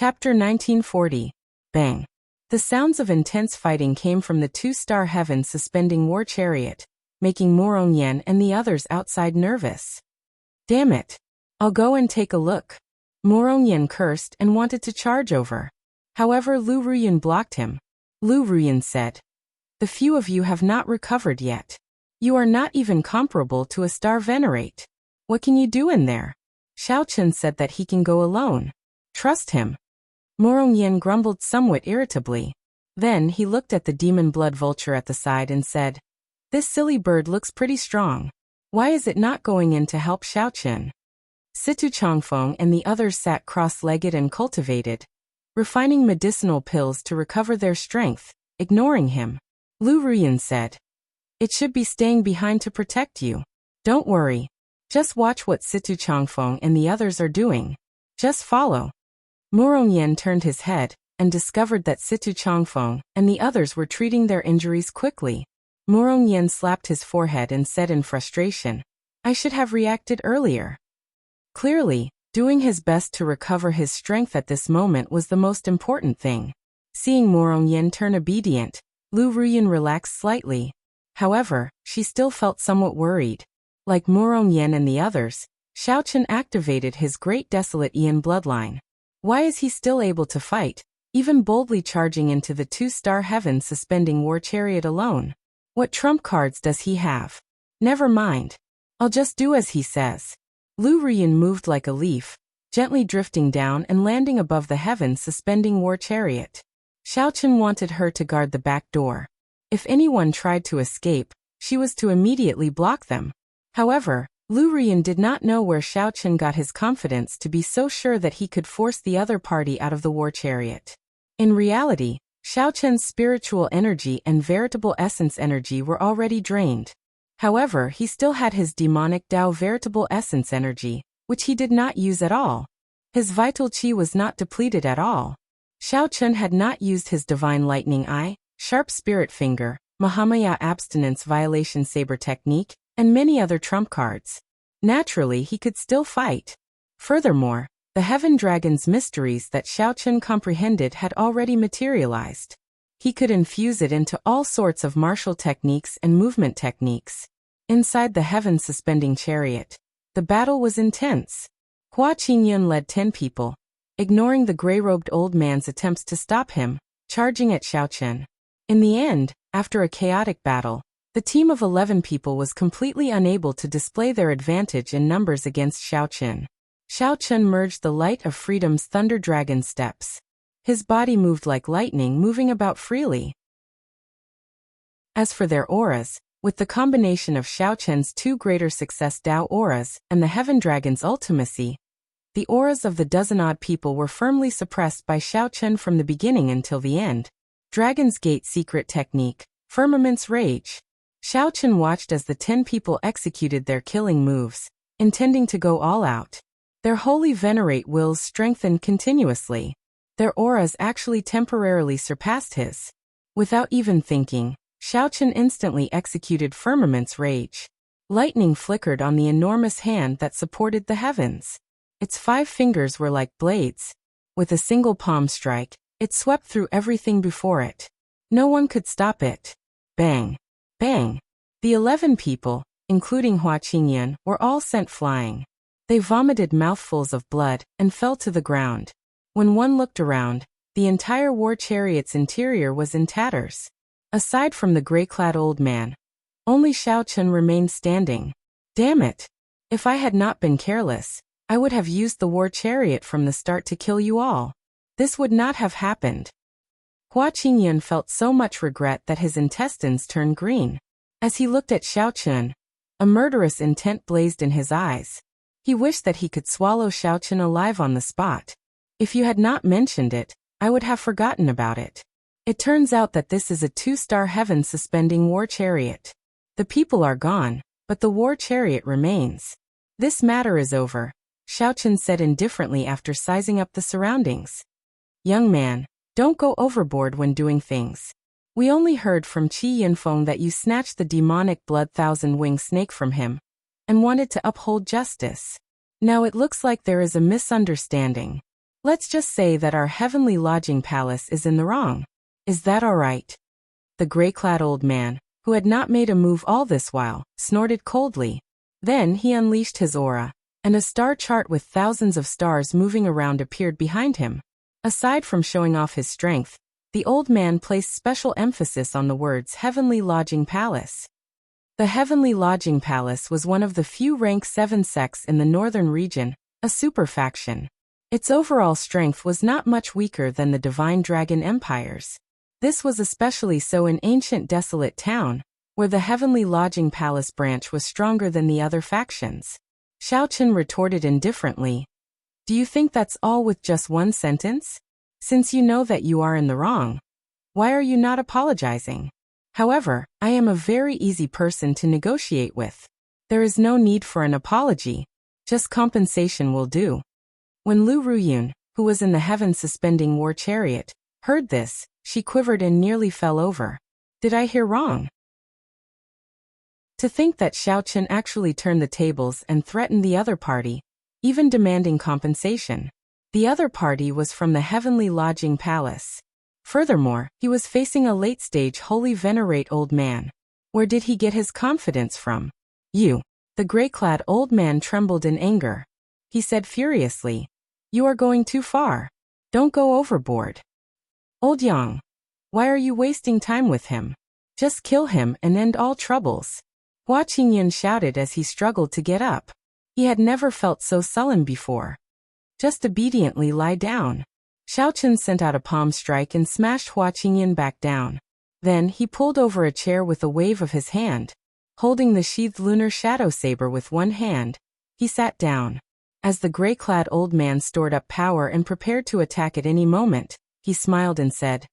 Chapter 1940. Bang. The sounds of intense fighting came from the two-star heaven suspending war chariot, making Morong Yen and the others outside nervous. Damn it. I'll go and take a look. Morong Yen cursed and wanted to charge over. However, Lu Ruyan blocked him. Lu Ruyan said, "The few of you have not recovered yet. You are not even comparable to a star venerate. What can you do in there?" Xiao Chen said that he can go alone. Trust him. Morong Yen grumbled somewhat irritably. Then he looked at the demon blood vulture at the side and said, "This silly bird looks pretty strong. Why is it not going in to help Xiao Chen?" Situ Changfeng and the others sat cross-legged and cultivated, refining medicinal pills to recover their strength, ignoring him. Lu Ruyan said, "It should be staying behind to protect you. Don't worry. Just watch what Situ Changfeng and the others are doing. Just follow." Morong Yen turned his head and discovered that Situ Changfeng and the others were treating their injuries quickly. Morong Yen slapped his forehead and said in frustration, "I should have reacted earlier." Clearly, doing his best to recover his strength at this moment was the most important thing. Seeing Morong Yen turn obedient, Lu Ruyan relaxed slightly. However, she still felt somewhat worried. Like Morong Yen and the others, Xiao Chen activated his great desolate Ian bloodline. Why is he still able to fight, even boldly charging into the two-star heaven suspending war chariot alone? What trump cards does he have? Never mind. I'll just do as he says. Lu Ruyan moved like a leaf, gently drifting down and landing above the heaven suspending war chariot. Xiao Chen wanted her to guard the back door. If anyone tried to escape, she was to immediately block them. However, Lu Ruyan did not know where Xiao Chen got his confidence to be so sure that he could force the other party out of the war chariot. In reality, Xiao Chen's spiritual energy and veritable essence energy were already drained. However, he still had his demonic Tao veritable essence energy, which he did not use at all. His vital qi was not depleted at all. Xiao Chen had not used his divine lightning eye, sharp spirit finger, Mahamaya abstinence violation saber technique, and many other trump cards. Naturally, he could still fight. Furthermore, the Heaven Dragon's mysteries that Xiao Chen comprehended had already materialized. He could infuse it into all sorts of martial techniques and movement techniques. Inside the heaven suspending chariot, the battle was intense. Hua Qingyun led 10 people, ignoring the gray-robed old man's attempts to stop him, charging at Xiao Chen. In the end, after a chaotic battle, the team of 11 people was completely unable to display their advantage in numbers against Xiao Chen. Xiao Chen merged the light of freedom's thunder dragon steps. His body moved like lightning, moving about freely. As for their auras, with the combination of Xiao Chen's 2 greater success Tao auras and the Heaven Dragon's ultimacy, the auras of the dozen-odd people were firmly suppressed by Xiao Chen from the beginning until the end. Dragon's Gate secret technique, Firmament's Rage. Xiao Chen watched as the 10 people executed their killing moves, intending to go all out. Their holy venerate wills strengthened continuously. Their auras actually temporarily surpassed his. Without even thinking, Xiao Chen instantly executed Firmament's Rage. Lightning flickered on the enormous hand that supported the heavens. Its 5 fingers were like blades. With a single palm strike, it swept through everything before it. No one could stop it. Bang! Bang! The 11 people, including Hua Qingyun, were all sent flying. They vomited mouthfuls of blood and fell to the ground. When one looked around, the entire war chariot's interior was in tatters. Aside from the gray-clad old man, only Xiao Chen remained standing. Damn it! If I had not been careless, I would have used the war chariot from the start to kill you all. This would not have happened. Hua Qingyun felt so much regret that his intestines turned green. As he looked at Xiao Chen, a murderous intent blazed in his eyes. He wished that he could swallow Xiao Chen alive on the spot. If you had not mentioned it, I would have forgotten about it. It turns out that this is a 2-star heaven suspending war chariot. The people are gone, but the war chariot remains. This matter is over, Xiao Chen said indifferently after sizing up the surroundings. Young man, don't go overboard when doing things. We only heard from Qi Yinfeng that you snatched the demonic blood thousand-wing snake from him and wanted to uphold justice. Now it looks like there is a misunderstanding. Let's just say that our heavenly lodging palace is in the wrong. Is that all right? The gray-clad old man, who had not made a move all this while, snorted coldly. Then he unleashed his aura, and a star chart with thousands of stars moving around appeared behind him. Aside from showing off his strength, the old man placed special emphasis on the words Heavenly Lodging Palace. The Heavenly Lodging Palace was one of the few rank 7 sects in the northern region, a super faction. Its overall strength was not much weaker than the Divine Dragon Empires. This was especially so in ancient desolate town, where the Heavenly Lodging Palace branch was stronger than the other factions. Xiao Chen retorted indifferently. Do you think that's all with just one sentence? Since you know that you are in the wrong, why are you not apologizing? However, I am a very easy person to negotiate with. There is no need for an apology. Just compensation will do. When Lu Ruyun, who was in the heaven-suspending war chariot, heard this, she quivered and nearly fell over. Did I hear wrong? To think that Xiao Chen actually turned the tables and threatened the other party, even demanding compensation. The other party was from the Heavenly Lodging Palace. Furthermore, he was facing a late-stage holy venerate old man. Where did he get his confidence from? You. The gray-clad old man trembled in anger. He said furiously, "You are going too far. Don't go overboard. Old Yang, why are you wasting time with him? Just kill him and end all troubles." Hua Qingyan shouted as he struggled to get up. He had never felt so sullen before. Just obediently lie down. Xiao Chen sent out a palm strike and smashed Hua Qingyan back down. Then he pulled over a chair with a wave of his hand. Holding the sheathed lunar shadow saber with one hand, he sat down. As the gray-clad old man stored up power and prepared to attack at any moment, he smiled and said,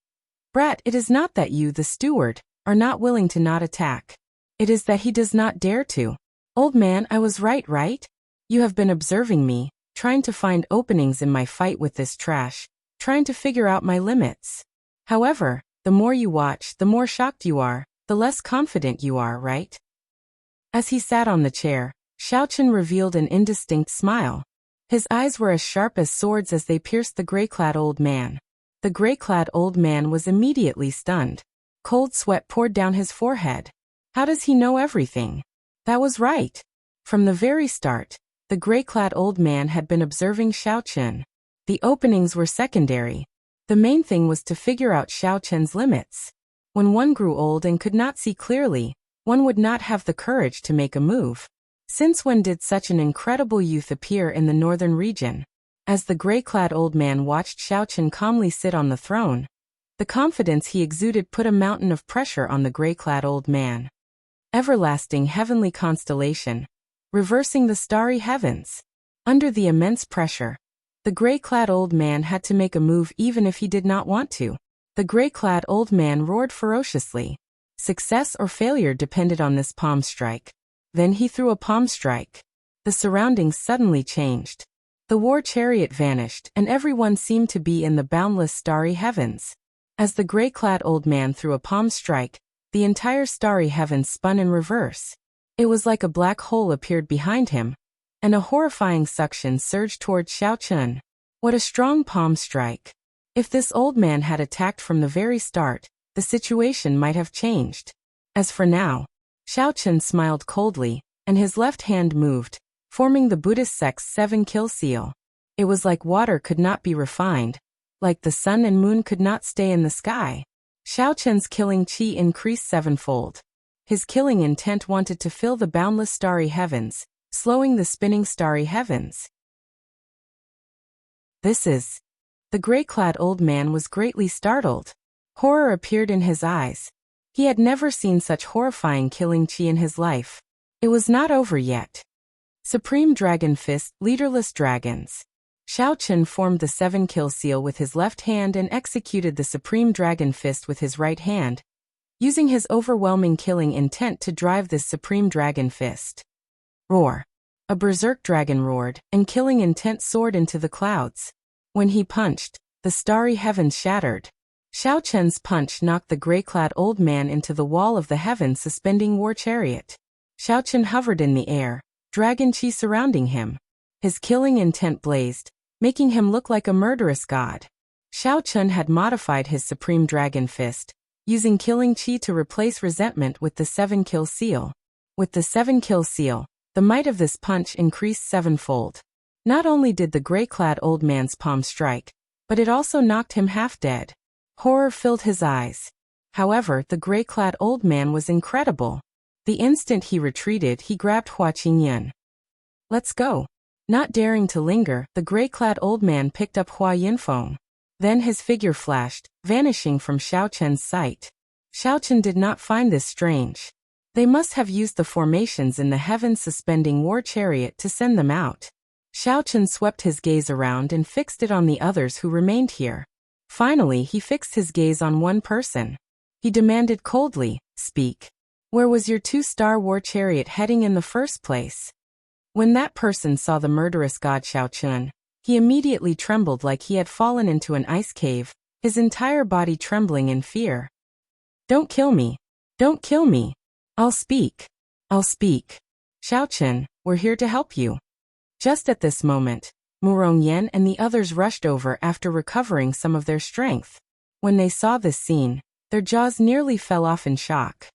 "Brat, it is not that you, the steward, are not willing to not attack. It is that he does not dare to. Old man, I was right? You have been observing me, trying to find openings in my fight with this trash, trying to figure out my limits. However, the more you watch, the more shocked you are, the less confident you are, right?" As he sat on the chair, Xiao Chen revealed an indistinct smile. His eyes were as sharp as swords as they pierced the gray-clad old man. The gray-clad old man was immediately stunned. Cold sweat poured down his forehead. How does he know everything? That was right. From the very start, the gray-clad old man had been observing Xiao Chen. The openings were secondary. The main thing was to figure out Xiao Chen's limits. When one grew old and could not see clearly, one would not have the courage to make a move. Since when did such an incredible youth appear in the northern region? As the gray-clad old man watched Xiao Chen calmly sit on the throne, the confidence he exuded put a mountain of pressure on the gray-clad old man. Everlasting heavenly constellation, reversing the starry heavens. Under the immense pressure, the gray-clad old man had to make a move even if he did not want to. The gray-clad old man roared ferociously. Success or failure depended on this palm strike. Then he threw a palm strike. The surroundings suddenly changed. The war chariot vanished and everyone seemed to be in the boundless starry heavens. As the gray-clad old man threw a palm strike, the entire starry heavens spun in reverse. It was like a black hole appeared behind him, and a horrifying suction surged toward Xiao Chen. What a strong palm strike. If this old man had attacked from the very start, the situation might have changed. As for now, Xiao Chen smiled coldly, and his left hand moved, forming the Buddhist sect's 7-kill seal. It was like water could not be refined, like the sun and moon could not stay in the sky. Xiao Chen's killing qi increased 7-fold. His killing intent wanted to fill the boundless starry heavens, slowing the spinning starry heavens. This is... The gray-clad old man was greatly startled. Horror appeared in his eyes. He had never seen such horrifying killing qi in his life. It was not over yet. Supreme Dragon Fist, Leaderless Dragons. Xiao Chen formed the 7-kill seal with his left hand and executed the Supreme Dragon Fist with his right hand, using his overwhelming killing intent to drive this Supreme Dragon Fist. Roar. A berserk dragon roared, and killing intent soared into the clouds. When he punched, the starry heavens shattered. Xiao Chen's punch knocked the gray-clad old man into the wall of the heaven-suspending war chariot. Xiao Chen hovered in the air, dragon qi surrounding him. His killing intent blazed, making him look like a murderous god. Xiao Chun had modified his supreme dragon fist, using killing chi to replace resentment with the 7-kill seal. With the 7-kill seal, the might of this punch increased sevenfold. Not only did the gray-clad old man's palm strike, but it also knocked him half dead. Horror filled his eyes. However, the gray-clad old man was incredible. The instant he retreated, he grabbed Hua Qingyun. "Let's go." Not daring to linger, the gray-clad old man picked up Hua Yinfeng. Then his figure flashed, vanishing from Xiao Chen's sight. Xiao Chen did not find this strange. They must have used the formations in the heavens suspending war chariot to send them out. Xiao Chen swept his gaze around and fixed it on the others who remained here. Finally, he fixed his gaze on one person. He demanded coldly, "Speak. Where was your 2-star war chariot heading in the first place?" When that person saw the murderous god Xiao Chun, he immediately trembled like he had fallen into an ice cave, his entire body trembling in fear. "Don't kill me. Don't kill me. I'll speak. I'll speak. Xiao Chun, we're here to help you." Just at this moment, Murong Yan and the others rushed over after recovering some of their strength. When they saw this scene, their jaws nearly fell off in shock.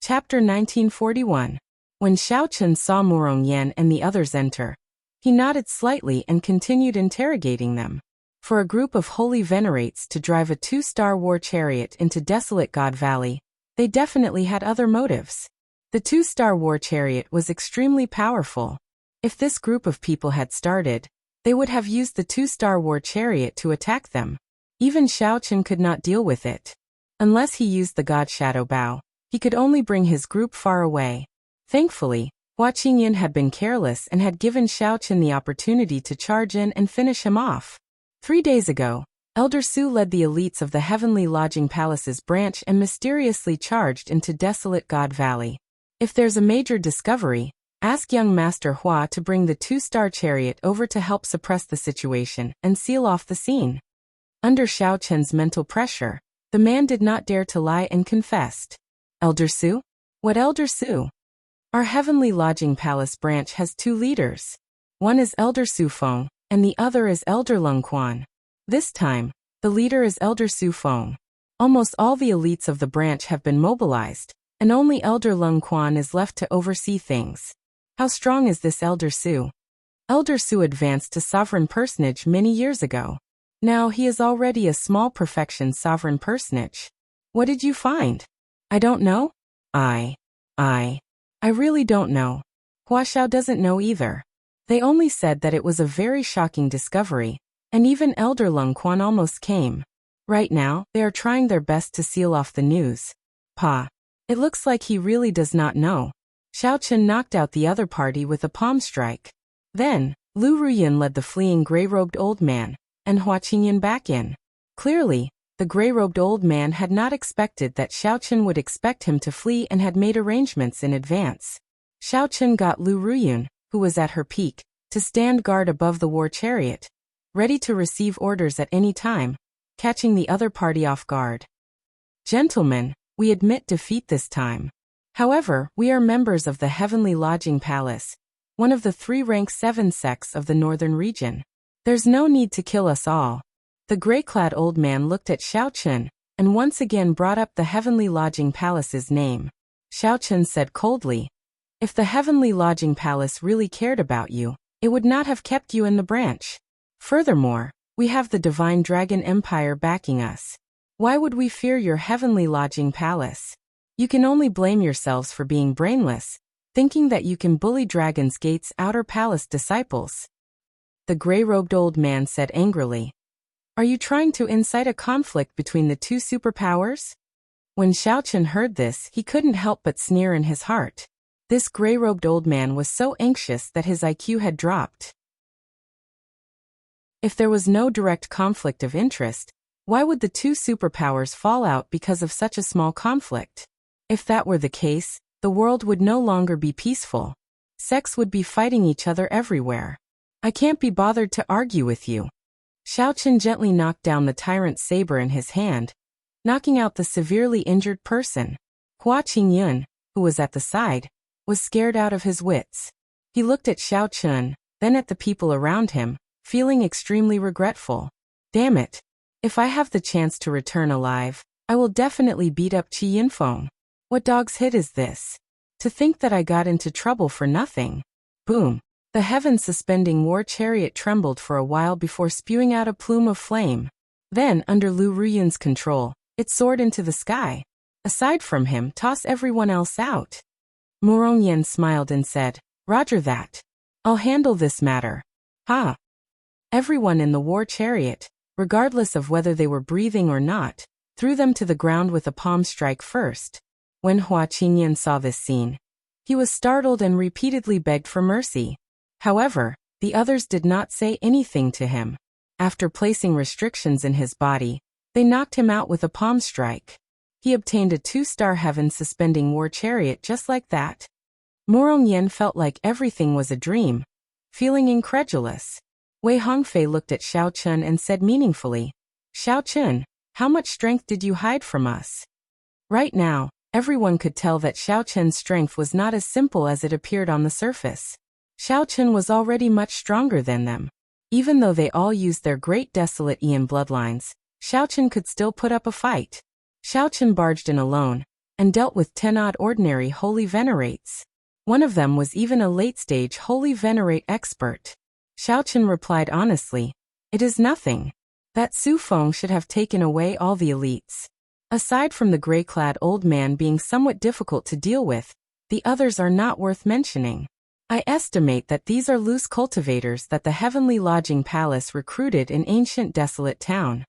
Chapter 1941. When Xiao Chun saw Murong Yan and the others enter, he nodded slightly and continued interrogating them. For a group of holy venerates to drive a 2-star war chariot into desolate God Valley, they definitely had other motives. The 2-star war chariot was extremely powerful. If this group of people had started, they would have used the 2-star war chariot to attack them. Even Xiao Chun could not deal with it. Unless he used the God Shadow Bow, he could only bring his group far away. Thankfully, Hua Qingyun had been careless and had given Xiao Chun the opportunity to charge in and finish him off. 3 days ago, Elder Su led the elites of the Heavenly Lodging Palace's branch and mysteriously charged into desolate God Valley. If there's a major discovery, ask young Master Hua to bring the 2-star chariot over to help suppress the situation and seal off the scene. Under Xiao Chen's mental pressure, the man did not dare to lie and confessed. "Elder Su? What Elder Su? Our Heavenly Lodging Palace branch has 2 leaders. One is Elder Su Feng, and the other is Elder Leng Quan. This time, the leader is Elder Su Feng. Almost all the elites of the branch have been mobilized, and only Elder Leng Quan is left to oversee things. How strong is this Elder Su?" Elder Su advanced to sovereign personage many years ago. Now he is already a small perfection sovereign personage. "What did you find?" "I don't know." I really don't know. Hua Xiao doesn't know either. They only said that it was a very shocking discovery, and even Elder Leng Quan almost came. Right now, they are trying their best to seal off the news. Pa. It looks like he really does not know. Xiao Chun knocked out the other party with a palm strike. Then, Lu Ruyin led the fleeing gray-robed old man, and Hua Qingyun back in. Clearly, the gray-robed old man had not expected that Xiao Chun would expect him to flee and had made arrangements in advance. Xiao Chun got Lu Ruyun, who was at her peak, to stand guard above the war chariot, ready to receive orders at any time, catching the other party off guard. "Gentlemen, we admit defeat this time. However, we are members of the Heavenly Lodging Palace, one of the 3 rank 7 sects of the northern region. There's no need to kill us all." The gray-clad old man looked at Xiao Chun, and once again brought up the Heavenly Lodging Palace's name. Xiao Chun said coldly, "If the Heavenly Lodging Palace really cared about you, it would not have kept you in the branch. Furthermore, we have the Divine Dragon Empire backing us. Why would we fear your Heavenly Lodging Palace? You can only blame yourselves for being brainless, thinking that you can bully Dragon's Gate's outer palace disciples." The gray-robed old man said angrily, "Are you trying to incite a conflict between the 2 superpowers?" When Xiao Chun heard this, he couldn't help but sneer in his heart. This gray-robed old man was so anxious that his IQ had dropped. If there was no direct conflict of interest, why would the 2 superpowers fall out because of such a small conflict? If that were the case, the world would no longer be peaceful. Sects would be fighting each other everywhere. "I can't be bothered to argue with you." Xiao Chun gently knocked down the tyrant's saber in his hand, knocking out the severely injured person. Hua Qingyun, who was at the side, was scared out of his wits. He looked at Xiao Chun, then at the people around him, feeling extremely regretful. Damn it. If I have the chance to return alive, I will definitely beat up Qi Yinfeng. What dog's hit is this? To think that I got into trouble for nothing. Boom. The heaven-suspending war chariot trembled for a while before spewing out a plume of flame. Then, under Lu Ruyun's control, it soared into the sky. Aside from him, toss everyone else out. Morongyan smiled and said, Roger that. I'll handle this matter. Ha! Everyone in the war chariot, regardless of whether they were breathing or not, threw them to the ground with a palm strike first. When Hua Qingyan saw this scene, he was startled and repeatedly begged for mercy. However, the others did not say anything to him. After placing restrictions in his body, they knocked him out with a palm strike. He obtained a 2-star heaven-suspending war chariot just like that. Morongyan felt like everything was a dream. Feeling incredulous, Wei Hongfei looked at Xiao Chun and said meaningfully, Xiao Chun, how much strength did you hide from us? Right now, everyone could tell that Xiao Chun's strength was not as simple as it appeared on the surface. Xiao Chun was already much stronger than them. Even though they all used their great desolate Ian bloodlines, Xiao Chun could still put up a fight. Xiao Chun barged in alone, and dealt with 10-odd ordinary holy venerates. One of them was even a late-stage holy venerate expert. Xiao Chun replied honestly, It is nothing. That Su Feng should have taken away all the elites. Aside from the gray-clad old man being somewhat difficult to deal with, the others are not worth mentioning. I estimate that these are loose cultivators that the Heavenly Lodging Palace recruited in ancient desolate town.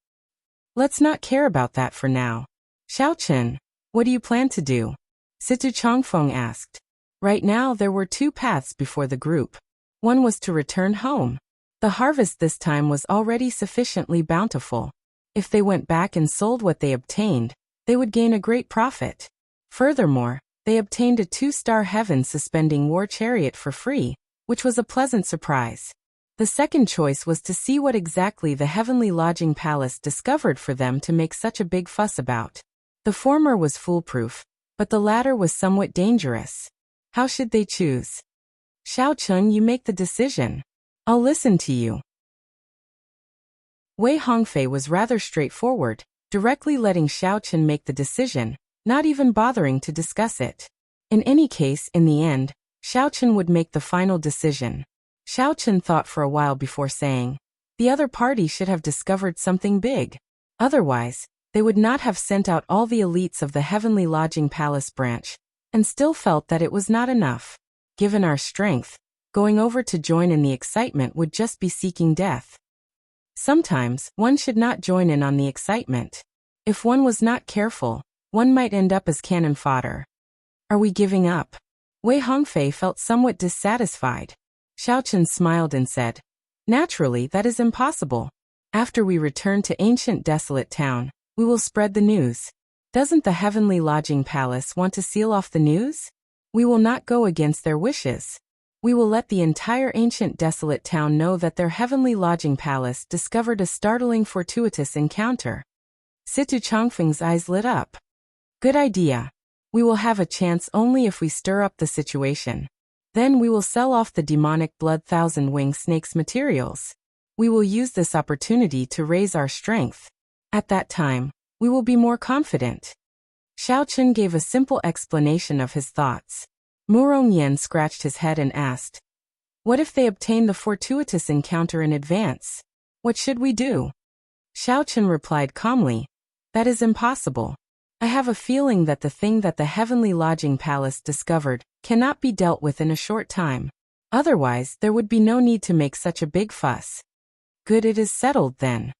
Let's not care about that for now. Xiao Chun, what do you plan to do? Situ Chongfeng asked. Right now there were 2 paths before the group. One was to return home. The harvest this time was already sufficiently bountiful. If they went back and sold what they obtained, they would gain a great profit. Furthermore, they obtained a 2-star heaven-suspending war chariot for free, which was a pleasant surprise. The second choice was to see what exactly the Heavenly Lodging Palace discovered for them to make such a big fuss about. The former was foolproof, but the latter was somewhat dangerous. How should they choose? Xiao Chun, you make the decision. I'll listen to you. Wei Hongfei was rather straightforward, directly letting Xiao Chun make the decision, not even bothering to discuss it. In any case, in the end, Xiao Chun would make the final decision. Xiao Chun thought for a while before saying, the other party should have discovered something big. Otherwise, they would not have sent out all the elites of the Heavenly Lodging Palace branch, and still felt that it was not enough. Given our strength, going over to join in the excitement would just be seeking death. Sometimes, one should not join in on the excitement. If one was not careful, one might end up as cannon fodder. Are we giving up? Wei Hongfei felt somewhat dissatisfied. Xiao Chun smiled and said, Naturally, that is impossible. After we return to ancient desolate town, we will spread the news. Doesn't the Heavenly Lodging Palace want to seal off the news? We will not go against their wishes. We will let the entire ancient desolate town know that their Heavenly Lodging Palace discovered a startling fortuitous encounter. Situ Chongfeng's eyes lit up. Good idea. We will have a chance only if we stir up the situation. Then we will sell off the demonic blood thousand-wing snake's materials. We will use this opportunity to raise our strength. At that time, we will be more confident. Xiao Chun gave a simple explanation of his thoughts. Morongyan scratched his head and asked, What if they obtain the fortuitous encounter in advance? What should we do? Xiao Chun replied calmly, That is impossible. I have a feeling that the thing that the Heavenly Lodging Palace discovered cannot be dealt with in a short time. Otherwise, there would be no need to make such a big fuss. Good, it is settled then.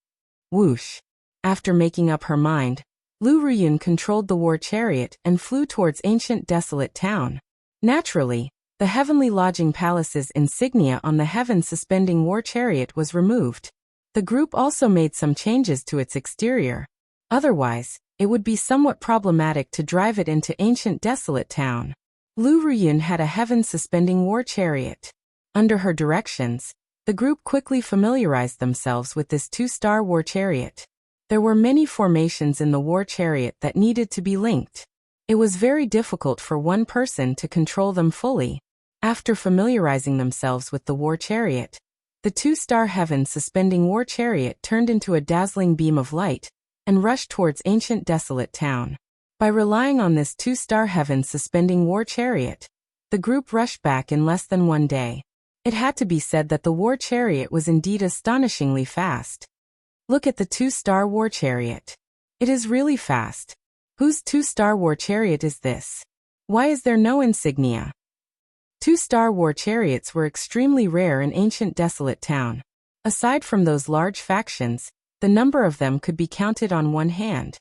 Whoosh. After making up her mind, Lu Ruyun controlled the war chariot and flew towards ancient desolate town. Naturally, the Heavenly Lodging Palace's insignia on the heaven-suspending war chariot was removed. The group also made some changes to its exterior. Otherwise, it would be somewhat problematic to drive it into ancient desolate town. Lu Ruyun had a heaven-suspending war chariot. Under her directions, the group quickly familiarized themselves with this 2-star war chariot. There were many formations in the war chariot that needed to be linked. It was very difficult for one person to control them fully. After familiarizing themselves with the war chariot, the two-star heaven suspending war chariot turned into a dazzling beam of light and rushed towards ancient desolate town. By relying on this two-star heaven suspending war chariot, the group rushed back in less than 1 day. It had to be said that the war chariot was indeed astonishingly fast. Look at the two-star war chariot. It is really fast. Whose two-star war chariot is this? Why is there no insignia? Two-star war chariots were extremely rare in ancient desolate town. Aside from those large factions, the number of them could be counted on one hand.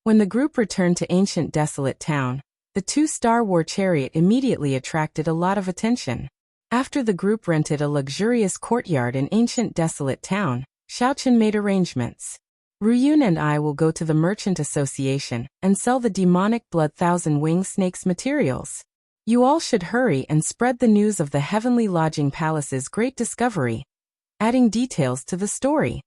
When the group returned to ancient desolate town, the two-star war chariot immediately attracted a lot of attention. After the group rented a luxurious courtyard in ancient desolate town, Xiaochen made arrangements. Ruyun and I will go to the merchant association and sell the demonic blood thousand-wing snake's materials. You all should hurry and spread the news of the Heavenly Lodging Palace's great discovery, adding details to the story.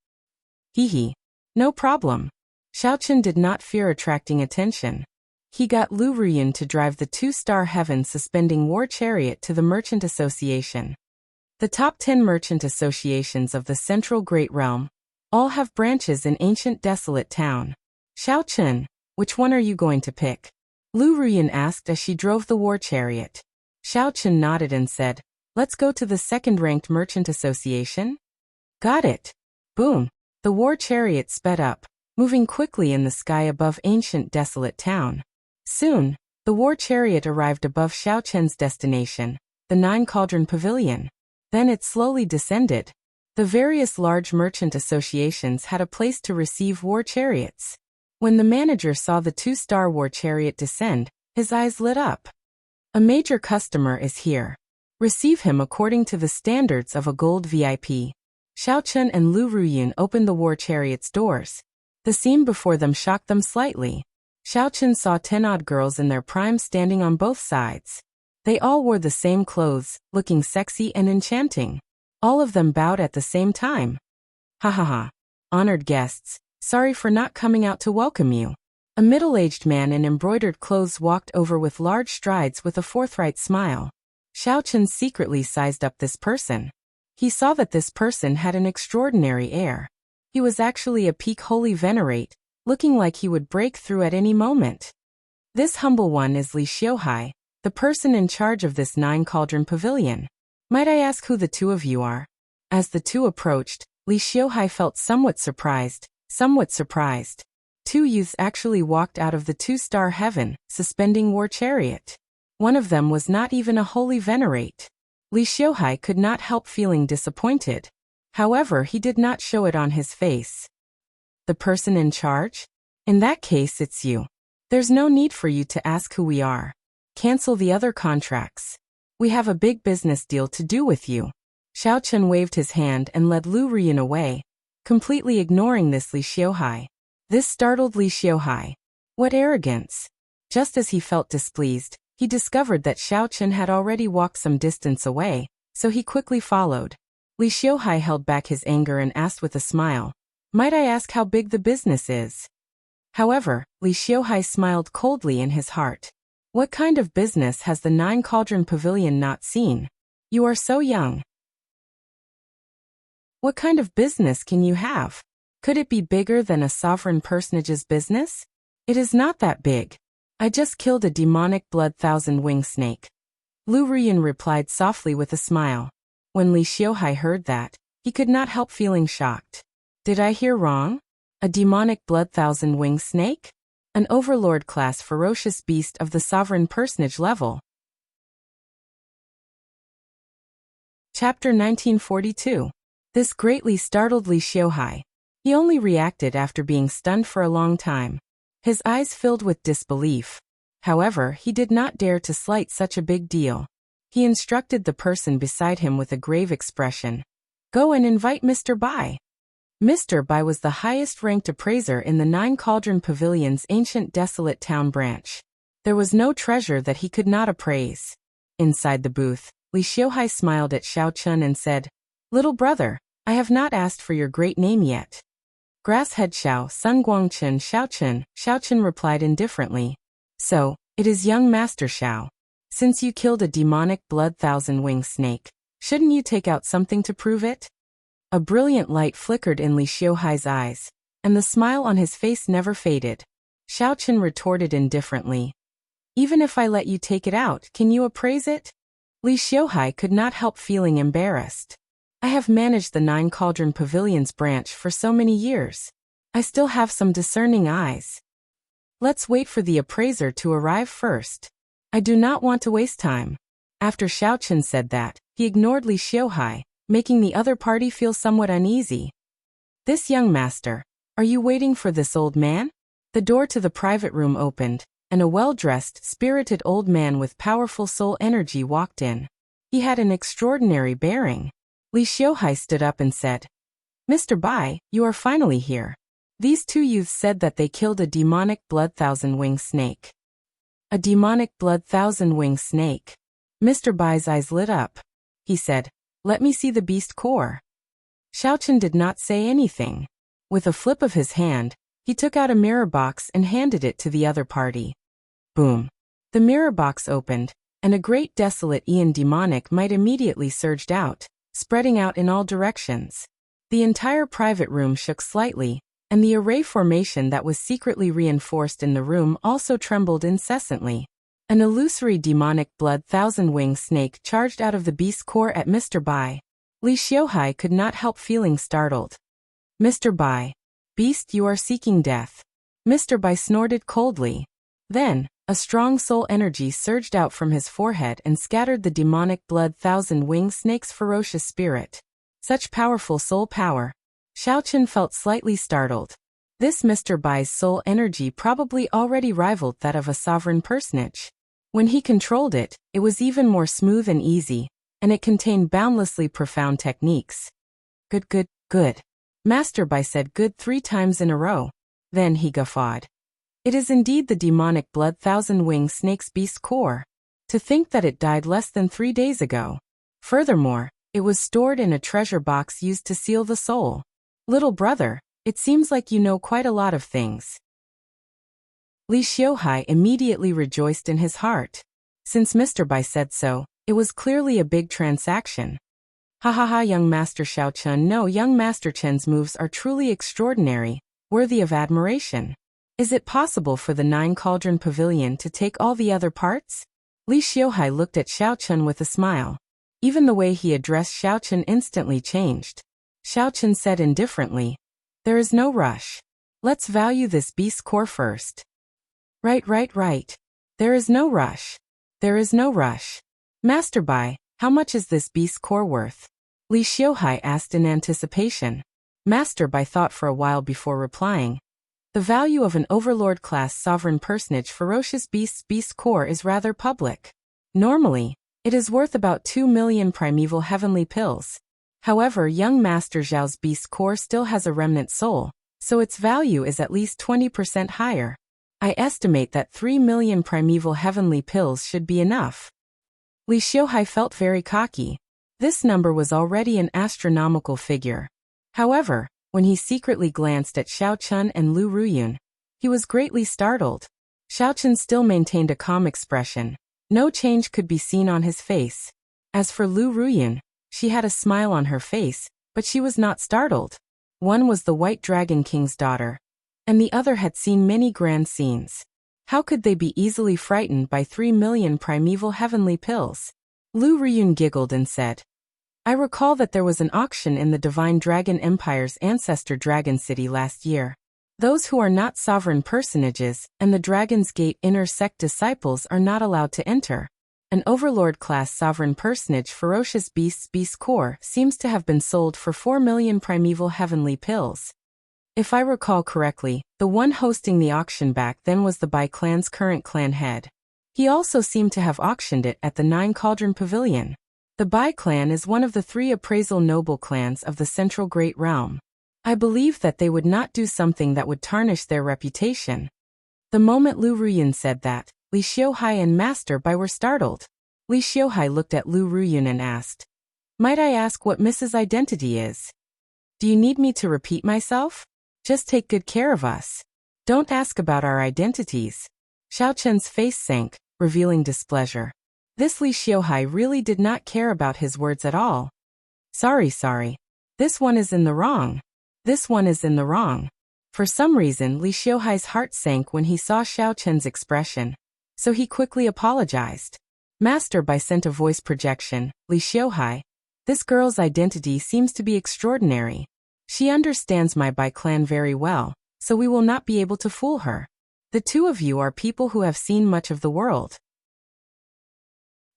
Hee. No problem. Xiaochen did not fear attracting attention. He got Lu Ruyun to drive the two-star heaven suspending war chariot to the merchant association. The top 10 merchant associations of the Central Great Realm all have branches in ancient desolate town. Xiaochen, which one are you going to pick? Lu Ruyun asked as she drove the war chariot. Xiaochen nodded and said, let's go to the second-ranked merchant association. Got it. Boom. The war chariot sped up, moving quickly in the sky above ancient desolate town. Soon, the war chariot arrived above Xiaochen's destination, the Nine Cauldron Pavilion. Then it slowly descended. The various large merchant associations had a place to receive war chariots. When the manager saw the two-star war chariot descend, his eyes lit up. A major customer is here. Receive him according to the standards of a gold VIP. Xiaochen and Lu Ruyun opened the war chariot's doors. The scene before them shocked them slightly. Xiaochen saw 10-odd girls in their prime standing on both sides. They all wore the same clothes, looking sexy and enchanting. All of them bowed at the same time. Ha ha ha. Honored guests, sorry for not coming out to welcome you. A middle-aged man in embroidered clothes walked over with large strides with a forthright smile. Xiaochen secretly sized up this person. He saw that this person had an extraordinary air. He was actually a peak holy venerate, looking like he would break through at any moment. This humble one is Li Xiuhai, the person in charge of this Nine Cauldron Pavilion. Might I ask who the two of you are? As the two approached, Li Xiuhai felt somewhat surprised. Two youths actually walked out of the two-star heaven, suspending war chariot. One of them was not even a holy venerate. Li Xiuhai could not help feeling disappointed. However, he did not show it on his face. The person in charge? In that case, it's you. There's no need for you to ask who we are. Cancel the other contracts. We have a big business deal to do with you. Xiaochen waved his hand and led Lu Ruyun away, completely ignoring this Li Xiuhai. This startled Li Xiuhai. What arrogance! Just as he felt displeased, he discovered that Xiaochen had already walked some distance away, so he quickly followed. Li Xiuhai held back his anger and asked with a smile, might I ask how big the business is? However, Li Xiuhai smiled coldly in his heart. What kind of business has the Nine Cauldron Pavilion not seen? You are so young. What kind of business can you have? Could it be bigger than a sovereign personage's business? It is not that big. I just killed a demonic blood thousand-wing snake. Lu Ruyun replied softly with a smile. When Li Xiuhai heard that, he could not help feeling shocked. Did I hear wrong? A demonic blood thousand-wing snake? An overlord-class ferocious beast of the sovereign personage level. Chapter 1942. This greatly startled Li Xiuhai. He only reacted after being stunned for a long time. His eyes filled with disbelief. However, he did not dare to slight such a big deal. He instructed the person beside him with a grave expression. Go and invite Mr. Bai. Mr. Bai was the highest-ranked appraiser in the Nine Cauldron Pavilion's ancient desolate town branch. There was no treasure that he could not appraise. Inside the booth, Li Xiuhai smiled at Xiaochen and said, Little brother, I have not asked for your great name yet. Grasshead Xiao Sun Guangchen Xiaochen, Xiaochen replied indifferently. So, it is young Master Xiao. Since you killed a demonic blood thousand-winged snake, shouldn't you take out something to prove it? A brilliant light flickered in Li Xiuhai's eyes, and the smile on his face never faded. Xiaochen retorted indifferently. Even if I let you take it out, can you appraise it? Li Xiuhai could not help feeling embarrassed. I have managed the 9 Cauldron Pavilion's branch for so many years. I still have some discerning eyes. Let's wait for the appraiser to arrive first. I do not want to waste time. After Xiaochen said that, he ignored Li Xiuhai, making the other party feel somewhat uneasy. This young master, are you waiting for this old man? The door to the private room opened, and a well-dressed, spirited old man with powerful soul energy walked in. He had an extraordinary bearing. Li Xiuhai stood up and said, Mr. Bai, you are finally here. These 2 youths said that they killed a demonic blood thousand-winged snake. A demonic blood thousand-winged snake. Mr. Bai's eyes lit up. He said, let me see the beast core. Xiaochen did not say anything. With a flip of his hand, he took out a mirror box and handed it to the other party. Boom. The mirror box opened, and a great desolate Aeon demonic might immediately surged out, spreading out in all directions. The entire private room shook slightly, and the array formation that was secretly reinforced in the room also trembled incessantly. An illusory demonic blood thousand-winged snake charged out of the beast core at Mr. Bai. Li Xiuhai could not help feeling startled. Mr. Bai. Beast, you are seeking death. Mr. Bai snorted coldly. Then, a strong soul energy surged out from his forehead and scattered the demonic blood thousand-winged snake's ferocious spirit. Such powerful soul power. Xiaochen felt slightly startled. This Mr. Bai's soul energy probably already rivaled that of a sovereign personage. When he controlled it, it was even more smooth and easy, and it contained boundlessly profound techniques. Good. Master Bai said good 3 times in a row. Then he guffawed. It is indeed the demonic blood thousand-winged snake's beast core. To think that it died less than 3 days ago. Furthermore, it was stored in a treasure box used to seal the soul. Little brother, it seems like you know quite a lot of things. Li Xiuhai immediately rejoiced in his heart. Since Mr. Bai said so, it was clearly a big transaction. Young Master Xiaochen. No, young Master Chen's moves are truly extraordinary, worthy of admiration. Is it possible for the 9 Cauldron Pavilion to take all the other parts? Li Xiuhai looked at Xiaochen with a smile. Even the way he addressed Xiaochen instantly changed. Xiaochen said indifferently, there is no rush. Let's value this beast core first. Right. There is no rush. Master Bai, how much is this beast core worth? Li Xiuhai asked in anticipation. Master Bai thought for a while before replying. The value of an overlord-class sovereign personage ferocious beast core is rather public. Normally, it is worth about 2 million primeval heavenly pills. However, young Master Zhao's beast core still has a remnant soul, so its value is at least 20% higher. I estimate that 3 million primeval heavenly pills should be enough. Li Xiuhai felt very cocky. This number was already an astronomical figure. However, when he secretly glanced at Xiaochen and Lu Ruyun, he was greatly startled. Xiaochen still maintained a calm expression. No change could be seen on his face. As for Lu Ruyun, she had a smile on her face, but she was not startled. One was the White Dragon King's daughter, and the other had seen many grand scenes. How could they be easily frightened by 3 million primeval heavenly pills? Lu Ruyun giggled and said, I recall that there was an auction in the Divine Dragon Empire's ancestor Dragon City last year. Those who are not sovereign personages and the Dragon's Gate inner sect disciples are not allowed to enter. An overlord-class sovereign personage ferocious beast core seems to have been sold for 4 million primeval heavenly pills. If I recall correctly, the one hosting the auction back then was the Bai clan's current clan head. He also seemed to have auctioned it at the 9 Cauldron Pavilion. The Bai clan is one of the 3 appraisal noble clans of the Central Great Realm. I believe that they would not do something that would tarnish their reputation. The moment Lu Ruyun said that, Li Xiuhai and Master Bai were startled. Li Xiuhai looked at Lu Ruyun and asked, Might I ask what Mrs. Identity is? Do you need me to repeat myself? Just take good care of us. Don't ask about our identities. Xiaochen's face sank, revealing displeasure. This Li Xiuhai really did not care about his words at all. Sorry. This one is in the wrong. This one is in the wrong. For some reason, Li Xiuhai's heart sank when he saw Xiao Chen's expression, so he quickly apologized. Master, by sent a voice projection, Li Xiuhai. This girl's identity seems to be extraordinary. She understands my Bai clan very well, so we will not be able to fool her. The two of you are people who have seen much of the world.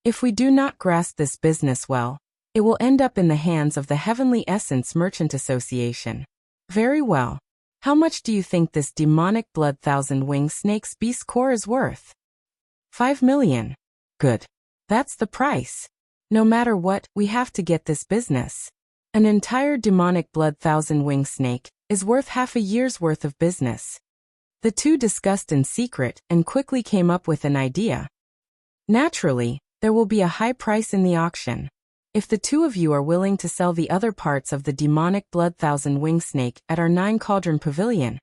If we do not grasp this business well, it will end up in the hands of the Heavenly Essence Merchant Association. Very well. How much do you think this demonic blood thousand-winged snake's beast core is worth? 5 million. Good. That's the price. No matter what, we have to get this business. An entire demonic blood thousand-winged snake is worth half a year's worth of business. The two discussed in secret and quickly came up with an idea. Naturally, there will be a high price in the auction. If the two of you are willing to sell the other parts of the demonic blood thousand-winged snake at our 9-cauldron pavilion,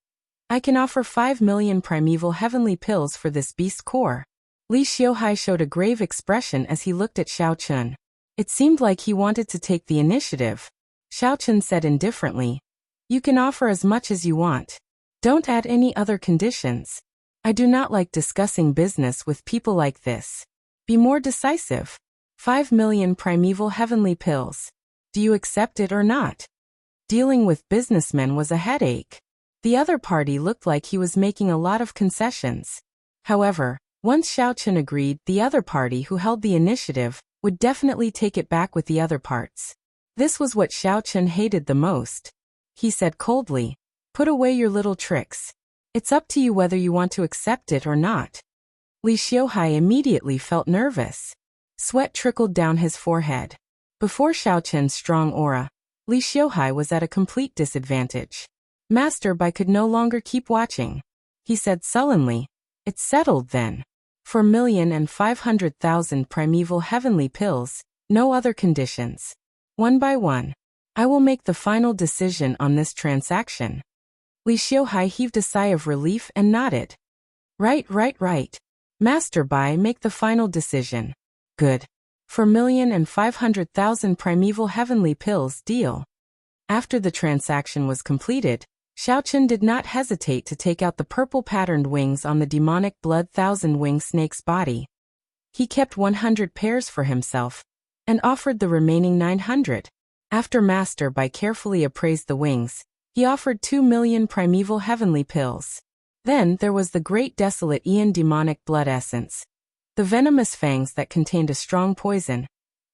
I can offer 5 million primeval heavenly pills for this beast core. Li Xiuhai showed a grave expression as he looked at Xiao Chen. It seemed like he wanted to take the initiative. Xiao Chen said indifferently, "You can offer as much as you want. Don't add any other conditions. I do not like discussing business with people like this. Be more decisive. 5 million primeval heavenly pills. Do you accept it or not?" Dealing with businessmen was a headache. The other party looked like he was making a lot of concessions. However, once Xiao Chen agreed, the other party who held the initiative would definitely take it back with the other parts. This was what Xiao Chen hated the most. He said coldly, "Put away your little tricks. It's up to you whether you want to accept it or not." Li Xiuhai immediately felt nervous. Sweat trickled down his forehead. Before Xiao Chen's strong aura, Li Xiuhai was at a complete disadvantage. Master Bai could no longer keep watching. He said sullenly, "It's settled then. 4,500,000 primeval heavenly pills, no other conditions. One by one, I will make the final decision on this transaction." Li Xiuhai heaved a sigh of relief and nodded. Right. Master Bai, make the final decision. Good. 4,500,000 primeval heavenly pills deal. After the transaction was completed, Xiao Chen did not hesitate to take out the purple patterned wings on the demonic blood thousand-winged snake's body. He kept 100 pairs for himself and offered the remaining 900. After Master Bai carefully appraised the wings, he offered 2 million primeval heavenly pills. Then there was the great desolate Ian demonic blood essence, the venomous fangs that contained a strong poison,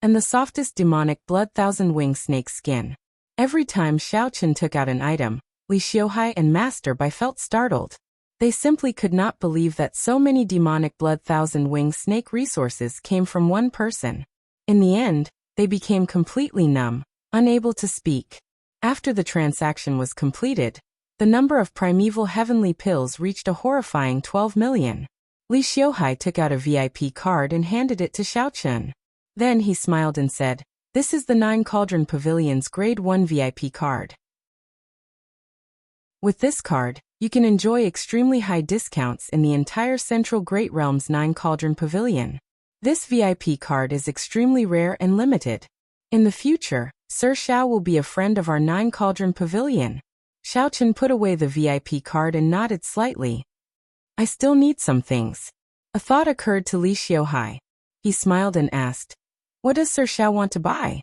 and the softest demonic blood thousand-winged snake skin. Every time Xiao Chen took out an item, Li Xiuhai and Master Bai felt startled. They simply could not believe that so many demonic blood thousand-winged snake resources came from one person. In the end, they became completely numb, unable to speak. After the transaction was completed, the number of primeval heavenly pills reached a horrifying 12 million. Li Xiuhai took out a VIP card and handed it to Xiao Chen. Then he smiled and said, "This is the 9-cauldron pavilion's grade 1 VIP card. With this card, you can enjoy extremely high discounts in the entire Central Great Realm's 9-cauldron pavilion. This VIP card is extremely rare and limited. In the future, Sir Xiao will be a friend of our 9-cauldron pavilion." Xiao Chen put away the VIP card and nodded slightly. "I still need some things." A thought occurred to Li Xiuhai. He smiled and asked, "What does Sir Xiao want to buy?"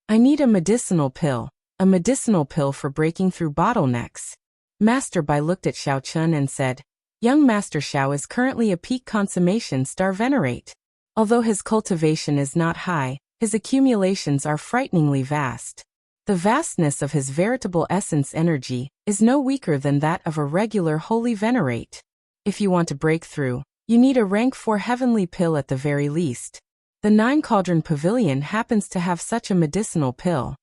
"I need a medicinal pill for breaking through bottlenecks." Master Bai looked at Xiao Chen and said, "Young Master Xiao is currently a peak consummation star venerate. Although his cultivation is not high, his accumulations are frighteningly vast. The vastness of his veritable essence energy is no weaker than that of a regular holy venerate. If you want to break through, you need a rank 4 heavenly pill at the very least. The 9-cauldron pavilion happens to have such a medicinal pill."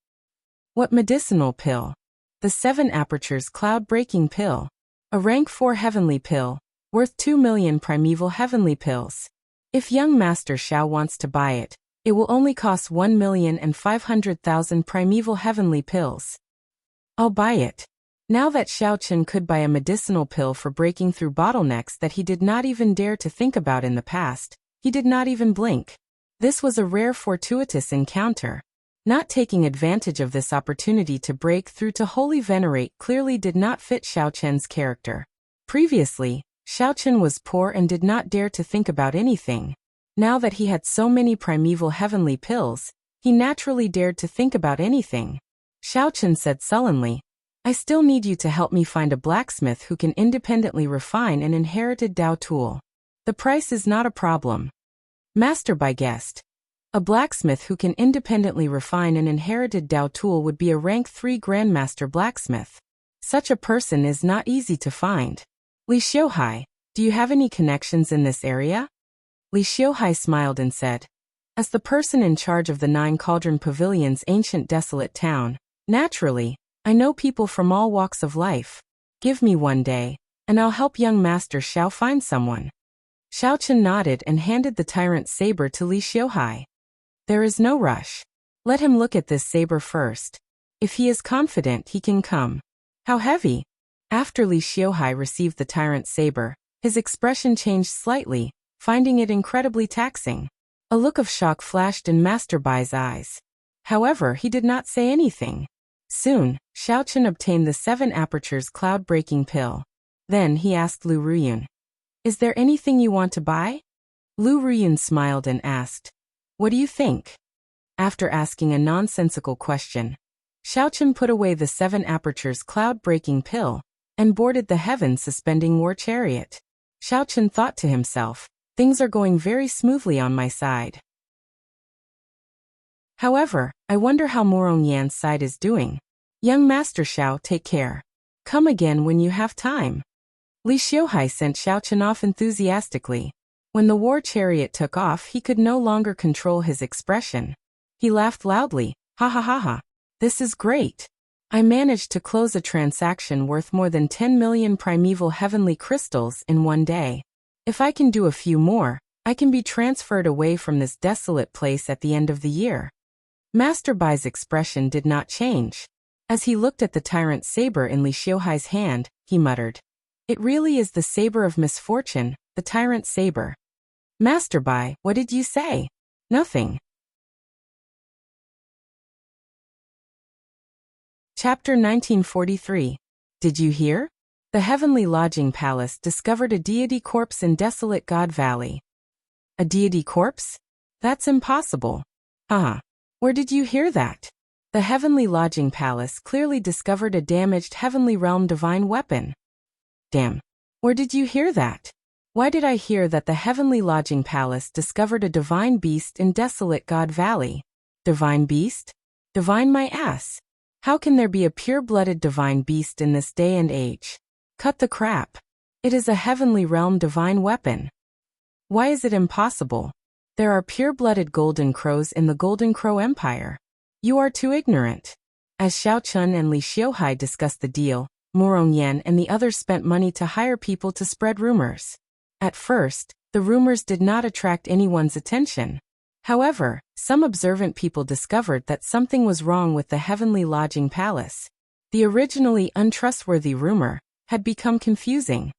"What medicinal pill?" "The 7 apertures cloud-breaking pill. A rank 4 heavenly pill, worth 2 million primeval heavenly pills. If young Master Xiao wants to buy it, it will only cost 1,500,000 primeval heavenly pills." "I'll buy it." Now that Xiao Chen could buy a medicinal pill for breaking through bottlenecks that he did not even dare to think about in the past, he did not even blink. This was a rare fortuitous encounter. Not taking advantage of this opportunity to break through to wholly venerate clearly did not fit Xiao Chen's character. Previously, Xiao Chen was poor and did not dare to think about anything. Now that he had so many primeval heavenly pills, he naturally dared to think about anything. Xiao Chen said sullenly, I still need you to help me find a blacksmith who can independently refine an inherited Dao tool. The price is not a problem. Master Bai guessed. A blacksmith who can independently refine an inherited Dao tool would be a rank 3 Grandmaster blacksmith. Such a person is not easy to find. Li Xiuhai, do you have any connections in this area? Li Xiuhai smiled and said, as the person in charge of the 9 Cauldron Pavilion's ancient desolate town, naturally, I know people from all walks of life. Give me one day, and I'll help young Master Xiao find someone. Xiao Chen nodded and handed the tyrant's saber to Li Xiuhai. There is no rush. Let him look at this saber first. If he is confident, he can come. How heavy? After Li Xiuhai received the tyrant's saber, his expression changed slightly, finding it incredibly taxing. A look of shock flashed in Master Bai's eyes. However, he did not say anything. Soon, Xiao Chen obtained the 7 apertures cloud-breaking pill. Then he asked Lu Ruyun, is there anything you want to buy? Lu Ruyun smiled and asked, what do you think? After asking a nonsensical question, Xiao Chen put away the 7 apertures cloud-breaking pill and boarded the heaven-suspending war chariot. Xiao Chen thought to himself, things are going very smoothly on my side. However, I wonder how Morong Yan's side is doing. Young Master Xiao, take care. Come again when you have time. Li Xiuhai sent Xiao Chen off enthusiastically. When the war chariot took off, he could no longer control his expression. He laughed loudly, ha ha ha ha. This is great. I managed to close a transaction worth more than 10 million primeval heavenly crystals in one day. If I can do a few more, I can be transferred away from this desolate place at the end of the year. Master Bai's expression did not change. As he looked at the tyrant's saber in Li Xiuhai's hand, he muttered, it really is the saber of misfortune, the tyrant's saber. Master Bai, what did you say? Nothing. Chapter 1943. Did you hear? The Heavenly Lodging Palace discovered a deity corpse in desolate God Valley. A deity corpse? That's impossible. Haha. Where did you hear that? The Heavenly Lodging Palace clearly discovered a damaged Heavenly Realm divine weapon. Damn. Where did you hear that? Why did I hear that the Heavenly Lodging Palace discovered a divine beast in desolate God Valley? Divine beast? Divine my ass. How can there be a pure-blooded divine beast in this day and age? Cut the crap. It is a Heavenly Realm divine weapon. Why is it impossible? There are pure-blooded Golden Crows in the Golden Crow Empire. You are too ignorant. As Xiao Chen and Li Xiuhai discussed the deal, Morong Yan and the others spent money to hire people to spread rumors. At first, the rumors did not attract anyone's attention. However, some observant people discovered that something was wrong with the Heavenly Lodging Palace. The originally untrustworthy rumor had become confusing.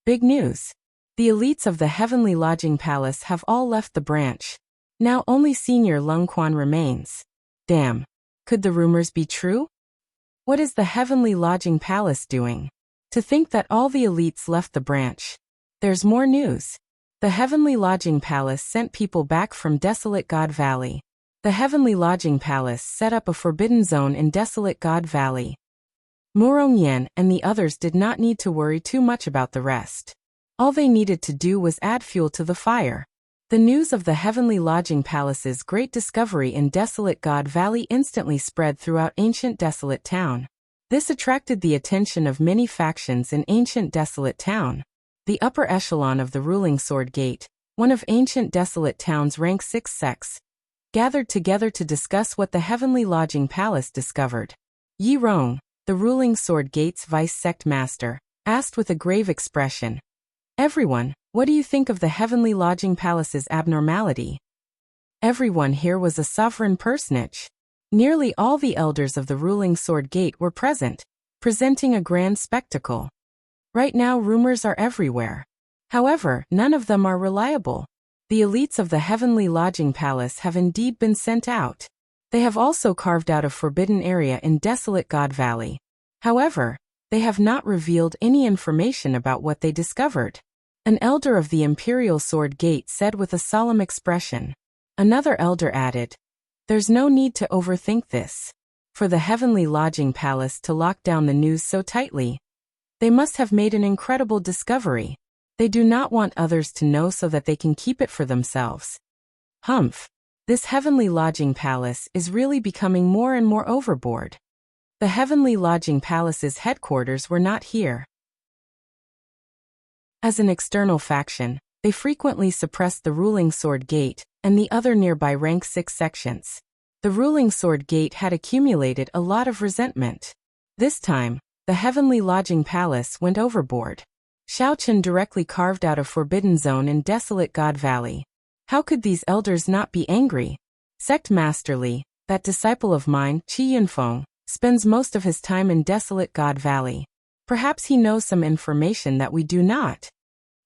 Big news. The elites of the Heavenly Lodging Palace have all left the branch. Now only Senior Lung Quan remains. Damn. Could the rumors be true? What is the Heavenly Lodging Palace doing? To think that all the elites left the branch. There's more news. The Heavenly Lodging Palace sent people back from desolate God Valley. The Heavenly Lodging Palace set up a forbidden zone in desolate God Valley. Morong Yan and the others did not need to worry too much about the rest. All they needed to do was add fuel to the fire. The news of the Heavenly Lodging Palace's great discovery in desolate God Valley instantly spread throughout ancient desolate town. This attracted the attention of many factions in ancient desolate town. The upper echelon of the ruling Sword Gate, one of ancient desolate town's rank 6 sects, gathered together to discuss what the Heavenly Lodging Palace discovered. Yi Rong, the ruling Sword Gate's vice sect master, asked with a grave expression, everyone, what do you think of the Heavenly Lodging Palace's abnormality? Everyone here was a sovereign personage. Nearly all the elders of the ruling Sword Gate were present, presenting a grand spectacle. Right now rumors are everywhere. However, none of them are reliable. The elites of the Heavenly Lodging Palace have indeed been sent out. They have also carved out a forbidden area in desolate God Valley. However, they have not revealed any information about what they discovered. An elder of the Imperial Sword Gate said with a solemn expression. Another elder added, "There's no need to overthink this. For the Heavenly Lodging Palace to lock down the news so tightly, they must have made an incredible discovery. They do not want others to know so that they can keep it for themselves." Humph. This Heavenly Lodging Palace is really becoming more and more overboard. The Heavenly Lodging Palace's headquarters were not here. As an external faction, they frequently suppressed the ruling Sword Gate and the other nearby rank 6 sections. The ruling Sword Gate had accumulated a lot of resentment. This time, the Heavenly Lodging Palace went overboard. Xiaochen directly carved out a forbidden zone in desolate God Valley. How could these elders not be angry? Sect Master Li, that disciple of mine, Qi Yunfeng, spends most of his time in desolate God Valley. Perhaps he knows some information that we do not.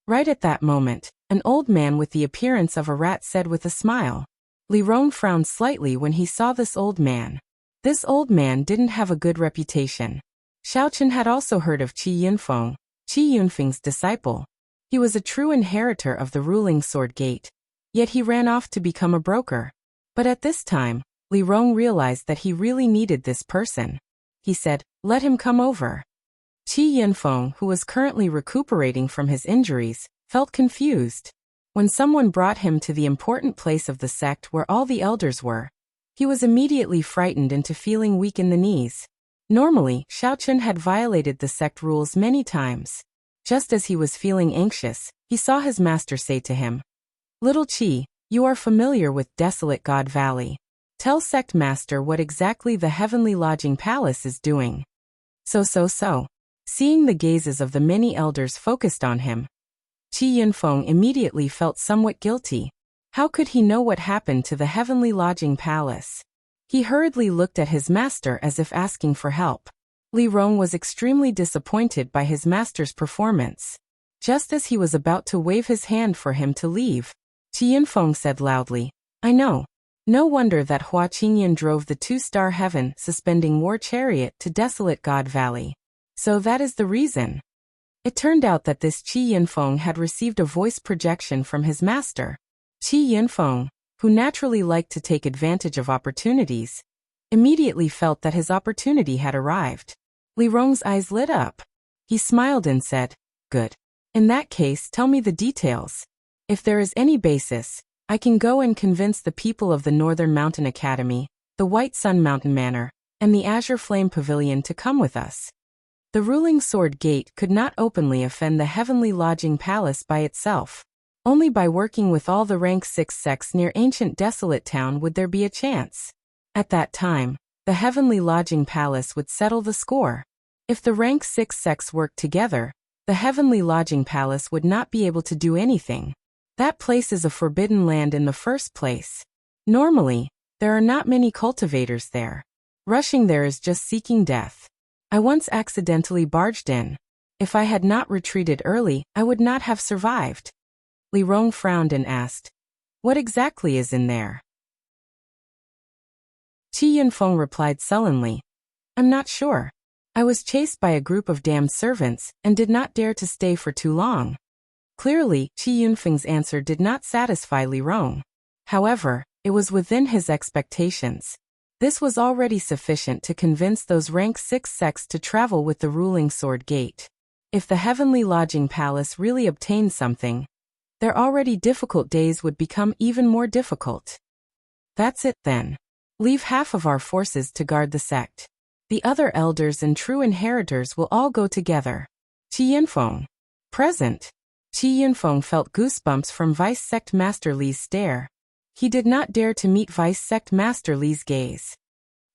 Right at that moment, an old man with the appearance of a rat said with a smile. Li Rong frowned slightly when he saw this old man. This old man didn't have a good reputation. Xiaochen had also heard of Qi Yunfeng, Qi Yunfeng's disciple. He was a true inheritor of the ruling Sword Gate. Yet he ran off to become a broker. But at this time, Li Rong realized that he really needed this person. He said, "Let him come over." Qi Yunfeng, who was currently recuperating from his injuries, felt confused. When someone brought him to the important place of the sect where all the elders were, he was immediately frightened into feeling weak in the knees. Normally, Xiaochen had violated the sect rules many times. Just as he was feeling anxious, he saw his master say to him, "Little Qi, you are familiar with desolate God Valley. Tell sect master what exactly the Heavenly Lodging Palace is doing." So. Seeing the gazes of the many elders focused on him, Qi Yunfeng immediately felt somewhat guilty. How could he know what happened to the Heavenly Lodging Palace? He hurriedly looked at his master as if asking for help. Li Rong was extremely disappointed by his master's performance. Just as he was about to wave his hand for him to leave, Qi Yunfeng said loudly, "I know. No wonder that Hua Qingyan drove the 2-star heaven suspending war chariot to desolate God Valley. So that is the reason." It turned out that this Qi Yunfeng had received a voice projection from his master. Qi Yunfeng, who naturally liked to take advantage of opportunities, immediately felt that his opportunity had arrived. Li Rong's eyes lit up. He smiled and said, "Good. In that case, tell me the details. If there is any basis, I can go and convince the people of the Northern Mountain Academy, the White Sun Mountain Manor, and the Azure Flame Pavilion to come with us." The ruling Sword Gate could not openly offend the Heavenly Lodging Palace by itself. Only by working with all the rank 6 sects near ancient desolate town would there be a chance. At that time, the Heavenly Lodging Palace would settle the score. If the rank 6 sects worked together, the Heavenly Lodging Palace would not be able to do anything. That place is a forbidden land in the first place. Normally, there are not many cultivators there. Rushing there is just seeking death. I once accidentally barged in. If I had not retreated early, I would not have survived. Li Rong frowned and asked, "What exactly is in there?" Qi Yunfeng replied sullenly, "I'm not sure. I was chased by a group of damned servants and did not dare to stay for too long." Clearly, Qi Yunfeng's answer did not satisfy Li Rong. However, it was within his expectations. This was already sufficient to convince those rank 6 sects to travel with the ruling Sword Gate. If the Heavenly Lodging Palace really obtained something, their already difficult days would become even more difficult. That's it then. Leave half of our forces to guard the sect. The other elders and true inheritors will all go together. Qi Yunfeng. Present. Qi Yunfeng felt goosebumps from Vice Sect Master Li's stare. He did not dare to meet Vice Sect Master Li's gaze.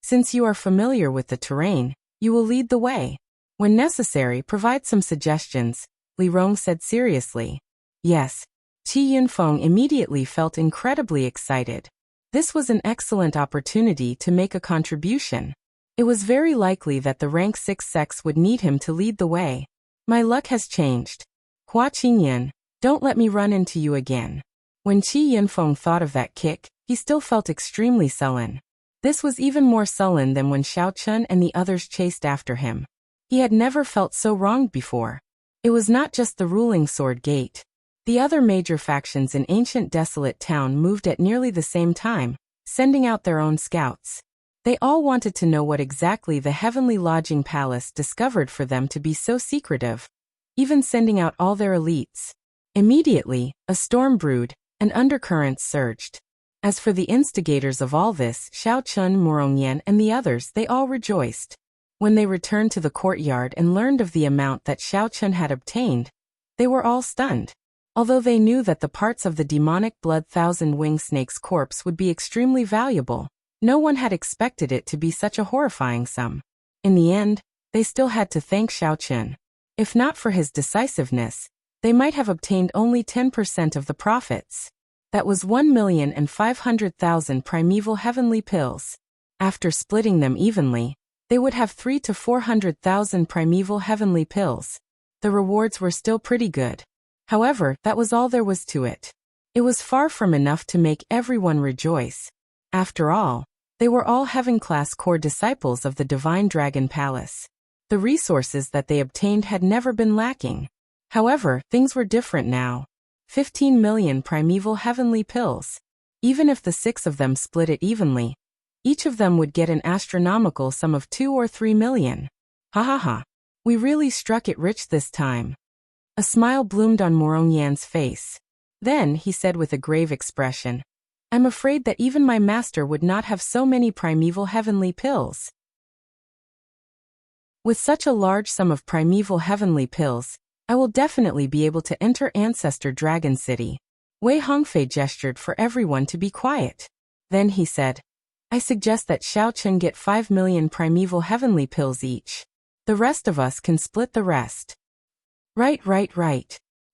"Since you are familiar with the terrain, you will lead the way. When necessary, provide some suggestions," Li Rong said seriously. Yes. Qi Yunfeng immediately felt incredibly excited. This was an excellent opportunity to make a contribution. It was very likely that the rank 6 sects would need him to lead the way. My luck has changed. Hua Qingyan, don't let me run into you again. When Qi Yinfeng thought of that kick, he still felt extremely sullen. This was even more sullen than when Xiao Chun and the others chased after him. He had never felt so wronged before. It was not just the ruling Sword Gate. The other major factions in ancient desolate town moved at nearly the same time, sending out their own scouts. They all wanted to know what exactly the heavenly lodging palace discovered for them to be so secretive, even sending out all their elites. Immediately, a storm brewed, and undercurrents surged. As for the instigators of all this, Xiao Chun, Morongyan, and the others, they all rejoiced. When they returned to the courtyard and learned of the amount that Xiao Chun had obtained, they were all stunned. Although they knew that the parts of the demonic blood thousand-winged snake's corpse would be extremely valuable, no one had expected it to be such a horrifying sum. In the end, they still had to thank Xiao Chun. If not for his decisiveness, they might have obtained only 10% of the profits. That was 1,500,000 primeval heavenly pills. After splitting them evenly, they would have 300,000 to 400,000 primeval heavenly pills. The rewards were still pretty good. However, that was all there was to it. It was far from enough to make everyone rejoice. After all, they were all heaven-class core disciples of the Divine Dragon Palace. The resources that they obtained had never been lacking. However, things were different now. 15 million primeval heavenly pills. Even if the 6 of them split it evenly, each of them would get an astronomical sum of 2 or 3 million. Ha ha ha. We really struck it rich this time. A smile bloomed on Morongyan's face. Then he said with a grave expression, I'm afraid that even my master would not have so many primeval heavenly pills. With such a large sum of primeval heavenly pills, I will definitely be able to enter Ancestor Dragon City. Wei Hongfei gestured for everyone to be quiet. Then he said, I suggest that Xiao Chun get 5 million primeval heavenly pills each. The rest of us can split the rest. Right.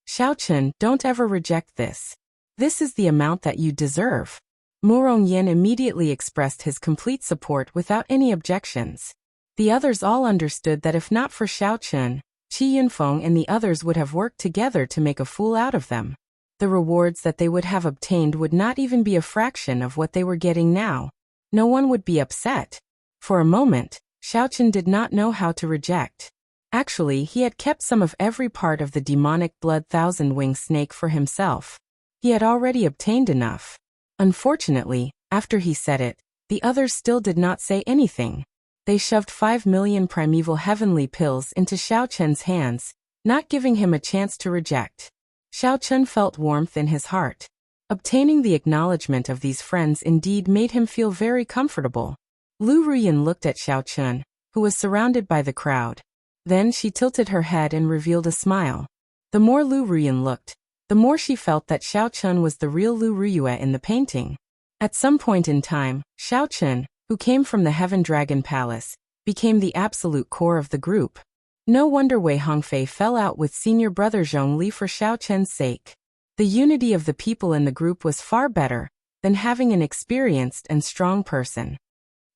Xiao Chun, don't ever reject this. This is the amount that you deserve. Morongyan immediately expressed his complete support without any objections. The others all understood that if not for Xiao Chun, Qi Yinfeng and the others would have worked together to make a fool out of them. The rewards that they would have obtained would not even be a fraction of what they were getting now. No one would be upset. For a moment, Xiao Chun did not know how to reject. Actually, he had kept some of every part of the demonic blood thousand-winged snake for himself. He had already obtained enough. Unfortunately, after he said it, the others still did not say anything. They shoved 5 million primeval heavenly pills into Xiao Chun's hands, not giving him a chance to reject. Xiao Chun felt warmth in his heart. Obtaining the acknowledgement of these friends indeed made him feel very comfortable. Lu Ruyan looked at Xiao Chun, who was surrounded by the crowd. Then she tilted her head and revealed a smile. The more Lu Ruyan looked, the more she felt that Xiao Chun was the real Lu Ruyue in the painting. At some point in time, Xiao Chun, who came from the Heaven Dragon Palace, became the absolute core of the group. No wonder Wei Hongfei fell out with senior brother Zhongli for Xiao Chun's sake. The unity of the people in the group was far better than having an experienced and strong person.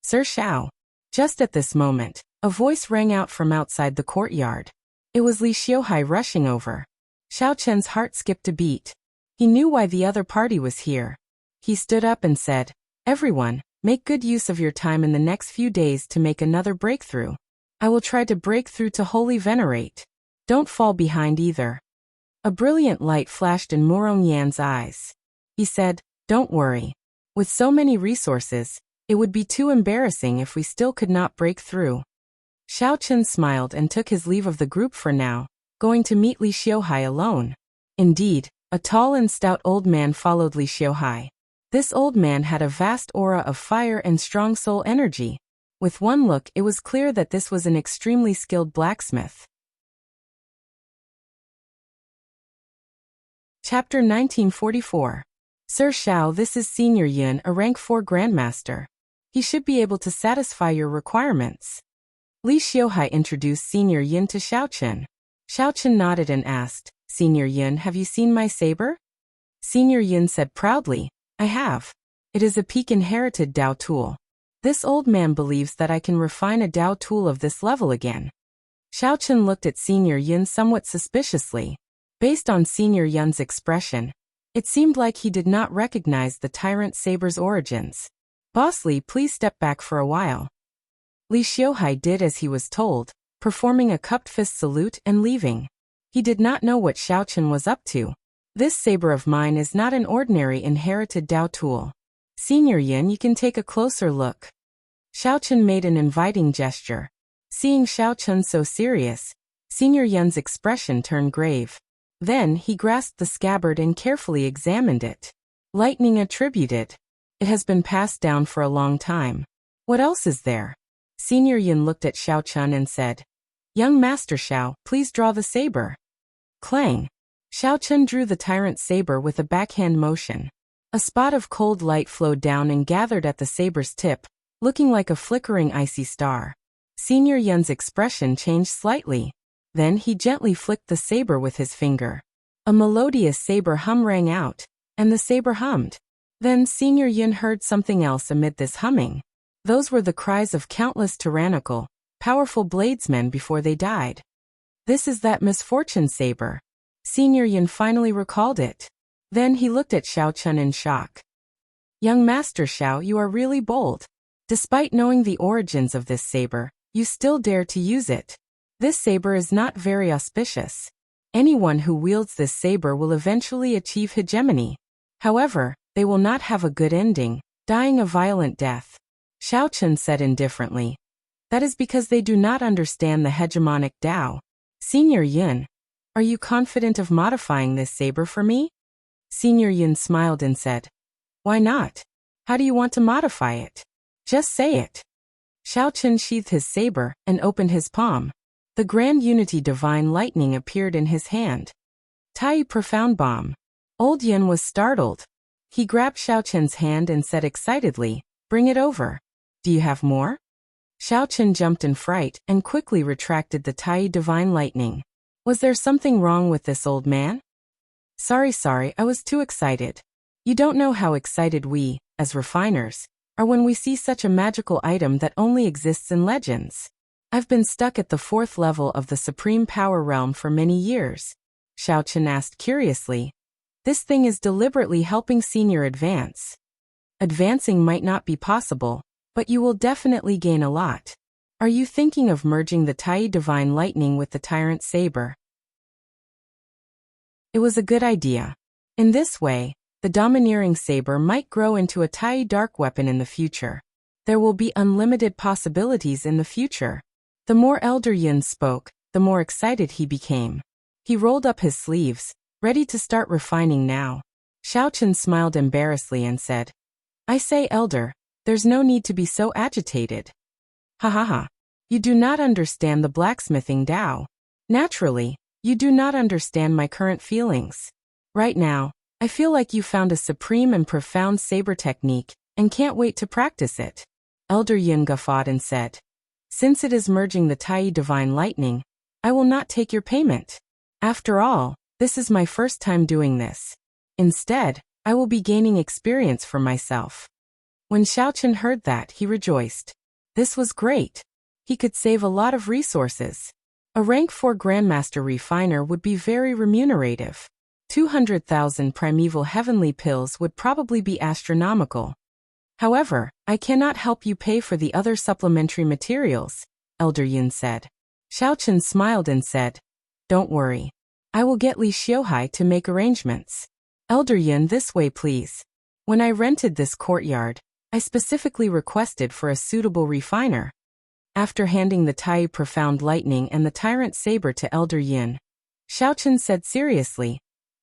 Sir Xiao. Just at this moment, a voice rang out from outside the courtyard. It was Li Xiuhai rushing over. Xiao Chun's heart skipped a beat. He knew why the other party was here. He stood up and said, Everyone, make good use of your time in the next few days to make another breakthrough. I will try to break through to Holy Venerate. Don't fall behind either. A brilliant light flashed in Morongyan's eyes. He said, Don't worry. With so many resources, it would be too embarrassing if we still could not break through. Xiao Chun smiled and took his leave of the group for now, going to meet Li Xiuhai alone. Indeed, a tall and stout old man followed Li Xiuhai. This old man had a vast aura of fire and strong soul energy. With one look, it was clear that this was an extremely skilled blacksmith. Chapter 1944. Sir Xiao, this is Senior Yun, a rank 4 Grandmaster. He should be able to satisfy your requirements. Li Xiuhai introduced Senior Yun to Xiao Chun. Xiao Chun nodded and asked, Senior Yun, have you seen my saber? Senior Yun said proudly, I have. It is a peak-inherited Dao tool. This old man believes that I can refine a Dao tool of this level again. Xiao Chun looked at Senior Yun somewhat suspiciously. Based on Senior Yun's expression, It seemed like he did not recognize the tyrant saber's origins. "Boss Li, please step back for a while." Li Xiuhai did as he was told, performing a cupped fist salute and leaving. He did not know what Xiaochen was up to. "This saber of mine is not an ordinary inherited Dao tool. Senior Yin, you can take a closer look." Xiaochen made an inviting gesture. Seeing Xiaochen so serious, Senior Yun's expression turned grave. Then he grasped the scabbard and carefully examined it. "Lightning attributed. It has been passed down for a long time. What else is there?" Senior Yun looked at Xiaochen and said, "Young Master Xiao, please draw the saber." Clang! Xiaochen drew the tyrant saber with a backhand motion. A spot of cold light flowed down and gathered at the saber's tip, looking like a flickering icy star. Senior Yun's expression changed slightly. Then he gently flicked the saber with his finger. A melodious saber hum rang out, and the saber hummed. Then Senior Yun heard something else amid this humming. Those were the cries of countless tyrannical, powerful bladesmen before they died. "This is that misfortune saber." Senior Yun finally recalled it. Then he looked at Xiaochen in shock. "Young Master Xiao, you are really bold. Despite knowing the origins of this saber, you still dare to use it. This saber is not very auspicious. Anyone who wields this saber will eventually achieve hegemony. However, they will not have a good ending, dying a violent death." Xiaochen said indifferently. "That is because they do not understand the hegemonic Dao." "Senior Yun, are you confident of modifying this saber for me?" Senior Yun smiled and said, "Why not? How do you want to modify it? Just say it." Xiaochen sheathed his saber and opened his palm. The Grand Unity Divine Lightning appeared in his hand. "Tai Profound Bomb." Old Yun was startled. He grabbed Xiaochen's hand and said excitedly, "Bring it over. Do you have more?" Xiaochen jumped in fright and quickly retracted the Tai Divine Lightning. Was there something wrong with this old man? Sorry, I was too excited. You don't know how excited we, as refiners, are when we see such a magical item that only exists in legends. I've been stuck at the 4th level of the Supreme Power Realm for many years." Xiaochen asked curiously. "This thing is deliberately helping Senior advance. Advancing might not be possible, but you will definitely gain a lot. Are you thinking of merging the Tai Divine Lightning with the Tyrant Saber?" It was a good idea. In this way, the domineering saber might grow into a Tai dark weapon in the future. There will be unlimited possibilities in the future. The more Elder Yun spoke, the more excited he became. He rolled up his sleeves, ready to start refining now. Xiaochen smiled embarrassedly and said, "I say, Elder, there's no need to be so agitated. Ha ha ha. You do not understand the blacksmithing Dao. Naturally, you do not understand my current feelings. Right now, I feel like you found a supreme and profound saber technique and can't wait to practice it." Elder Yun guffawed and said, "Since it is merging the Tai Divine Lightning, I will not take your payment. After all, this is my first time doing this. Instead, I will be gaining experience for myself." When Xiaochen heard that, he rejoiced. This was great. He could save a lot of resources. A rank 4 Grandmaster Refiner would be very remunerative. 200,000 primeval heavenly pills would probably be astronomical. However, I cannot help you pay for the other supplementary materials, Elder Yun said. Xiaochen smiled and said, "Don't worry. I will get Li Xiuhai to make arrangements." "Elder Yun, this way please. When I rented this courtyard, I specifically requested for a suitable refiner." After handing the Tai Profound Lightning and the Tyrant Saber to Elder Yin, Xiaochen said seriously,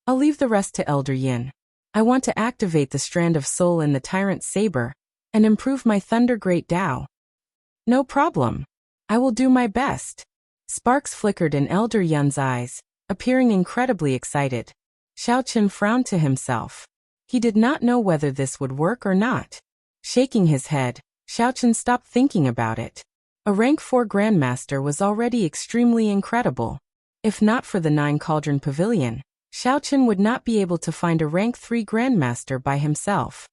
"I'll leave the rest to Elder Yin. I want to activate the strand of soul in the Tyrant Saber and improve my Thunder Great Dao." "No problem. I will do my best." Sparks flickered in Elder Yun's eyes, appearing incredibly excited. Xiaochen frowned to himself. He did not know whether this would work or not. Shaking his head, Xiaochen stopped thinking about it. A rank 4 Grandmaster was already extremely incredible. If not for the 9 Cauldron Pavilion, Xiaochen would not be able to find a rank 3 Grandmaster by himself.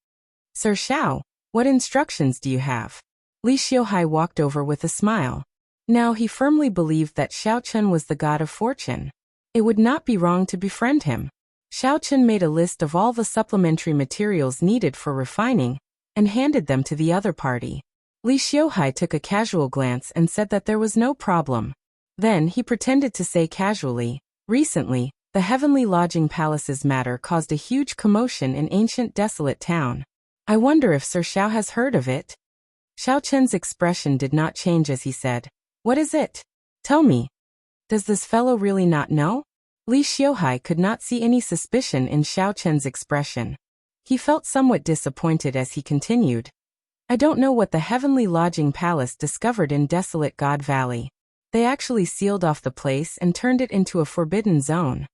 "Sir Xiao, what instructions do you have?" Li Xiuhai walked over with a smile. Now he firmly believed that Xiaochen was the god of fortune. It would not be wrong to befriend him. Xiao Chen made a list of all the supplementary materials needed for refining and handed them to the other party. Li Xiuhai took a casual glance and said that there was no problem. Then he pretended to say casually, "Recently, the Heavenly Lodging Palace's matter caused a huge commotion in ancient desolate town. I wonder if Sir Xiao has heard of it?" Xiao Chen's expression did not change as he said, "What is it? Tell me. Does this fellow really not know?" Li Xiuhai could not see any suspicion in Xiao Chen's expression. He felt somewhat disappointed as he continued, "I don't know what the Heavenly Lodging Palace discovered in Desolate God Valley. They actually sealed off the place and turned it into a forbidden zone."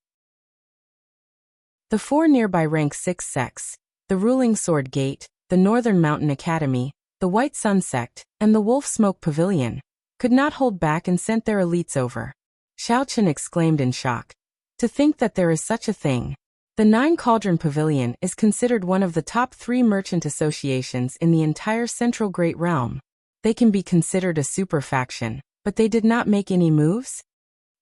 The 4 nearby rank 6 sects, the Ruling Sword Gate, the Northern Mountain Academy, the White Sun Sect, and the Wolf Smoke Pavilion, could not hold back and sent their elites over. Xiao Chen exclaimed in shock. To think that there is such a thing. The 9 Cauldron Pavilion is considered one of the top 3 merchant associations in the entire Central Great Realm. They can be considered a super faction, but they did not make any moves?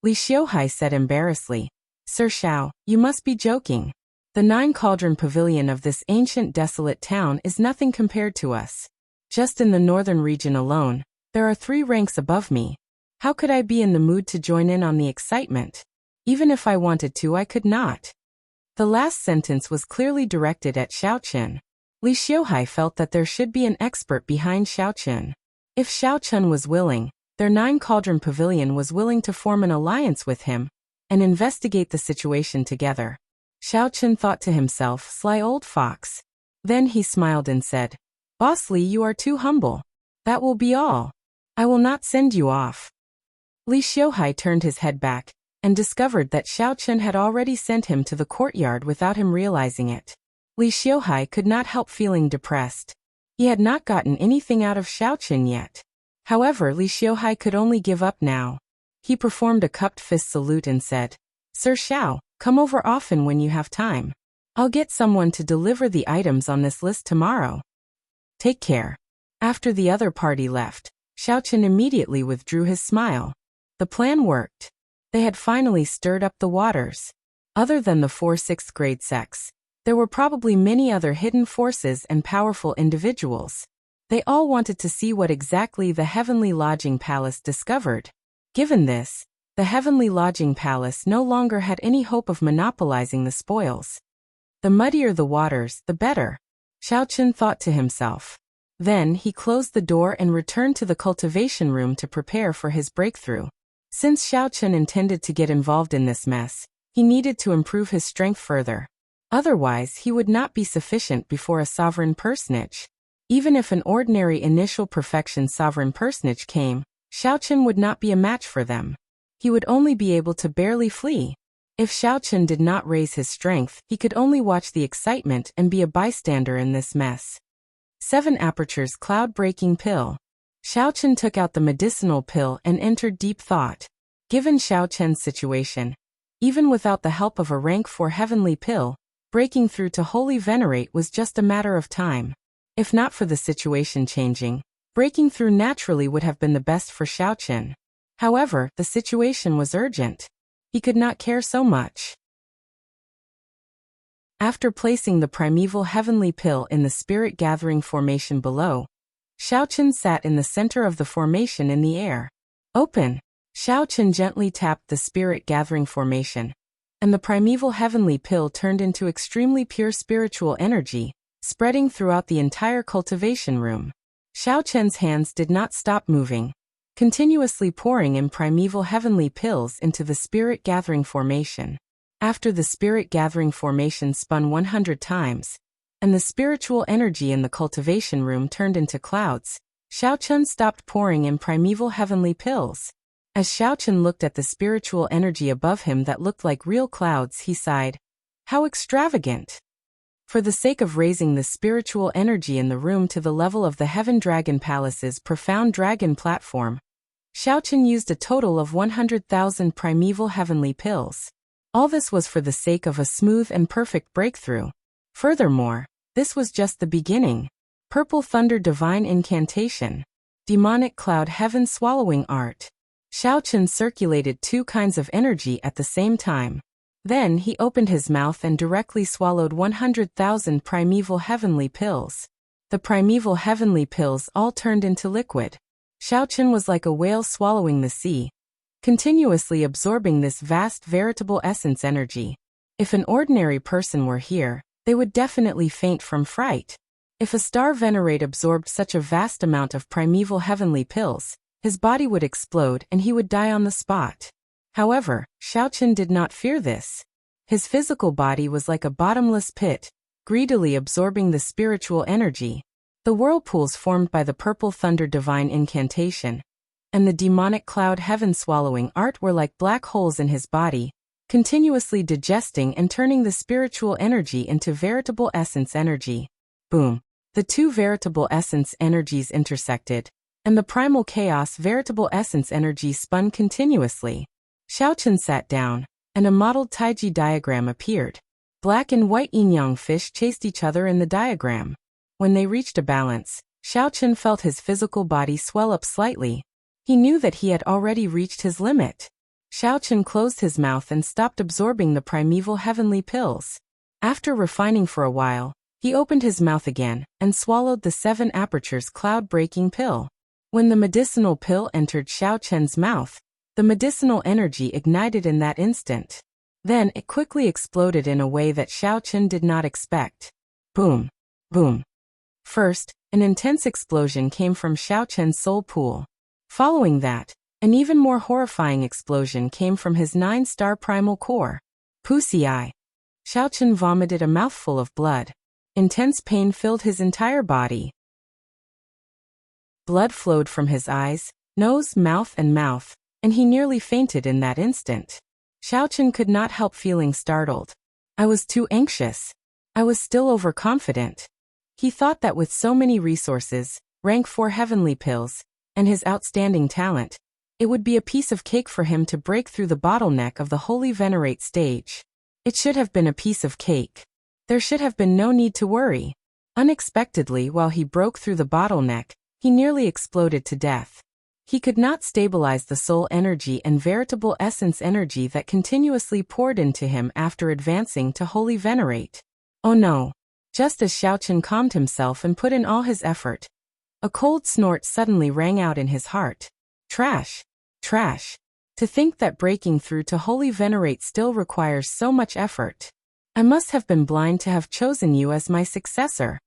Li Xiuhai said embarrassedly, "Sir Xiao, you must be joking. The 9 Cauldron Pavilion of this ancient desolate town is nothing compared to us. Just in the northern region alone, there are 3 ranks above me. How could I be in the mood to join in on the excitement? Even if I wanted to, I could not." The last sentence was clearly directed at Xiao Chen. Li Xiuhai felt that there should be an expert behind Xiao Chen. If Xiao Chen was willing, their 9 Cauldron Pavilion was willing to form an alliance with him and investigate the situation together. Xiao Chen thought to himself, "Sly old fox." Then he smiled and said, "Boss Li, you are too humble. That will be all. I will not send you off." Li Xiuhai turned his head back and discovered that Xiao Chen had already sent him to the courtyard without him realizing it. Li Xiuhai could not help feeling depressed. He had not gotten anything out of Xiao Chen yet. However, Li Xiuhai could only give up now. He performed a cupped fist salute and said, "Sir Xiao, come over often when you have time. I'll get someone to deliver the items on this list tomorrow. Take care." After the other party left, Xiao Chen immediately withdrew his smile. The plan worked. They had finally stirred up the waters. Other than the 4 6th grade sects, there were probably many other hidden forces and powerful individuals. They all wanted to see what exactly the Heavenly Lodging Palace discovered. Given this, the Heavenly Lodging Palace no longer had any hope of monopolizing the spoils. The muddier the waters, the better, Xiao Chen thought to himself. Then he closed the door and returned to the cultivation room to prepare for his breakthrough. Since Xiao Chen intended to get involved in this mess, he needed to improve his strength further. Otherwise, he would not be sufficient before a sovereign personage. Even if an ordinary initial perfection sovereign personage came, Xiao Chen would not be a match for them. He would only be able to barely flee. If Xiao Chen did not raise his strength, he could only watch the excitement and be a bystander in this mess. 7 Apertures Cloud-Breaking Pill. Xiao Chen took out the medicinal pill and entered deep thought. Given Xiao Chen's situation, even without the help of a rank 4 heavenly pill, breaking through to Holy Venerate was just a matter of time. If not for the situation changing, breaking through naturally would have been the best for Xiao Chen. However, the situation was urgent. He could not care so much. After placing the primeval heavenly pill in the spirit gathering formation below, Xiao Chen sat in the center of the formation in the air. Open! Xiao Chen gently tapped the spirit gathering formation, and the primeval heavenly pill turned into extremely pure spiritual energy, spreading throughout the entire cultivation room. Xiao Chen's hands did not stop moving, continuously pouring in primeval heavenly pills into the spirit gathering formation. After the spirit gathering formation spun 100 times, and the spiritual energy in the cultivation room turned into clouds, Xiao Chen stopped pouring in primeval heavenly pills. As Xiao Chen looked at the spiritual energy above him that looked like real clouds, he sighed. How extravagant! For the sake of raising the spiritual energy in the room to the level of the Heaven Dragon Palace's profound dragon platform, Xiao Chen used a total of 100,000 primeval heavenly pills. All this was for the sake of a smooth and perfect breakthrough. Furthermore, this was just the beginning. Purple Thunder Divine Incantation. Demonic Cloud Heaven Swallowing Art. Xiao Chen circulated 2 kinds of energy at the same time. Then he opened his mouth and directly swallowed 100,000 primeval heavenly pills. The primeval heavenly pills all turned into liquid. Xiaochen was like a whale swallowing the sea, continuously absorbing this vast veritable essence energy. If an ordinary person were here, they would definitely faint from fright. If a star venerate absorbed such a vast amount of primeval heavenly pills, his body would explode and he would die on the spot. However, Xiaochen did not fear this. His physical body was like a bottomless pit, greedily absorbing the spiritual energy. The whirlpools formed by the purple thunder divine incantation and the demonic cloud heaven swallowing art were like black holes in his body, continuously digesting and turning the spiritual energy into veritable essence energy. Boom. The two veritable essence energies intersected, and the primal chaos veritable essence energy spun continuously. Xiaochen sat down, and a modeled taiji diagram appeared. Black and white yin-yang fish chased each other in the diagram. When they reached a balance, Xiaochen felt his physical body swell up slightly. He knew that he had already reached his limit. Xiaochen closed his mouth and stopped absorbing the primeval heavenly pills. After refining for a while, he opened his mouth again and swallowed the 7 apertures cloud-breaking pill. When the medicinal pill entered Xiaochen's mouth, the medicinal energy ignited in that instant. Then it quickly exploded in a way that Xiaochen did not expect. Boom. Boom. First, an intense explosion came from Xiaochen's soul pool. Following that, an even more horrifying explosion came from his 9-star primal core. Pussy eye. Xiaochen vomited a mouthful of blood. Intense pain filled his entire body. Blood flowed from his eyes, nose, mouth, and he nearly fainted in that instant. Xiaochen could not help feeling startled. I was too anxious. I was still overconfident. He thought that with so many resources, rank 4 heavenly pills, and his outstanding talent, it would be a piece of cake for him to break through the bottleneck of the Holy Venerate stage. It should have been a piece of cake. There should have been no need to worry. Unexpectedly, while he broke through the bottleneck, he nearly exploded to death. He could not stabilize the soul energy and veritable essence energy that continuously poured into him after advancing to Holy Venerate. Oh no! Just as Xiaochen calmed himself and put in all his effort, a cold snort suddenly rang out in his heart. Trash! Trash! To think that breaking through to Holy Venerate still requires so much effort. I must have been blind to have chosen you as my successor.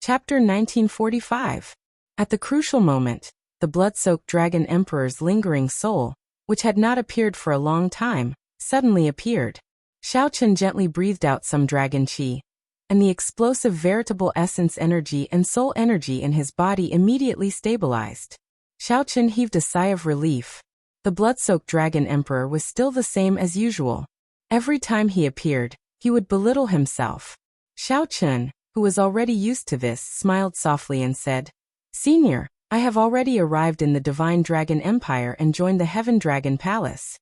Chapter 1945. At the crucial moment, the blood-soaked Dragon Emperor's lingering soul, which had not appeared for a long time, suddenly appeared. Xiaochen gently breathed out some dragon qi, and the explosive veritable essence energy and soul energy in his body immediately stabilized. Xiaochen heaved a sigh of relief. The blood-soaked Dragon Emperor was still the same as usual. Every time he appeared, he would belittle himself. Xiaochen, who was already used to this, smiled softly and said, "Senior, I have already arrived in the Divine Dragon Empire and joined the Heaven Dragon Palace."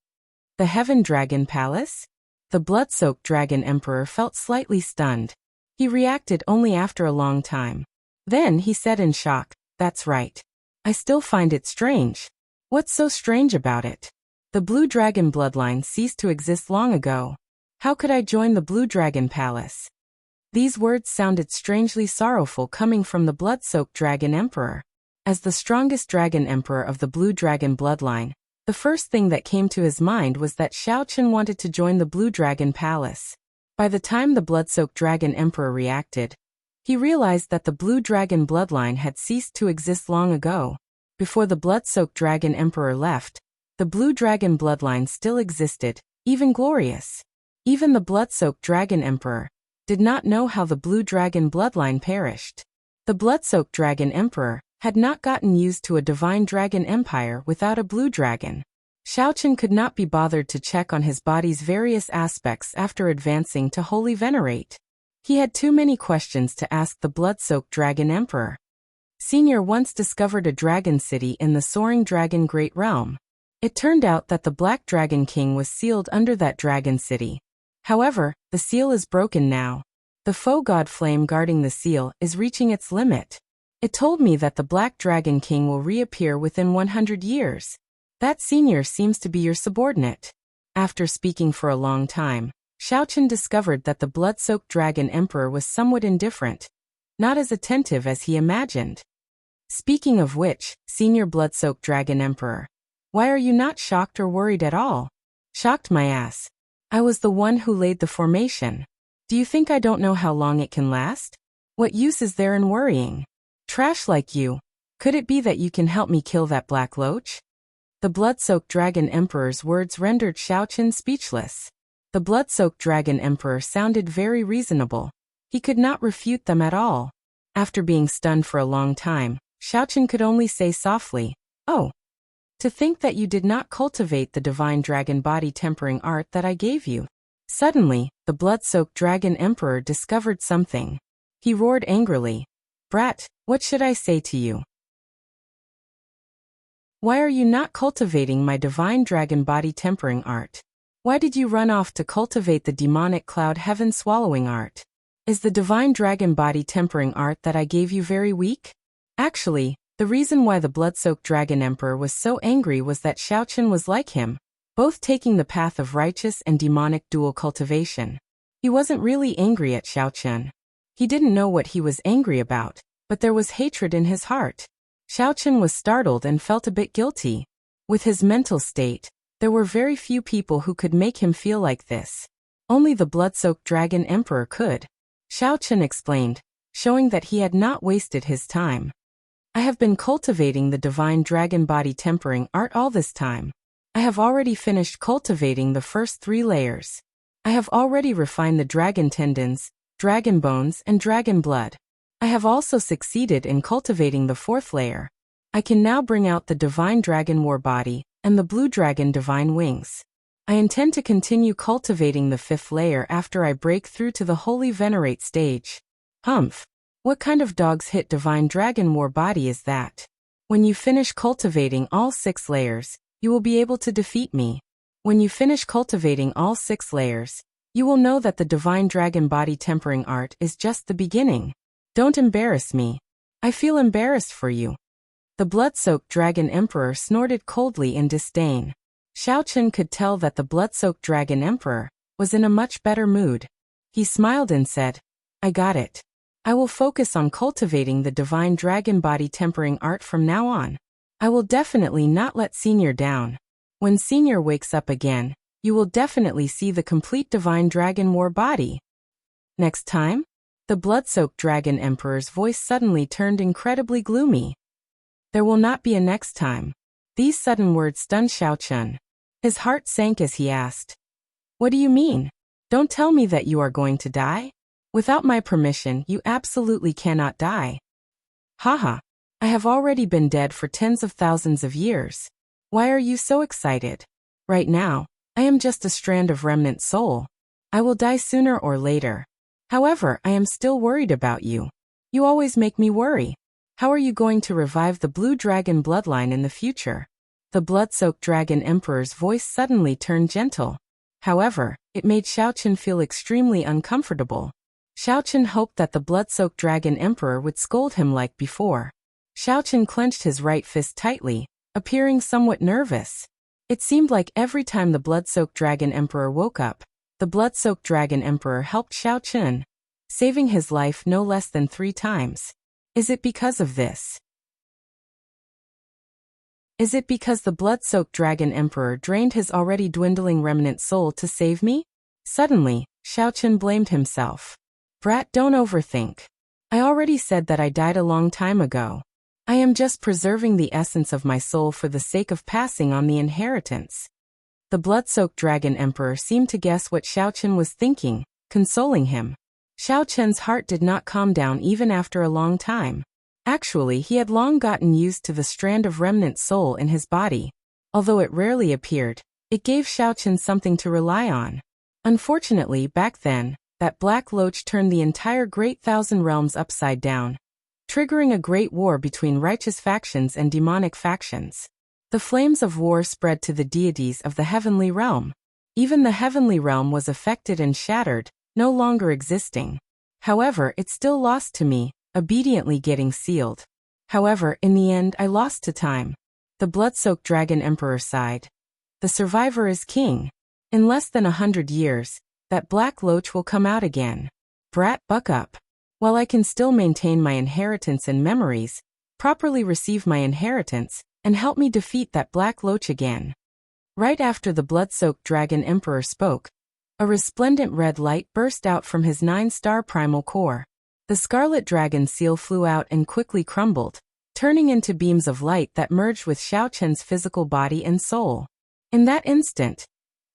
The Heaven Dragon Palace? The blood-soaked Dragon Emperor felt slightly stunned. He reacted only after a long time. Then he said in shock, "That's right. I still find it strange." "What's so strange about it? The Blue Dragon bloodline ceased to exist long ago. How could I join the Blue Dragon Palace?" These words sounded strangely sorrowful coming from the blood-soaked Dragon Emperor. As the strongest Dragon Emperor of the Blue Dragon bloodline, the first thing that came to his mind was that Xiaochen wanted to join the Blue Dragon Palace. By the time the blood-soaked Dragon Emperor reacted, he realized that the Blue Dragon bloodline had ceased to exist long ago. Before the blood-soaked Dragon Emperor left, the Blue Dragon bloodline still existed, even glorious. Even the blood-soaked Dragon Emperor did not know how the Blue Dragon bloodline perished. The blood-soaked Dragon Emperor had not gotten used to a divine dragon empire without a blue dragon. Xiaochen could not be bothered to check on his body's various aspects after advancing to Holy Venerate. He had too many questions to ask the blood-soaked Dragon Emperor. Senior once discovered a dragon city in the Soaring Dragon Great Realm. It turned out that the Black Dragon King was sealed under that dragon city. However, the seal is broken now. The foe god flame guarding the seal is reaching its limit. It told me that the Black Dragon King will reappear within 100 years. That senior seems to be your subordinate. After speaking for a long time, Xiaochen discovered that the blood-soaked dragon emperor was somewhat indifferent, not as attentive as he imagined. Speaking of which, senior blood-soaked dragon emperor, why are you not shocked or worried at all? Shocked my ass. I was the one who laid the formation. Do you think I don't know how long it can last? What use is there in worrying? Trash like you. Could it be that you can help me kill that black loach? The blood-soaked dragon emperor's words rendered Xiaochen speechless. The blood-soaked dragon emperor sounded very reasonable. He could not refute them at all. After being stunned for a long time, Xiaochen could only say softly, "Oh. To think that you did not cultivate the divine dragon body tempering art that I gave you." Suddenly, the blood-soaked dragon emperor discovered something. He roared angrily, "Brat, what should I say to you? Why are you not cultivating my divine dragon body tempering art? Why did you run off to cultivate the demonic cloud heaven swallowing art? Is the divine dragon body tempering art that I gave you very weak?" Actually, the reason why the blood-soaked dragon emperor was so angry was that Xiaochen was like him, both taking the path of righteous and demonic dual cultivation. He wasn't really angry at Xiaochen. He didn't know what he was angry about, but there was hatred in his heart. Xiaochen was startled and felt a bit guilty. With his mental state, there were very few people who could make him feel like this. Only the blood-soaked dragon emperor could. Xiaochen explained, showing that he had not wasted his time. I have been cultivating the divine dragon body tempering art all this time. I have already finished cultivating the first 3 layers. I have already refined the dragon tendons, dragon bones, and dragon blood. I have also succeeded in cultivating the 4th layer. I can now bring out the divine dragon war body and the blue dragon divine wings. I intend to continue cultivating the 5th layer after I break through to the holy venerate stage. Humph. What kind of dog's hit divine dragon war body is that? When you finish cultivating all 6 layers, you will be able to defeat me. When you finish cultivating all 6 layers, you will know that the divine dragon body tempering art is just the beginning. Don't embarrass me. I feel embarrassed for you. The blood-soaked dragon emperor snorted coldly in disdain. Xiaochen could tell that the blood-soaked dragon emperor was in a much better mood. He smiled and said, "I got it. I will focus on cultivating the divine dragon body tempering art from now on. I will definitely not let Senior down. When Senior wakes up again, you will definitely see the complete divine dragon war body." Next time? The blood-soaked dragon emperor's voice suddenly turned incredibly gloomy. There will not be a next time. These sudden words stunned Xiaochen. His heart sank as he asked, "What do you mean? Don't tell me that you are going to die? Without my permission, you absolutely cannot die." "Haha. I have already been dead for tens of thousands of years. Why are you so excited? Right now, I am just a strand of remnant soul. I will die sooner or later. However, I am still worried about you. You always make me worry. How are you going to revive the blue dragon bloodline in the future?" The blood-soaked dragon emperor's voice suddenly turned gentle. However, it made Xiaochen feel extremely uncomfortable. Xiaochen hoped that the blood-soaked dragon emperor would scold him like before. Xiaochen clenched his right fist tightly, appearing somewhat nervous. It seemed like every time the blood-soaked dragon emperor woke up, the blood-soaked dragon emperor helped Xiaochen, saving his life no less than 3 times. Is it because of this? Is it because the blood-soaked dragon emperor drained his already dwindling remnant soul to save me? Suddenly, Xiaochen blamed himself. "Brat, don't overthink. I already said that I died a long time ago. I am just preserving the essence of my soul for the sake of passing on the inheritance." The blood-soaked dragon emperor seemed to guess what Xiaochen was thinking, consoling him. Xiaochen's heart did not calm down even after a long time. Actually, he had long gotten used to the strand of remnant soul in his body. Although it rarely appeared, it gave Xiaochen something to rely on. Unfortunately, back then, that black loach turned the entire Great Thousand Realms upside down, triggering a great war between righteous factions and demonic factions. The flames of war spread to the deities of the heavenly realm. Even the heavenly realm was affected and shattered, no longer existing. However, it still lost to me, obediently getting sealed. However, in the end I lost to time. The blood-soaked dragon emperor sighed. The survivor is king. In less than 100 years, that black loach will come out again. Brat, buck up. While I can still maintain my inheritance and memories, properly receive my inheritance, and help me defeat that black loach again. Right after the blood-soaked dragon emperor spoke, a resplendent red light burst out from his 9-star primal core. The scarlet dragon seal flew out and quickly crumbled, turning into beams of light that merged with Xiao Chen's physical body and soul. In that instant,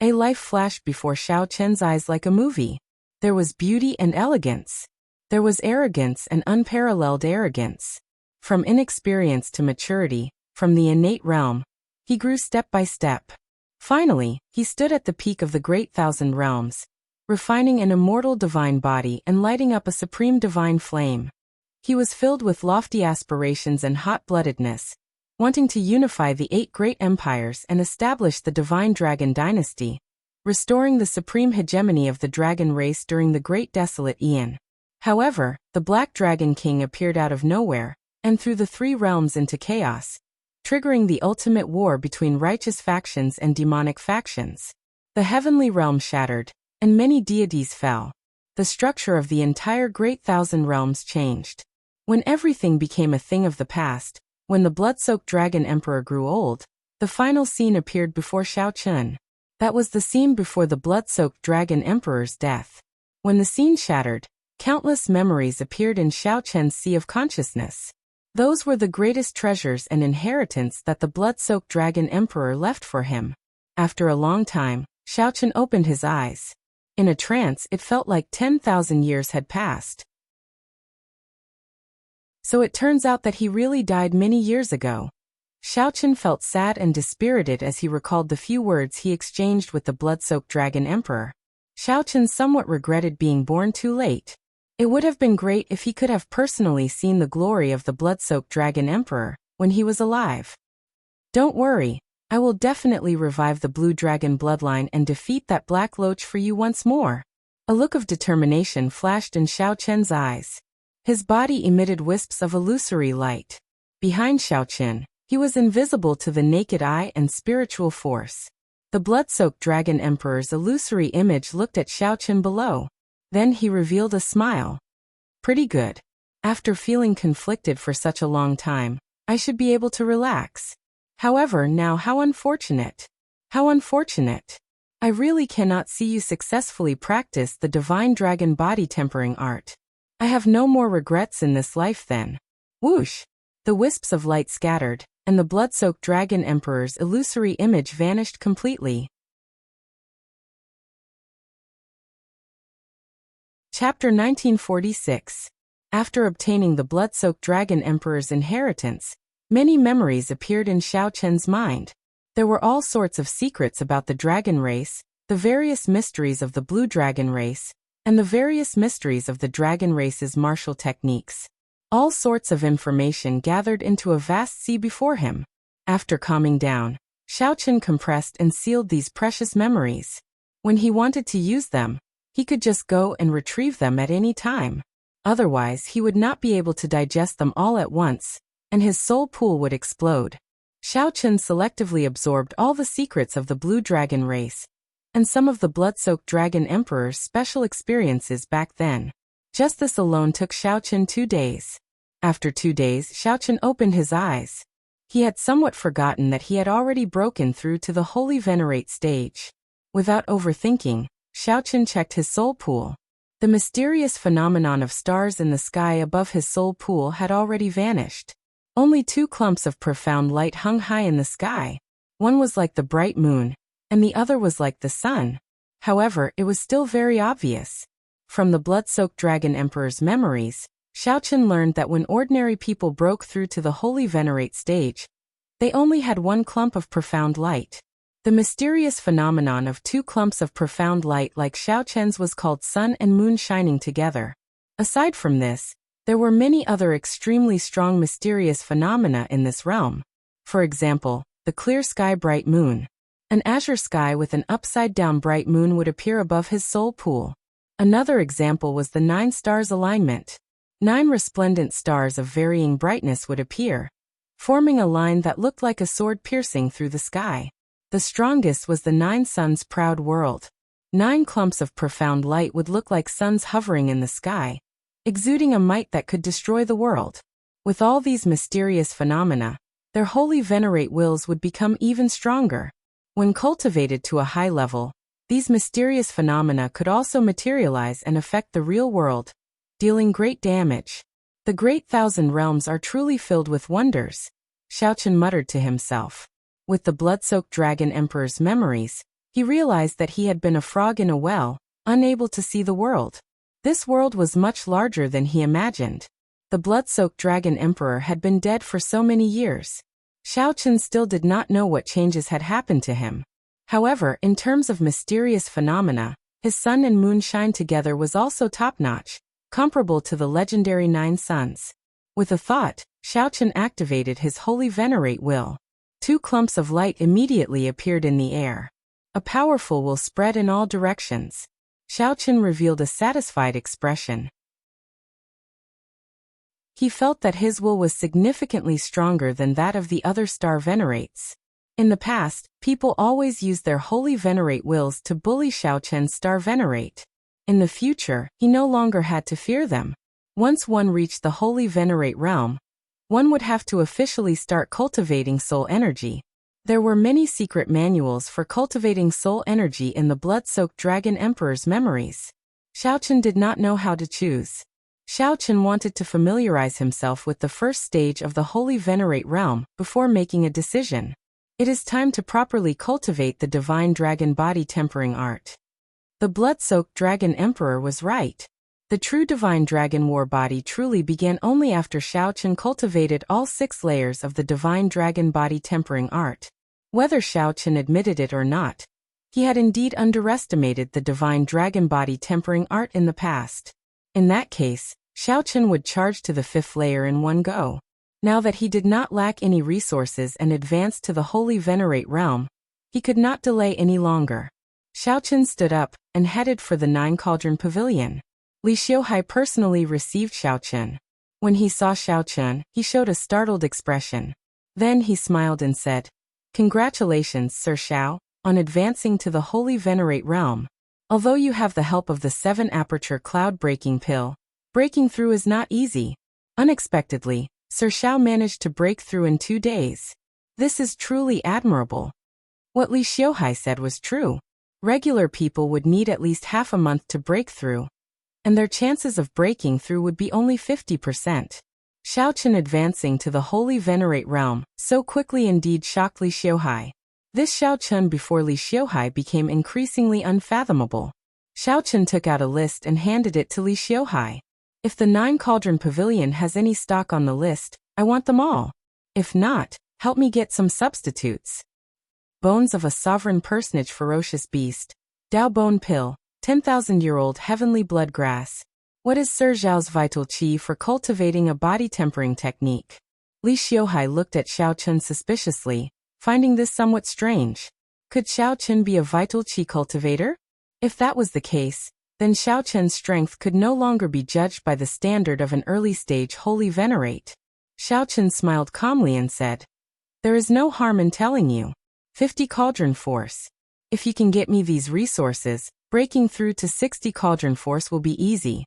a life flashed before Xiao Chen's eyes like a movie. There was beauty and elegance. There was arrogance and unparalleled arrogance. From inexperience to maturity, from the innate realm, he grew step by step. Finally, he stood at the peak of the great thousand realms, refining an immortal divine body and lighting up a supreme divine flame. He was filled with lofty aspirations and hot-bloodedness, wanting to unify the 8 great empires and establish the divine dragon dynasty, restoring the supreme hegemony of the dragon race during the Great Desolate Aeon. However, the Black Dragon King appeared out of nowhere and threw the 3 realms into chaos, triggering the ultimate war between righteous factions and demonic factions. The heavenly realm shattered, and many deities fell. The structure of the entire Great Thousand Realms changed. When everything became a thing of the past, when the blood-soaked dragon emperor grew old, the final scene appeared before Xiao Chen. That was the scene before the blood-soaked dragon emperor's death. When the scene shattered, countless memories appeared in Xiao Chen's sea of consciousness. Those were the greatest treasures and inheritance that the blood-soaked dragon emperor left for him. After a long time, Xiao Chen opened his eyes. In a trance, it felt like 10,000 years had passed. So it turns out that he really died many years ago. Xiao Chen felt sad and dispirited as he recalled the few words he exchanged with the blood-soaked dragon emperor. Xiao Chen somewhat regretted being born too late. It would have been great if he could have personally seen the glory of the blood-soaked dragon emperor when he was alive. Don't worry, I will definitely revive the blue dragon bloodline and defeat that black loach for you once more. A look of determination flashed in Xiao Chen's eyes. His body emitted wisps of illusory light. Behind Xiao Chen, he was invisible to the naked eye and spiritual force. The blood-soaked dragon emperor's illusory image looked at Xiao Chen below. Then he revealed a smile. Pretty good. After feeling conflicted for such a long time, I should be able to relax. However, now how unfortunate. How unfortunate. I really cannot see you successfully practice the divine dragon body tempering art. I have no more regrets in this life then. Whoosh! The wisps of light scattered, and the blood-soaked dragon emperor's illusory image vanished completely. Chapter 1946. After obtaining the blood-soaked dragon emperor's inheritance, many memories appeared in Xiao Chen's mind. There were all sorts of secrets about the dragon race, the various mysteries of the blue dragon race, and the various mysteries of the dragon race's martial techniques. All sorts of information gathered into a vast sea before him. After calming down, Xiao Chen compressed and sealed these precious memories. When he wanted to use them, he could just go and retrieve them at any time. Otherwise, he would not be able to digest them all at once, and his soul pool would explode. Xiao Chen selectively absorbed all the secrets of the blue dragon race, and some of the blood-soaked dragon emperor's special experiences back then. Just this alone took Xiao Chen 2 days. After 2 days, Xiao Chen opened his eyes. He had somewhat forgotten that he had already broken through to the Holy Venerate stage. Without overthinking, Xiao Chen checked his soul pool. The mysterious phenomenon of stars in the sky above his soul pool had already vanished. Only 2 clumps of profound light hung high in the sky. One was like the bright moon, and the other was like the sun. However, it was still very obvious. From the blood-soaked dragon emperor's memories, Xiao Chen learned that when ordinary people broke through to the Holy Venerate stage, they only had 1 clump of profound light. The mysterious phenomenon of 2 clumps of profound light like Xiao Chen's was called sun and moon shining together. Aside from this, there were many other extremely strong mysterious phenomena in this realm. For example, the clear sky bright moon. An azure sky with an upside-down bright moon would appear above his soul pool. Another example was the 9 stars alignment. 9 resplendent stars of varying brightness would appear. forming a line that looked like a sword piercing through the sky. The strongest was the 9 suns' proud world. 9 clumps of profound light would look like suns hovering in the sky, exuding a might that could destroy the world. With all these mysterious phenomena, their holy venerate wills would become even stronger. When cultivated to a high level, these mysterious phenomena could also materialize and affect the real world, dealing great damage. The great 1,000 realms are truly filled with wonders, Xiaochen muttered to himself. With the blood-soaked dragon emperor's memories, he realized that he had been a frog in a well, unable to see the world. This world was much larger than he imagined. The blood-soaked dragon emperor had been dead for so many years. Xiaochen still did not know what changes had happened to him. However, in terms of mysterious phenomena, his sun and moon shine together was also top-notch, comparable to the legendary 9 suns. With a thought, Xiaochen activated his holy venerate will. 2 clumps of light immediately appeared in the air. A powerful will spread in all directions. Xiaochen revealed a satisfied expression. He felt that his will was significantly stronger than that of the other star venerates. In the past, people always used their holy venerate wills to bully Xiaochen's star venerate. In the future, he no longer had to fear them. Once one reached the holy venerate realm, one would have to officially start cultivating soul energy. There were many secret manuals for cultivating soul energy in the blood-soaked dragon emperor's memories. Xiaochen did not know how to choose. Xiaochen wanted to familiarize himself with the first stage of the holy venerate realm before making a decision. It is time to properly cultivate the divine dragon body tempering art. The blood-soaked dragon emperor was right. The true divine dragon war body truly began only after Xiaochen cultivated all 6 layers of the divine dragon body tempering art. Whether Xiaochen admitted it or not, he had indeed underestimated the divine dragon body tempering art in the past. In that case, Xiaochen would charge to the 5th layer in one go. Now that he did not lack any resources and advanced to the holy venerate realm, he could not delay any longer. Xiaochen stood up and headed for the 9 cauldron pavilion. Li Xiuhai personally received Xiaochen. When he saw Xiaochen, he showed a startled expression. Then he smiled and said, "Congratulations, Sir Xiao, on advancing to the holy venerate realm. Although you have the help of the 7-aperture cloud-breaking pill, breaking through is not easy." Unexpectedly, Sir Xiao managed to break through in 2 days. This is truly admirable. What Li Xiuhai said was true. Regular people would need at least half a month to break through, and their chances of breaking through would be only 50%. Xiaochen advancing to the holy venerate realm so quickly indeed shocked Li Xiuhai. This Xiaochen before Li Xiuhai became increasingly unfathomable. Xiaochen took out a list and handed it to Li Xiuhai. "If the 9 cauldron pavilion has any stock on the list, I want them all. If not, help me get some substitutes." Bones of a sovereign personage ferocious beast. Dao bone pill. 10,000-year-old heavenly blood grass. What is Sir Zhao's vital qi for cultivating a body tempering technique? Li Xiuhai looked at Xiaochen suspiciously, finding this somewhat strange. Could Xiaochen be a vital qi cultivator? If that was the case, then Xiaochen's strength could no longer be judged by the standard of an early-stage holy venerate. Xiaochen smiled calmly and said, "There is no harm in telling you. 50 cauldron force. If you can get me these resources, breaking through to 60 cauldron force will be easy."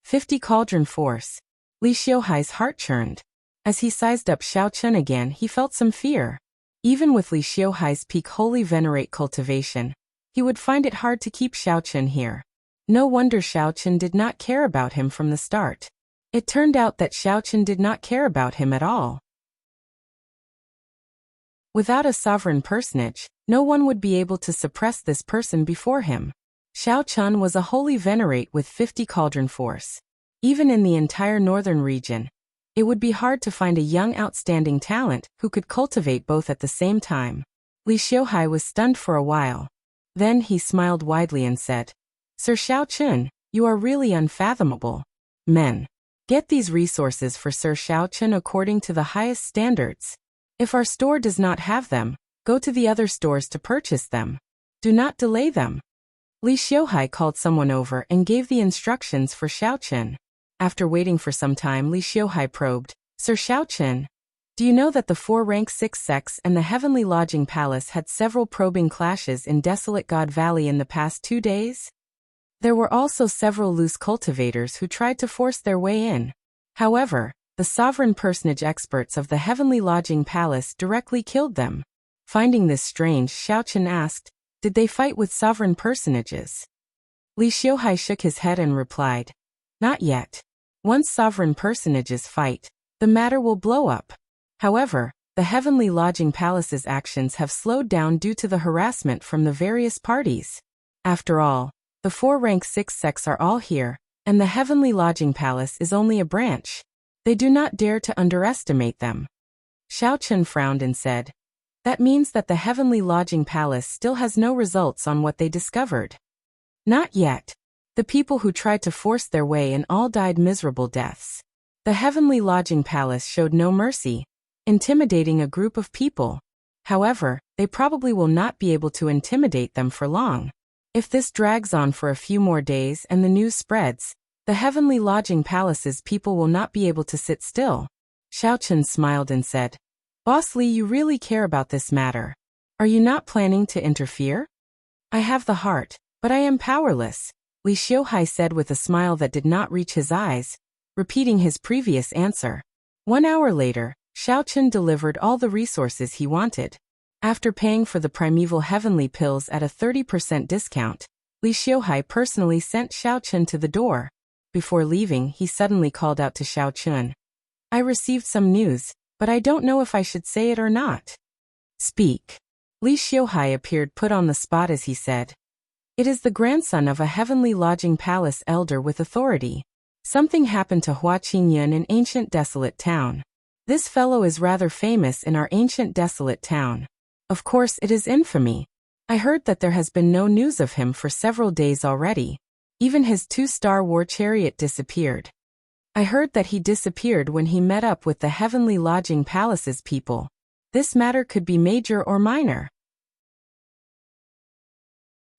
50 cauldron force. Li Xiuhai's heart churned. As he sized up Xiaochen again, he felt some fear. Even with Li Xiuhai's peak holy venerate cultivation, he would find it hard to keep Xiaochen here. No wonder Xiaochen did not care about him from the start. It turned out that Xiaochen did not care about him at all. Without a sovereign personage, no one would be able to suppress this person before him. Xiaochen was a holy venerate with 50 cauldron force. Even in the entire northern region, it would be hard to find a young outstanding talent who could cultivate both at the same time. Li Xiuhai was stunned for a while. Then he smiled widely and said, "Sir Xiaochen, you are really unfathomable. Men, get these resources for Sir Xiaochen according to the highest standards. If our store does not have them, go to the other stores to purchase them. Do not delay them." Li Xiuhai called someone over and gave the instructions for Xiaochen. After waiting for some time, Li Xiuhai probed, "Sir Xiaochen, Do you know that the 4 rank 6 sects and the Heavenly Lodging Palace had several probing clashes in Desolate God Valley in the past 2 days? There were also several loose cultivators who tried to force their way in. However, the sovereign personage experts of the Heavenly Lodging Palace directly killed them. Finding this strange, Xiaochen asked, "Did they fight with sovereign personages?" Li Xiuhai shook his head and replied, "Not yet. Once sovereign personages fight, the matter will blow up." However, the Heavenly Lodging Palace's actions have slowed down due to the harassment from the various parties. After all, the 4 rank 6 sects are all here, and the Heavenly Lodging Palace is only a branch. They do not dare to underestimate them. Xiaochen frowned and said, "That means that the Heavenly Lodging Palace still has no results on what they discovered." "Not yet. The people who tried to force their way in all died miserable deaths. The Heavenly Lodging Palace showed no mercy, intimidating a group of people. However, they probably will not be able to intimidate them for long. If this drags on for a few more days and the news spreads, the Heavenly Lodging Palace's people will not be able to sit still." Xiaochen smiled and said, "Boss Li, you really care about this matter. Are you not planning to interfere?" "I have the heart, but I am powerless," Li Xiuhai said with a smile that did not reach his eyes, repeating his previous answer. 1 hour later, Xiaochen delivered all the resources he wanted. After paying for the primeval heavenly pills at a 30% discount, Li Xiuhai personally sent Xiaochen to the door. Before leaving, he suddenly called out to Xiaochen, "I received some news, but I don't know if I should say it or not." "Speak." Li Xiuhai appeared put on the spot as he said, "It is the grandson of a Heavenly Lodging Palace elder with authority. Something happened to Hua Qingyun in ancient desolate town. This fellow is rather famous in our ancient desolate town. Of course it is infamy. I heard that there has been no news of him for several days already. Even his 2-star war chariot disappeared. I heard that he disappeared when he met up with the Heavenly Lodging Palace's people. This matter could be major or minor.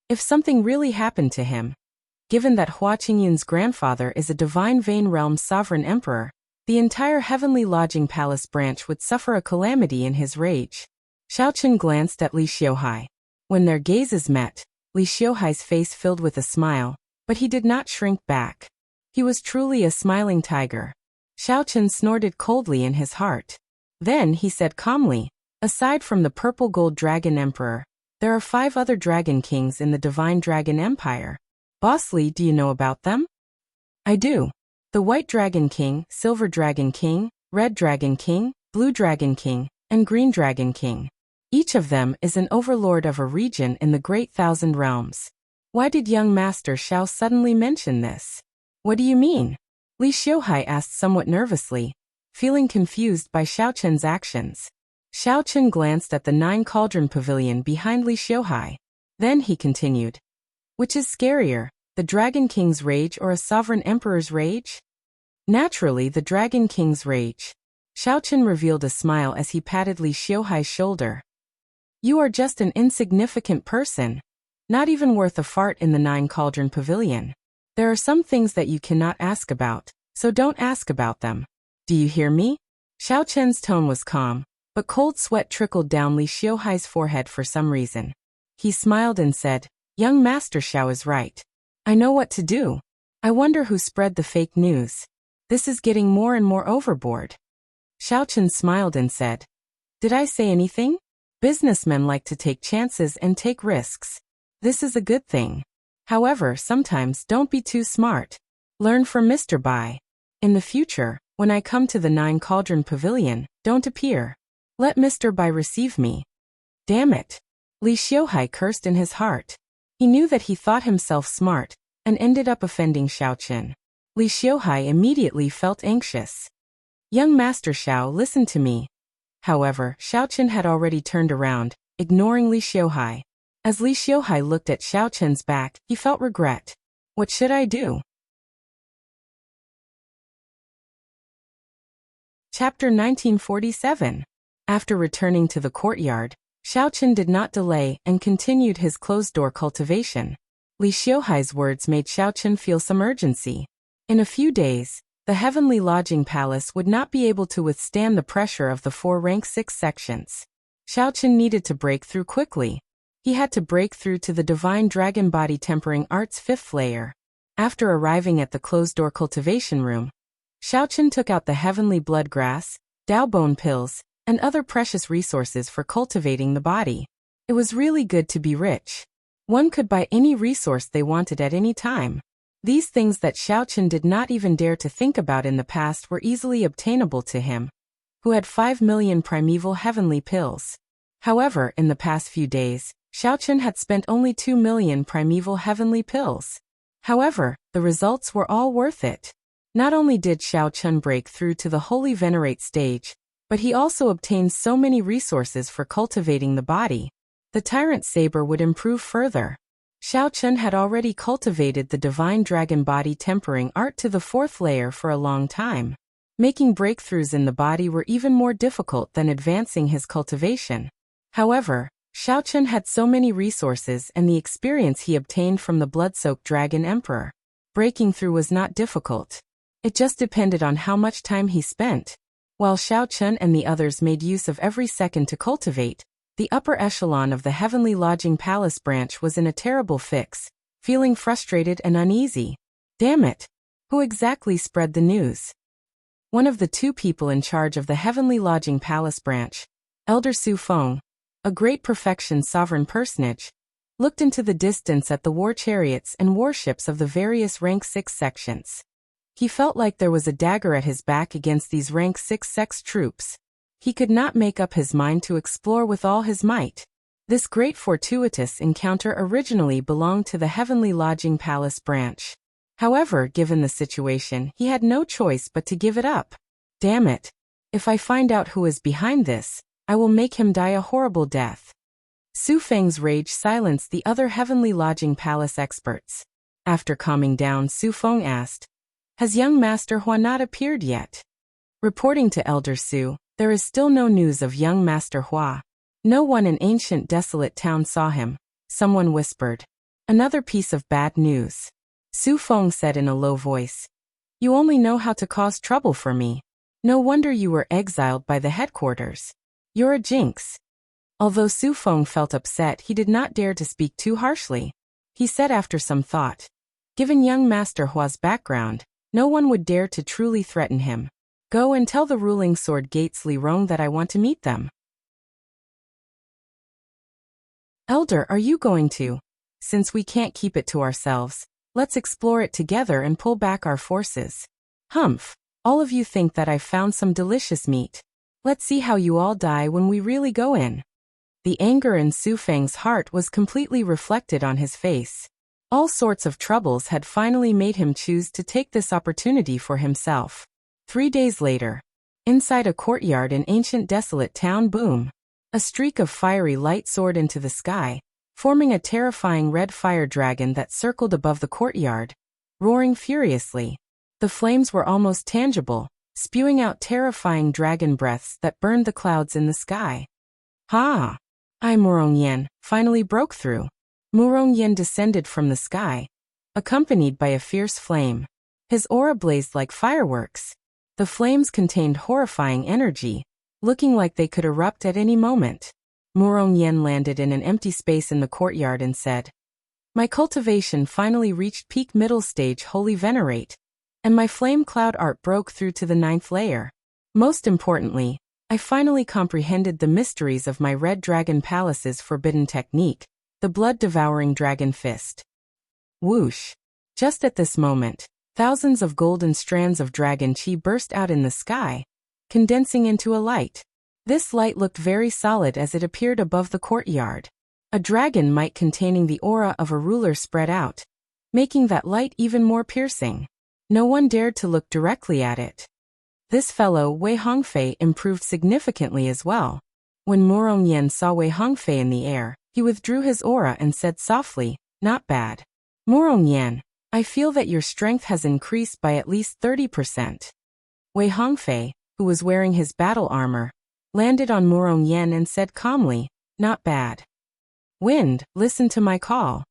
If something really happened to him, given that Hua Qingyun's grandfather is a divine Vein Realm sovereign emperor, the entire Heavenly Lodging Palace branch would suffer a calamity in his rage." Xiaochen glanced at Li Xiuhai. When their gazes met, Li Xiuhai's face filled with a smile, but he did not shrink back. He was truly a smiling tiger. Xiaochen snorted coldly in his heart. Then he said calmly, "Aside from the Purple Gold Dragon Emperor, there are 5 other Dragon Kings in the Divine Dragon Empire. Boss Li, do you know about them?" "I do. The White Dragon King, Silver Dragon King, Red Dragon King, Blue Dragon King, and Green Dragon King. Each of them is an overlord of a region in the Great Thousand Realms." Why did young Master Xiao suddenly mention this? "What do you mean?" Li Xiuhai asked somewhat nervously, feeling confused by Xiaochen's actions. Xiaochen glanced at the 9 Cauldron Pavilion behind Li Xiuhai. Then he continued, "Which is scarier, the Dragon King's rage or a sovereign emperor's rage?" "Naturally, the Dragon King's rage." Xiaochen revealed a smile as he patted Li Xiuhai's shoulder. "You are just an insignificant person, not even worth a fart in the 9 Cauldron Pavilion. There are some things that you cannot ask about, so don't ask about them. Do you hear me?" Xiaochen's tone was calm, but cold sweat trickled down Li Xiuhai's forehead for some reason. He smiled and said, "Young Master Xiao is right. I know what to do. I wonder who spread the fake news. This is getting more and more overboard." Xiaochen smiled and said, "Did I say anything? Businessmen like to take chances and take risks. This is a good thing. However, sometimes don't be too smart. Learn from Mr. Bai. In the future, when I come to the 9 Cauldron Pavilion, don't appear. Let Mr. Bai receive me." "Damn it." Li Xiuhai cursed in his heart. He knew that he thought himself smart, and ended up offending Xiaochen. Li Xiuhai immediately felt anxious. "Young Master Xiao, listen to me." However, Xiaochen had already turned around, ignoring Li Xiuhai. As Li Xiuhai looked at Xiaochen's back, he felt regret. What should I do? Chapter 1947. After returning to the courtyard, Xiaochen did not delay and continued his closed-door cultivation. Li Xiuhai's words made Xiaochen feel some urgency. In a few days, The heavenly lodging palace would not be able to withstand the pressure of the 4 rank 6 sections. Xiaochen needed to break through quickly. He had to break through to the divine dragon body tempering art's 5th layer. After arriving at the closed-door cultivation room, Xiaochen took out the heavenly blood grass, Dao bone pills, and other precious resources for cultivating the body. It was really good to be rich. One could buy any resource they wanted at any time. These things that Xiaochen did not even dare to think about in the past were easily obtainable to him, who had 5 million primeval heavenly pills. However, in the past few days, Xiaochen had spent only 2 million primeval heavenly pills. However, the results were all worth it. Not only did Xiaochen break through to the Holy Venerate stage, but he also obtained so many resources for cultivating the body. The Tyrant Saber would improve further. Xiaochen had already cultivated the divine dragon body tempering art to the 4th layer for a long time. Making breakthroughs in the body were even more difficult than advancing his cultivation. However, Xiaochen had so many resources and the experience he obtained from the blood-soaked dragon emperor. Breaking through was not difficult. It just depended on how much time he spent. While Xiaochen and the others made use of every second to cultivate, the upper echelon of the Heavenly Lodging Palace branch was in a terrible fix, feeling frustrated and uneasy. Damn it! Who exactly spread the news? One of the 2 people in charge of the Heavenly Lodging Palace branch, Elder Su Feng, a great perfection sovereign personage, looked into the distance at the war chariots and warships of the various rank 6 sections. He felt like there was a dagger at his back against these rank 6 sex troops. He could not make up his mind to explore with all his might. This great fortuitous encounter originally belonged to the Heavenly Lodging Palace branch. However, given the situation, he had no choice but to give it up. Damn it! If I find out who is behind this, I will make him die a horrible death. Su Feng's rage silenced the other Heavenly Lodging Palace experts. After calming down, Su Feng asked, "Has young Master Hua not appeared yet?" Reporting to Elder Su, there is still no news of young Master Hua. No one in ancient desolate town saw him, someone whispered. Another piece of bad news. Su Feng said in a low voice. You only know how to cause trouble for me. No wonder you were exiled by the headquarters. You're a jinx. Although Su Feng felt upset, he did not dare to speak too harshly. He said after some thought. Given young Master Hua's background, no one would dare to truly threaten him. Go and tell the ruling sword gates Li Rong that I want to meet them. Elder, are you going to? Since we can't keep it to ourselves, let's explore it together and pull back our forces. Humph, all of you think that I've found some delicious meat. Let's see how you all die when we really go in. The anger in Su Feng's heart was completely reflected on his face. All sorts of troubles had finally made him choose to take this opportunity for himself. 3 days later, inside a courtyard in ancient desolate town, boom. A streak of fiery light soared into the sky, forming a terrifying red fire dragon that circled above the courtyard, roaring furiously. The flames were almost tangible, spewing out terrifying dragon breaths that burned the clouds in the sky. Ha! I Murong Yen finally broke through. Murong Yen descended from the sky, accompanied by a fierce flame. His aura blazed like fireworks. The flames contained horrifying energy, looking like they could erupt at any moment. Murong Yen landed in an empty space in the courtyard and said, My cultivation finally reached peak middle stage Holy Venerate, and my flame cloud art broke through to the 9th layer. Most importantly, I finally comprehended the mysteries of my Red Dragon Palace's forbidden technique, the blood-devouring dragon fist. Whoosh! Just at this moment, thousands of golden strands of dragon chi burst out in the sky, condensing into a light. This light looked very solid as it appeared above the courtyard. A dragon might containing the aura of a ruler spread out, making that light even more piercing. No one dared to look directly at it. This fellow Wei Hongfei improved significantly as well. When Murong Yen saw Wei Hongfei in the air, he withdrew his aura and said softly, Not bad. Murong Yen, I feel that your strength has increased by at least 30%. Wei Hongfei, who was wearing his battle armor, landed on Murong Yen and said calmly, Not bad. Wind, listen to my call.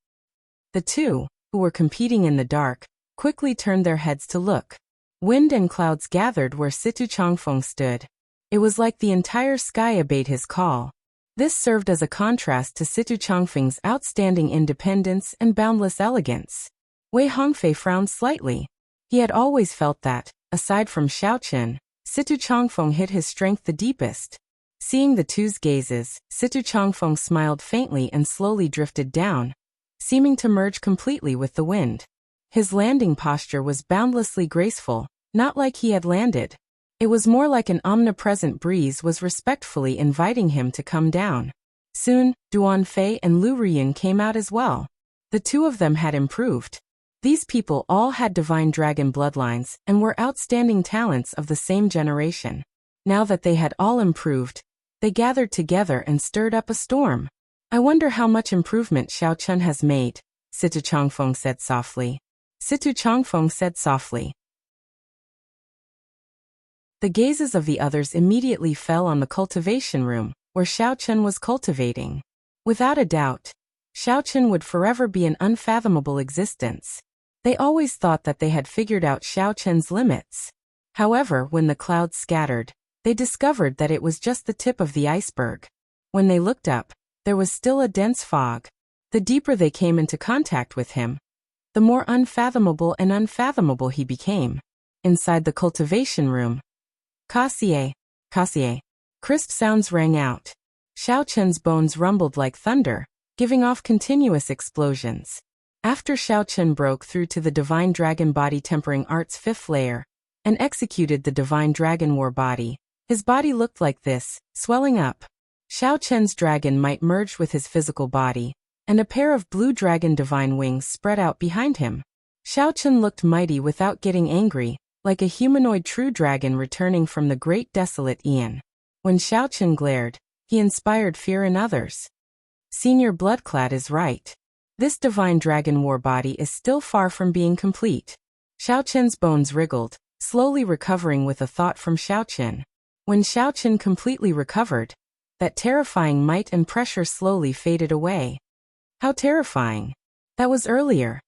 The two, who were competing in the dark, quickly turned their heads to look. Wind and clouds gathered where Situ Changfeng stood. It was like the entire sky obeyed his call. This served as a contrast to Situ Changfeng's outstanding independence and boundless elegance. Wei Hongfei frowned slightly. He had always felt that, aside from Xiaochen, Situ Changfeng hid his strength the deepest. Seeing the two's gazes, Situ Changfeng smiled faintly and slowly drifted down, seeming to merge completely with the wind. His landing posture was boundlessly graceful, not like he had landed. It was more like an omnipresent breeze was respectfully inviting him to come down. Soon, Duan Fei and Lu Riyun came out as well. The two of them had improved. These people all had divine dragon bloodlines and were outstanding talents of the same generation. Now that they had all improved, they gathered together and stirred up a storm. I wonder how much improvement Xiao Chun has made, Situ Changfeng said softly. Situ Changfeng said softly. The gazes of the others immediately fell on the cultivation room, where Xiao Chun was cultivating. Without a doubt, Xiao Chun would forever be an unfathomable existence. They always thought that they had figured out Xiao Chun's limits. However, when the clouds scattered, they discovered that it was just the tip of the iceberg. When they looked up, there was still a dense fog. The deeper they came into contact with him, the more unfathomable he became. Inside the cultivation room, Kassier, crisp sounds rang out. Xiao Chun's bones rumbled like thunder, giving off continuous explosions. After Xiao Chun broke through to the Divine Dragon Body Tempering Art's 5th layer and executed the Divine Dragon War body, his body looked like this, swelling up. Xiao Chun's dragon might merged with his physical body, and a pair of blue dragon divine wings spread out behind him. Xiao Chun looked mighty without getting angry, like a humanoid true dragon returning from the great desolate Aeon. When Xiao Chun glared, he inspired fear in others. Senior Bloodclad is right. This divine dragon war body is still far from being complete. Xiao Chun's bones wriggled, slowly recovering with a thought from Xiao Chun. When Xiao Chun completely recovered, that terrifying might and pressure slowly faded away. How terrifying! That was earlier.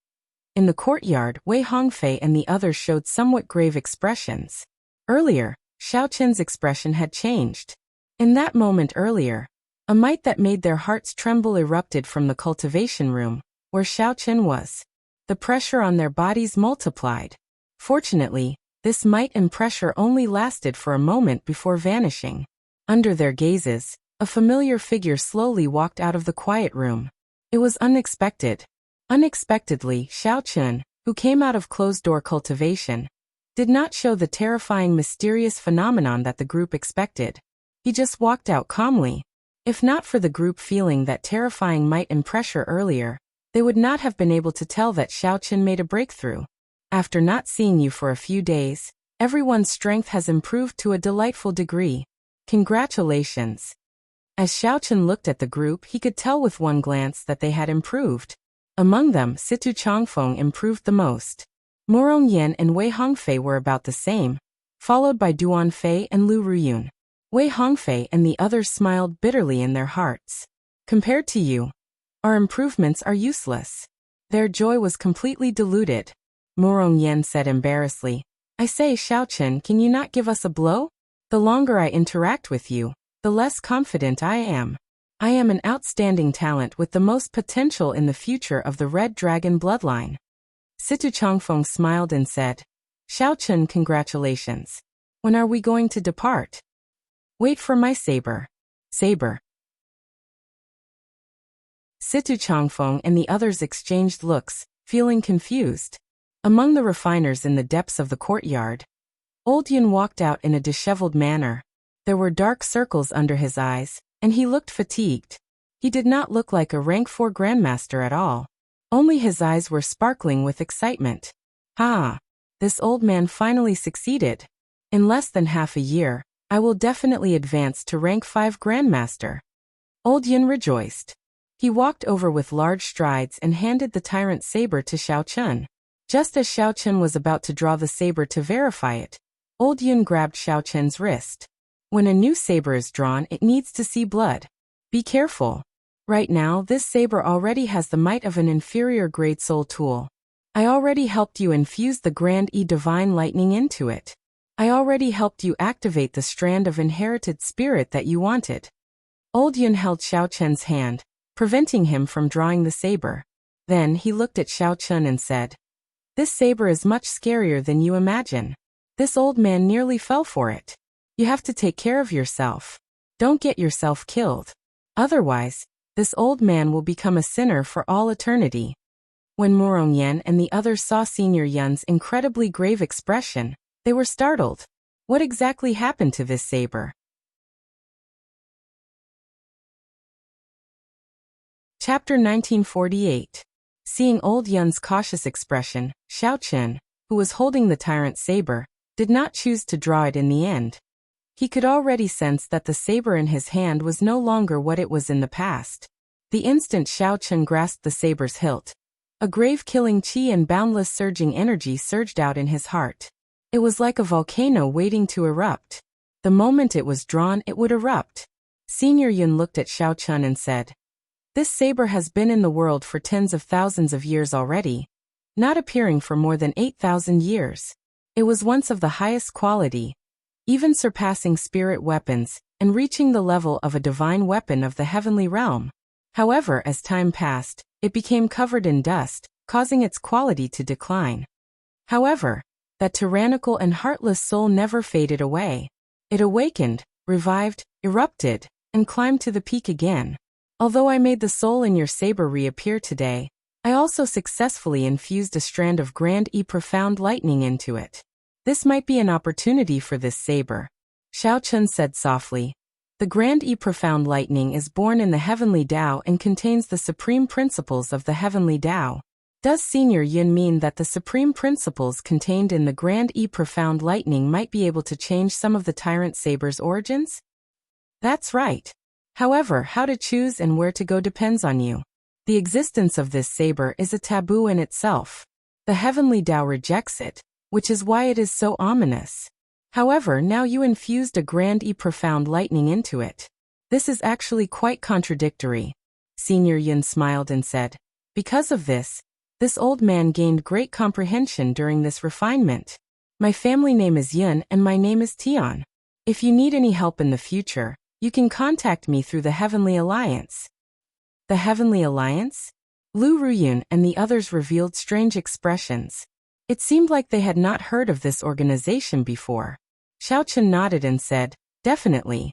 In the courtyard, Wei Hongfei and the others showed somewhat grave expressions. Earlier, Xiao Chun's expression had changed. In that moment earlier, a might that made their hearts tremble erupted from the cultivation room, where Xiao Chun was. The pressure on their bodies multiplied. Fortunately, this might and pressure only lasted for a moment before vanishing. Under their gazes, a familiar figure slowly walked out of the quiet room. It was unexpected. Unexpectedly, Xiao Chun, who came out of closed-door cultivation, did not show the terrifying mysterious phenomenon that the group expected. He just walked out calmly. If not for the group feeling that terrifying might and pressure earlier, they would not have been able to tell that Xiao Chun made a breakthrough. After not seeing you for a few days, everyone's strength has improved to a delightful degree. Congratulations. As Xiao Chun looked at the group, he could tell with one glance that they had improved. Among them, Situ Changfeng improved the most. Morong Yan and Wei Hongfei were about the same, followed by Duan Fei and Lu Riyun. Wei Hongfei and the others smiled bitterly in their hearts. Compared to you, our improvements are useless. Their joy was completely diluted. Morong Yan said embarrassedly, I say, Xiao Chun, can you not give us a blow? The longer I interact with you, the less confident I am. I am an outstanding talent with the most potential in the future of the Red Dragon bloodline. Situ Changfeng smiled and said, Xiao Chun, congratulations. When are we going to depart? Wait for my saber. Saber. Situ Changfeng and the others exchanged looks, feeling confused. Among the refiners in the depths of the courtyard, Old Yun walked out in a disheveled manner. There were dark circles under his eyes, and he looked fatigued. He did not look like a rank 4 grandmaster at all. Only his eyes were sparkling with excitement. Ha! This old man finally succeeded. In less than half a year, I will definitely advance to rank 5 grandmaster. Old Yun rejoiced. He walked over with large strides and handed the tyrant saber to Xiao Chun. Just as Xiao Chun was about to draw the saber to verify it, Old Yun grabbed Xiao Chun's wrist. When a new saber is drawn, it needs to see blood. Be careful. Right now, this saber already has the might of an inferior grade soul tool. I already helped you infuse the Grand E Divine Lightning into it. I already helped you activate the strand of inherited spirit that you wanted. Old Yun held Xiao Chen's hand, preventing him from drawing the saber. Then he looked at Xiao Chen and said, "This saber is much scarier than you imagine. This old man nearly fell for it. You have to take care of yourself. Don't get yourself killed. Otherwise, this old man will become a sinner for all eternity." When Morong Yan and the others saw Senior Yun's incredibly grave expression, they were startled. What exactly happened to this saber? Chapter 1948. Seeing Old Yun's cautious expression, Xiao Chen, who was holding the tyrant's saber, did not choose to draw it in the end. He could already sense that the saber in his hand was no longer what it was in the past. The instant Xiao Chen grasped the saber's hilt, a grave-killing qi and boundless surging energy surged out in his heart. It was like a volcano waiting to erupt. The moment it was drawn, it would erupt. Senior Yun looked at Xiao Chen and said, "This saber has been in the world for tens of thousands of years already, not appearing for more than 8,000 years. It was once of the highest quality, even surpassing spirit weapons, and reaching the level of a divine weapon of the heavenly realm. However, as time passed, it became covered in dust, causing its quality to decline. However, that tyrannical and heartless soul never faded away. It awakened, revived, erupted, and climbed to the peak again. Although I made the soul in your saber reappear today, I also successfully infused a strand of Grand E Profound Lightning into it. This might be an opportunity for this saber." Xiao Chen said softly. "The Grand E Profound Lightning is born in the Heavenly Tao and contains the supreme principles of the Heavenly Tao. Does Senior Yun mean that the supreme principles contained in the Grand E Profound Lightning might be able to change some of the Tyrant Saber's origins?" "That's right. However, how to choose and where to go depends on you. The existence of this saber is a taboo in itself. The Heavenly Tao rejects it, which is why it is so ominous. However, now you infused a Grand E Profound Lightning into it. This is actually quite contradictory." Senior Yun smiled and said, "Because of this old man gained great comprehension during this refinement. My family name is Yun and my name is Tian. If you need any help in the future, you can contact me through the Heavenly Alliance." The Heavenly Alliance? Lu Ruyun and the others revealed strange expressions. It seemed like they had not heard of this organization before. Xiao Chen nodded and said, "Definitely.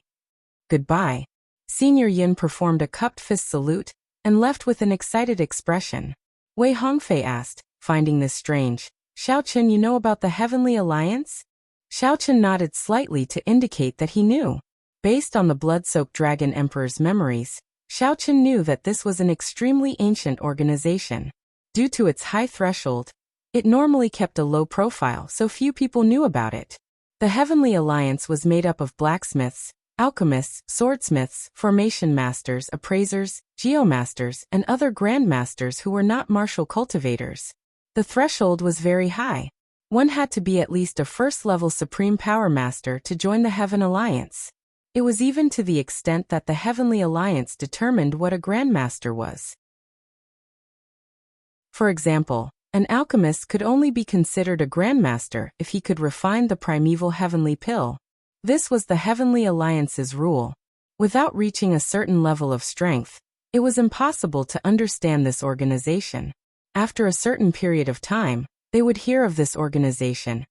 Goodbye." Senior Yun performed a cupped fist salute and left with an excited expression. Wei Hongfei asked, finding this strange, "Xiao Chen, you know about the Heavenly Alliance?" Xiao Chen nodded slightly to indicate that he knew. Based on the blood-soaked Dragon Emperor's memories, Xiao Chen knew that this was an extremely ancient organization. Due to its high threshold, it normally kept a low profile, so few people knew about it. The Heavenly Alliance was made up of blacksmiths, alchemists, swordsmiths, formation masters, appraisers, geomasters, and other grandmasters who were not martial cultivators. The threshold was very high. One had to be at least a first-level Supreme Power Master to join the Heaven Alliance. It was even to the extent that the Heavenly Alliance determined what a Grandmaster was. For example, an alchemist could only be considered a Grandmaster if he could refine the primeval heavenly pill. This was the Heavenly Alliance's rule. Without reaching a certain level of strength, it was impossible to understand this organization. After a certain period of time, they would hear of this organization,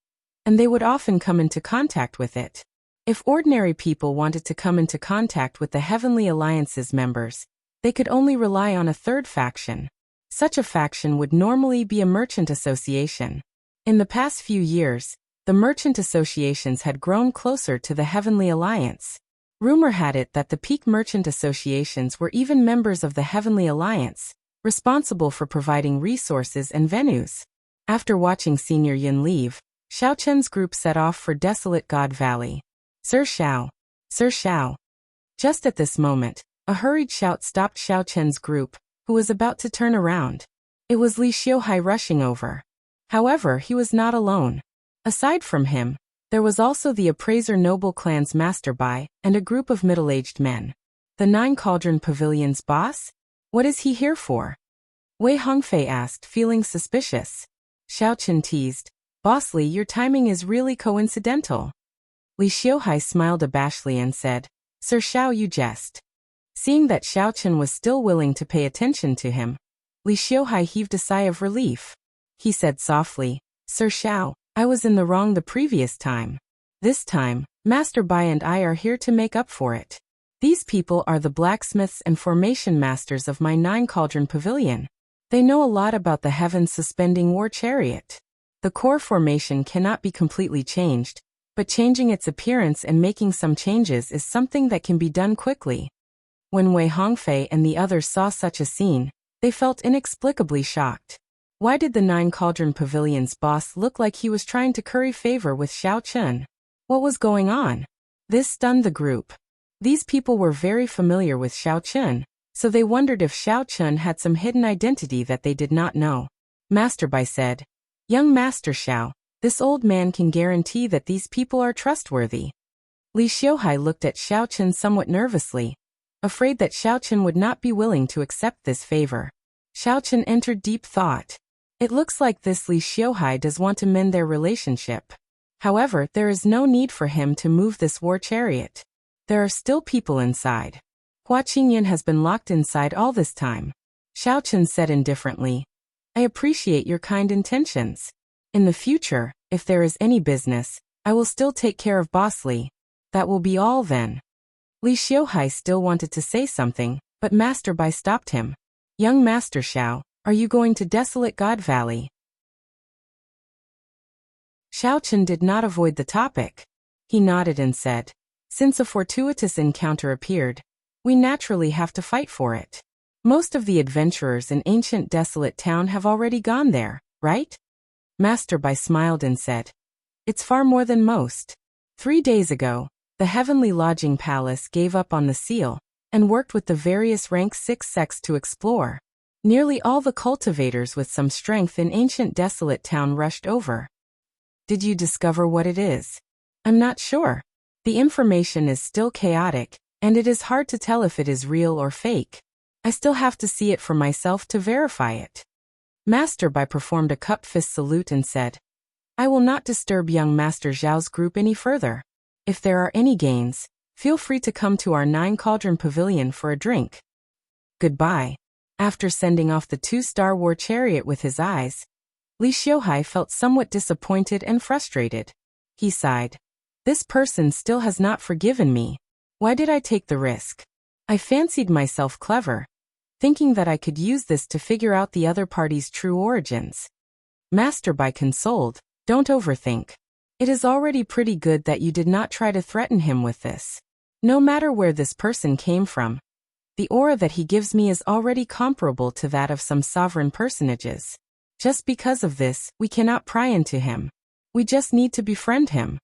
and they would often come into contact with it. If ordinary people wanted to come into contact with the Heavenly Alliance's members, they could only rely on a third faction. Such a faction would normally be a merchant association. In the past few years, the merchant associations had grown closer to the Heavenly Alliance. Rumor had it that the peak merchant associations were even members of the Heavenly Alliance, responsible for providing resources and venues. After watching Senior Yun leave, Xiao Chen's group set off for Desolate God Valley. "Sir Xiao! Sir Xiao!" Just at this moment, a hurried shout stopped Xiao Chen's group, who was about to turn around. It was Li Xiuhai rushing over. However, he was not alone. Aside from him, there was also the Appraiser Noble Clan's Master Bai and a group of middle-aged men. The Nine Cauldron Pavilion's boss? What is he here for? Wei Hongfei asked, feeling suspicious. Xiao Chen teased. Boss Li, your timing is really coincidental. Li Xiuhai smiled abashedly and said, Sir Xiao, you jest. Seeing that Xiao Chen was still willing to pay attention to him, Li Xiuhai heaved a sigh of relief. He said softly, Sir Xiao, I was in the wrong the previous time. This time, Master Bai and I are here to make up for it. These people are the blacksmiths and formation masters of my 9-cauldron pavilion. They know a lot about the heavens suspending war chariot. The core formation cannot be completely changed, but changing its appearance and making some changes is something that can be done quickly. When Wei Hongfei and the others saw such a scene, they felt inexplicably shocked. Why did the 9-cauldron pavilion's boss look like he was trying to curry favor with Xiao Chen? What was going on? This stunned the group. These people were very familiar with Xiao Chen, so they wondered if Xiao Chen had some hidden identity that they did not know. Master Bai said, Young Master Xiao, this old man can guarantee that these people are trustworthy. Li Xiuhai looked at Xiao Chen somewhat nervously, afraid that Xiao Chen would not be willing to accept this favor. Xiao Chen entered deep thought. It looks like this Li Xiuhai does want to mend their relationship. However, there is no need for him to move this war chariot. There are still people inside. Hua Qingyan has been locked inside all this time. Xiao Chen said indifferently, I appreciate your kind intentions. In the future, if there is any business, I will still take care of Boss Li. That will be all then. Li Xiuhai still wanted to say something, but Master Bai stopped him. Young Master Xiao, are you going to Desolate God Valley? Xiao Chen did not avoid the topic. He nodded and said, Since a fortuitous encounter appeared, we naturally have to fight for it. Most of the adventurers in ancient desolate town have already gone there, right? Master Bai smiled and said, It's far more than most. 3 days ago, the Heavenly Lodging Palace gave up on the seal, and worked with the various rank 6 sects to explore. Nearly all the cultivators with some strength in ancient desolate town rushed over. Did you discover what it is? I'm not sure. The information is still chaotic, and it is hard to tell if it is real or fake. I still have to see it for myself to verify it. Master Bai performed a cupped fist salute and said, I will not disturb young Master Zhao's group any further. If there are any gains, feel free to come to our 9-cauldron pavilion for a drink. Goodbye. After sending off the 2-star war chariot with his eyes, Li Xiuhai felt somewhat disappointed and frustrated. He sighed. This person still has not forgiven me. Why did I take the risk? I fancied myself clever, thinking that I could use this to figure out the other party's true origins. Master Bai consoled, Don't overthink. It is already pretty good that you did not try to threaten him with this. No matter where this person came from, the aura that he gives me is already comparable to that of some sovereign personages. Just because of this, we cannot pry into him. We just need to befriend him.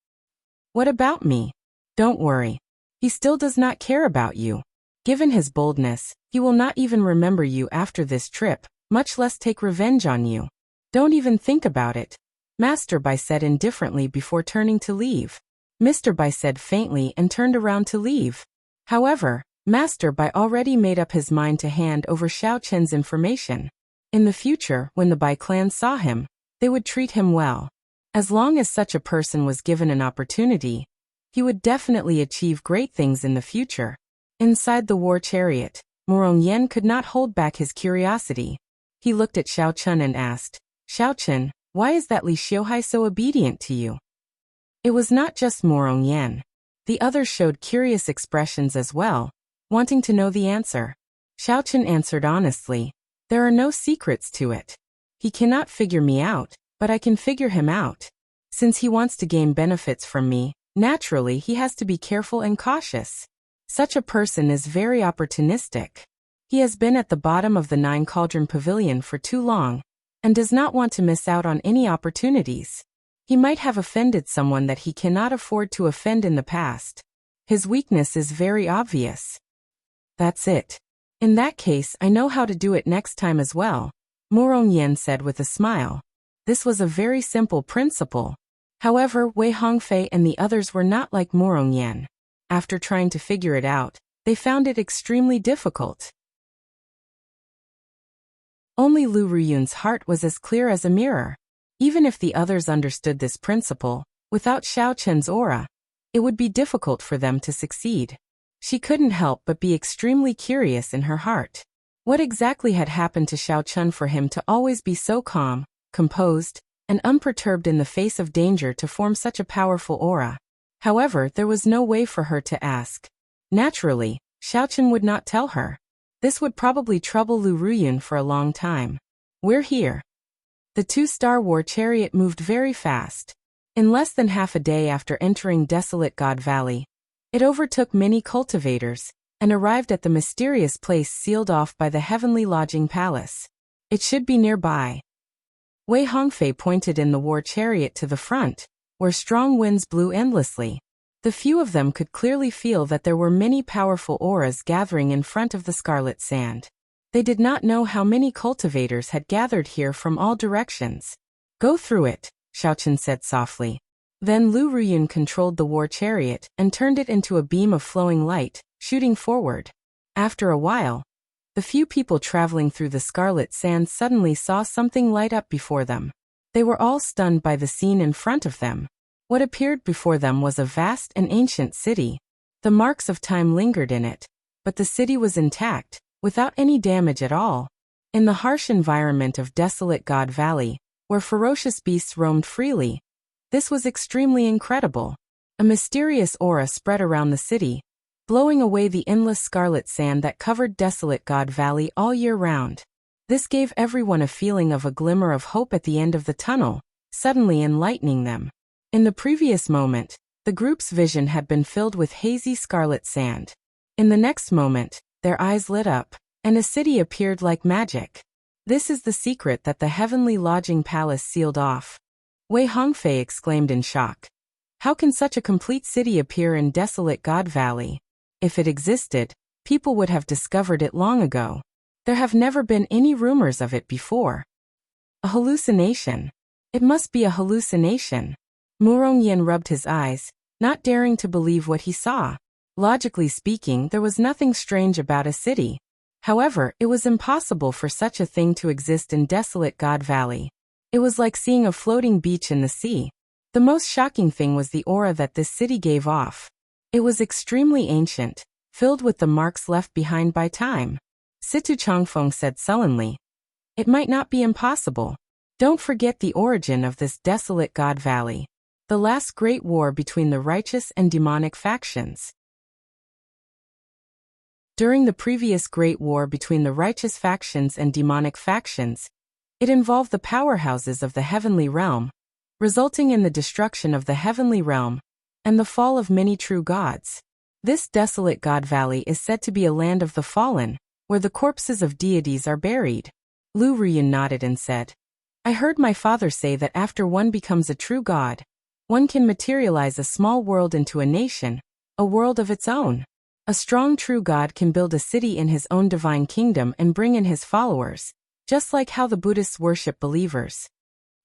What about me? Don't worry. He still does not care about you. Given his boldness, he will not even remember you after this trip, much less take revenge on you. Don't even think about it. Master Bai said indifferently before turning to leave. Mr. Bai said faintly and turned around to leave. However, Master Bai already made up his mind to hand over Xiao Chen's information. In the future, when the Bai clan saw him, they would treat him well. As long as such a person was given an opportunity, he would definitely achieve great things in the future. Inside the war chariot, Morong Yen could not hold back his curiosity. He looked at Xiao Chen and asked, Xiao Chen, why is that Li Xiuhai so obedient to you? It was not just Morong Yen. The others showed curious expressions as well, wanting to know the answer. Xiao Chen answered honestly, There are no secrets to it. He cannot figure me out, but I can figure him out. Since he wants to gain benefits from me, naturally he has to be careful and cautious. Such a person is very opportunistic. He has been at the bottom of the 9-cauldron pavilion for too long, and does not want to miss out on any opportunities. He might have offended someone that he cannot afford to offend in the past. His weakness is very obvious. That's it. In that case, I know how to do it next time as well, Morong Yen said with a smile. This was a very simple principle. However, Wei Hongfei and the others were not like Morong Yen. After trying to figure it out, they found it extremely difficult. Only Lu Ruyun's heart was as clear as a mirror. Even if the others understood this principle, without Xiao Chen's aura, it would be difficult for them to succeed. She couldn't help but be extremely curious in her heart. What exactly had happened to Xiao Chen for him to always be so calm, composed, and unperturbed in the face of danger to form such a powerful aura? However, there was no way for her to ask. Naturally, Xiao Chen would not tell her. This would probably trouble Lu Ruyun for a long time. We're here. The two-star war chariot moved very fast. In less than half a day after entering Desolate God Valley, it overtook many cultivators and arrived at the mysterious place sealed off by the Heavenly Lodging Palace. It should be nearby. Wei Hongfei pointed in the war chariot to the front, where strong winds blew endlessly. The few of them could clearly feel that there were many powerful auras gathering in front of the scarlet sand. They did not know how many cultivators had gathered here from all directions. Go through it, Xiao Chen said softly. Then Lu Ruyun controlled the war chariot and turned it into a beam of flowing light, shooting forward. After a while, the few people traveling through the scarlet sand suddenly saw something light up before them. They were all stunned by the scene in front of them. What appeared before them was a vast and ancient city. The marks of time lingered in it, but the city was intact, without any damage at all. In the harsh environment of Desolate God Valley, where ferocious beasts roamed freely, this was extremely incredible. A mysterious aura spread around the city, blowing away the endless scarlet sand that covered Desolate God Valley all year round. This gave everyone a feeling of a glimmer of hope at the end of the tunnel, suddenly enlightening them. In the previous moment, the group's vision had been filled with hazy scarlet sand. In the next moment, their eyes lit up, and a city appeared like magic. This is the secret that the Heavenly Lodging Palace sealed off. Wei Hongfei exclaimed in shock. How can such a complete city appear in Desolate God Valley? If it existed, people would have discovered it long ago. There have never been any rumors of it before. A hallucination. It must be a hallucination. Murongyan rubbed his eyes, not daring to believe what he saw. Logically speaking, there was nothing strange about a city. However, it was impossible for such a thing to exist in Desolate God Valley. It was like seeing a floating beach in the sea. The most shocking thing was the aura that this city gave off. It was extremely ancient, filled with the marks left behind by time. Situ Changfeng said sullenly. It might not be impossible. Don't forget the origin of this Desolate God Valley. The last great war between the righteous and demonic factions. During the previous great war between the righteous factions and demonic factions, it involved the powerhouses of the heavenly realm, resulting in the destruction of the heavenly realm and the fall of many true gods. This Desolate God Valley is said to be a land of the fallen, where the corpses of deities are buried. Lu Ruyun nodded and said, I heard my father say that after one becomes a true god, one can materialize a small world into a nation, a world of its own. A strong true god can build a city in his own divine kingdom and bring in his followers, just like how the Buddhists worship believers.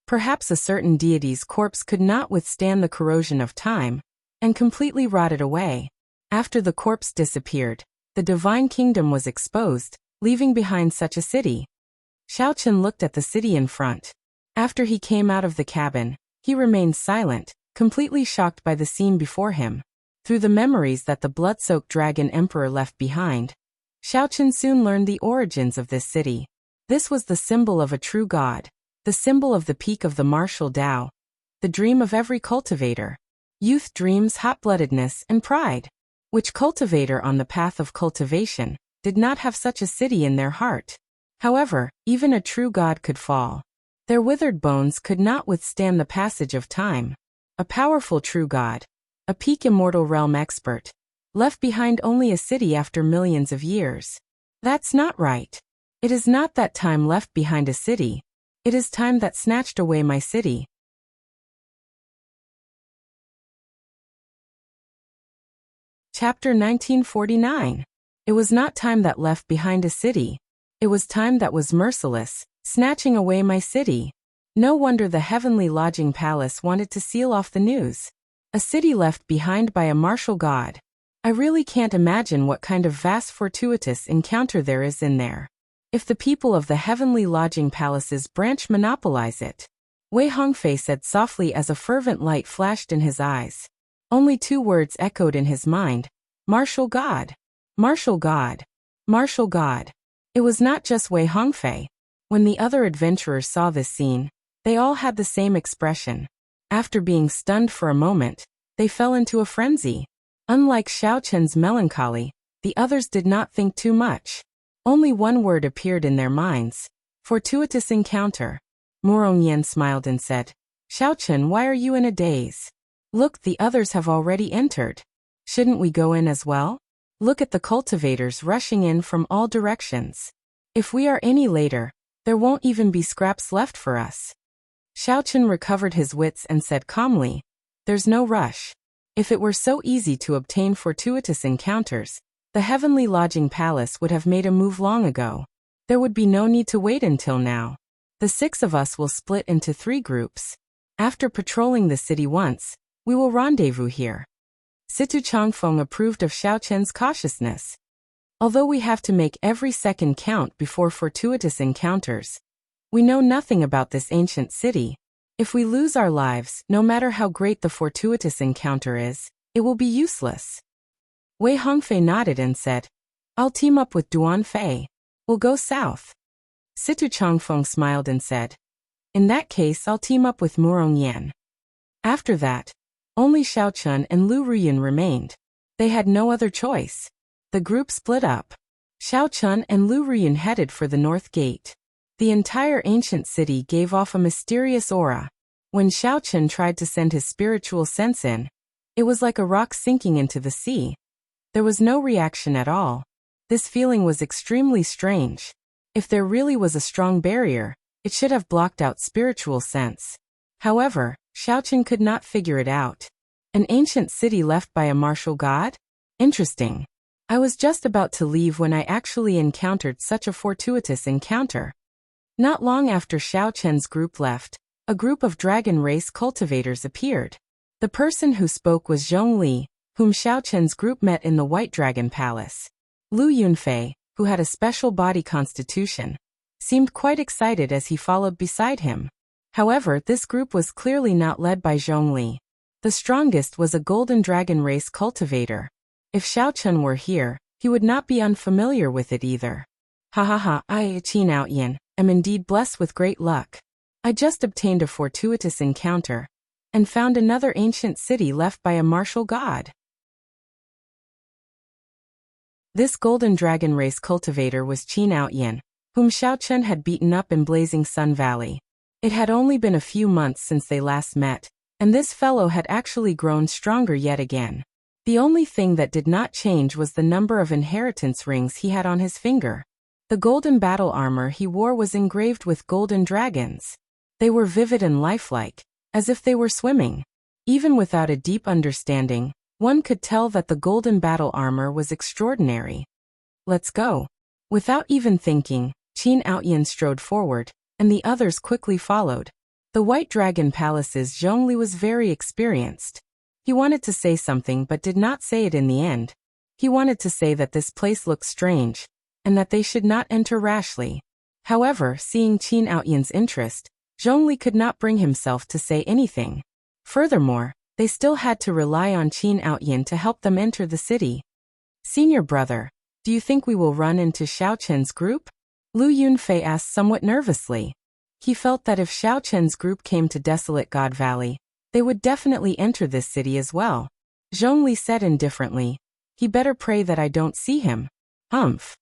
Perhaps a certain deity's corpse could not withstand the corrosion of time, and completely rotted away. After the corpse disappeared, the divine kingdom was exposed, leaving behind such a city. Xiao Chen looked at the city in front. After he came out of the cabin, he remained silent, completely shocked by the scene before him. Through the memories that the blood-soaked dragon emperor left behind, Xiao Chen soon learned the origins of this city. This was the symbol of a true god, the symbol of the peak of the martial Tao, the dream of every cultivator. Youth dreams hot-bloodedness and pride. Which cultivator on the path of cultivation did not have such a city in their heart? However, even a true god could fall. Their withered bones could not withstand the passage of time. A powerful true god, a peak immortal realm expert, left behind only a city after millions of years. That's not right. It is not that time left behind a city. It is time that snatched away my city. Chapter 1949. It was not time that left behind a city. It was time that was merciless, snatching away my city. No wonder the Heavenly Lodging Palace wanted to seal off the news. A city left behind by a martial god. I really can't imagine what kind of vast fortuitous encounter there is in there. If the people of the Heavenly Lodging Palace's branch monopolize it, Wei Hongfei said softly as a fervent light flashed in his eyes. Only 2 words echoed in his mind. Martial God. Martial God. Martial God. It was not just Wei Hongfei. When the other adventurers saw this scene, they all had the same expression. After being stunned for a moment, they fell into a frenzy. Unlike Xiao Chen's melancholy, the others did not think too much. Only one word appeared in their minds. Fortuitous encounter. Murong Yan smiled and said, Xiao Chen, why are you in a daze? Look, the others have already entered. Shouldn't we go in as well? Look at the cultivators rushing in from all directions. If we are any later, there won't even be scraps left for us. Xiao Chen recovered his wits and said calmly, There's no rush. If it were so easy to obtain fortuitous encounters, the heavenly lodging palace would have made a move long ago. There would be no need to wait until now. The 6 of us will split into 3 groups. After patrolling the city once, we will rendezvous here. Situ Changfeng approved of Xiao Chen's cautiousness. Although we have to make every second count before fortuitous encounters, we know nothing about this ancient city. If we lose our lives, no matter how great the fortuitous encounter is, it will be useless. Wei Hongfei nodded and said, I'll team up with Duan Fei. We'll go south. Situ Changfeng smiled and said, In that case, I'll team up with Murong Yan. After that, only Xiao Chun and Lu Ruyun remained. They had no other choice. The group split up. Xiao Chun and Lu Ruyun headed for the north gate. The entire ancient city gave off a mysterious aura. When Xiao Chun tried to send his spiritual sense in, it was like a rock sinking into the sea. There was no reaction at all. This feeling was extremely strange. If there really was a strong barrier, it should have blocked out spiritual sense. However, Xiao Chun could not figure it out. An ancient city left by a martial god? Interesting. I was just about to leave when I actually encountered such a fortuitous encounter. Not long after Xiao Chen's group left, a group of dragon race cultivators appeared. The person who spoke was Zhong Li, whom Xiao Chen's group met in the White Dragon Palace. Lu Yunfei, who had a special body constitution, seemed quite excited as he followed beside him. However, this group was clearly not led by Zhong Li. The strongest was a golden dragon race cultivator. If Xiao Chen were here, he would not be unfamiliar with it either. Ha ha ha, I, Qin Outyin, am indeed blessed with great luck. I just obtained a fortuitous encounter, and found another ancient city left by a martial god. This golden dragon race cultivator was Qin Outyin, whom Xiao Chen had beaten up in Blazing Sun Valley. It had only been a few months since they last met, and this fellow had actually grown stronger yet again. The only thing that did not change was the number of inheritance rings he had on his finger. The golden battle armor he wore was engraved with golden dragons. They were vivid and lifelike, as if they were swimming. Even without a deep understanding, one could tell that the golden battle armor was extraordinary. Let's go. Without even thinking, Qin Outyin strode forward, and the others quickly followed. The White Dragon Palace's Zhongli was very experienced. He wanted to say something but did not say it in the end. He wanted to say that this place looked strange, and that they should not enter rashly. However, seeing Qin Outyin's interest, Zhongli could not bring himself to say anything. Furthermore, they still had to rely on Qin Outyin to help them enter the city. Senior brother, do you think we will run into Xiao Chen's group? Lu Yunfei asked somewhat nervously. He felt that if Xiao Chen's group came to Desolate God Valley, they would definitely enter this city as well. Zhongli said indifferently, he better pray that I don't see him. Humph.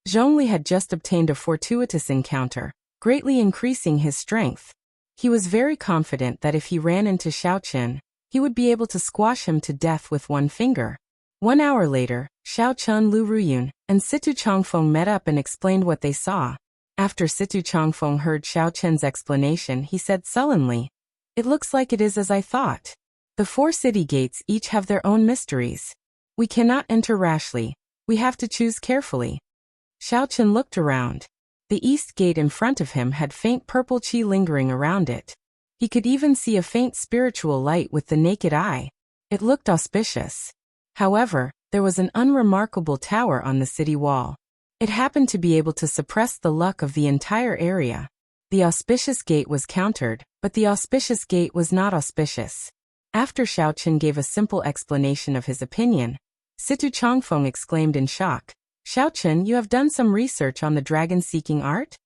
Zhongli had just obtained a fortuitous encounter, greatly increasing his strength. He was very confident that if he ran into Xiao Chen, he would be able to squash him to death with one finger. 1 hour later, Xiao Chun, Lu Ruyun, and Situ Changfeng met up and explained what they saw. After Situ Changfeng heard Xiao Chen's explanation, he said sullenly, "It looks like it is as I thought. The 4 city gates each have their own mysteries. We cannot enter rashly. We have to choose carefully." Xiao Chen looked around. The east gate in front of him had faint purple qi lingering around it. He could even see a faint spiritual light with the naked eye. It looked auspicious. However, there was an unremarkable tower on the city wall. It happened to be able to suppress the luck of the entire area. The auspicious gate was countered, but the auspicious gate was not auspicious. After Xiaochen gave a simple explanation of his opinion, Situ Changfeng exclaimed in shock, "Xiaochen, you have done some research on the dragon-seeking art?"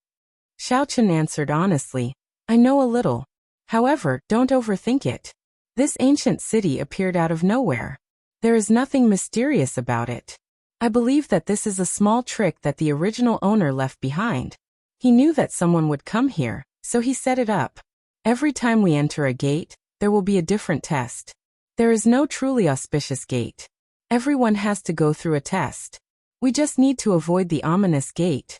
Xiaochen answered honestly, "I know a little. However, don't overthink it. This ancient city appeared out of nowhere. There is nothing mysterious about it. I believe that this is a small trick that the original owner left behind. He knew that someone would come here, so he set it up. Every time we enter a gate, there will be a different test. There is no truly auspicious gate. Everyone has to go through a test. We just need to avoid the ominous gate."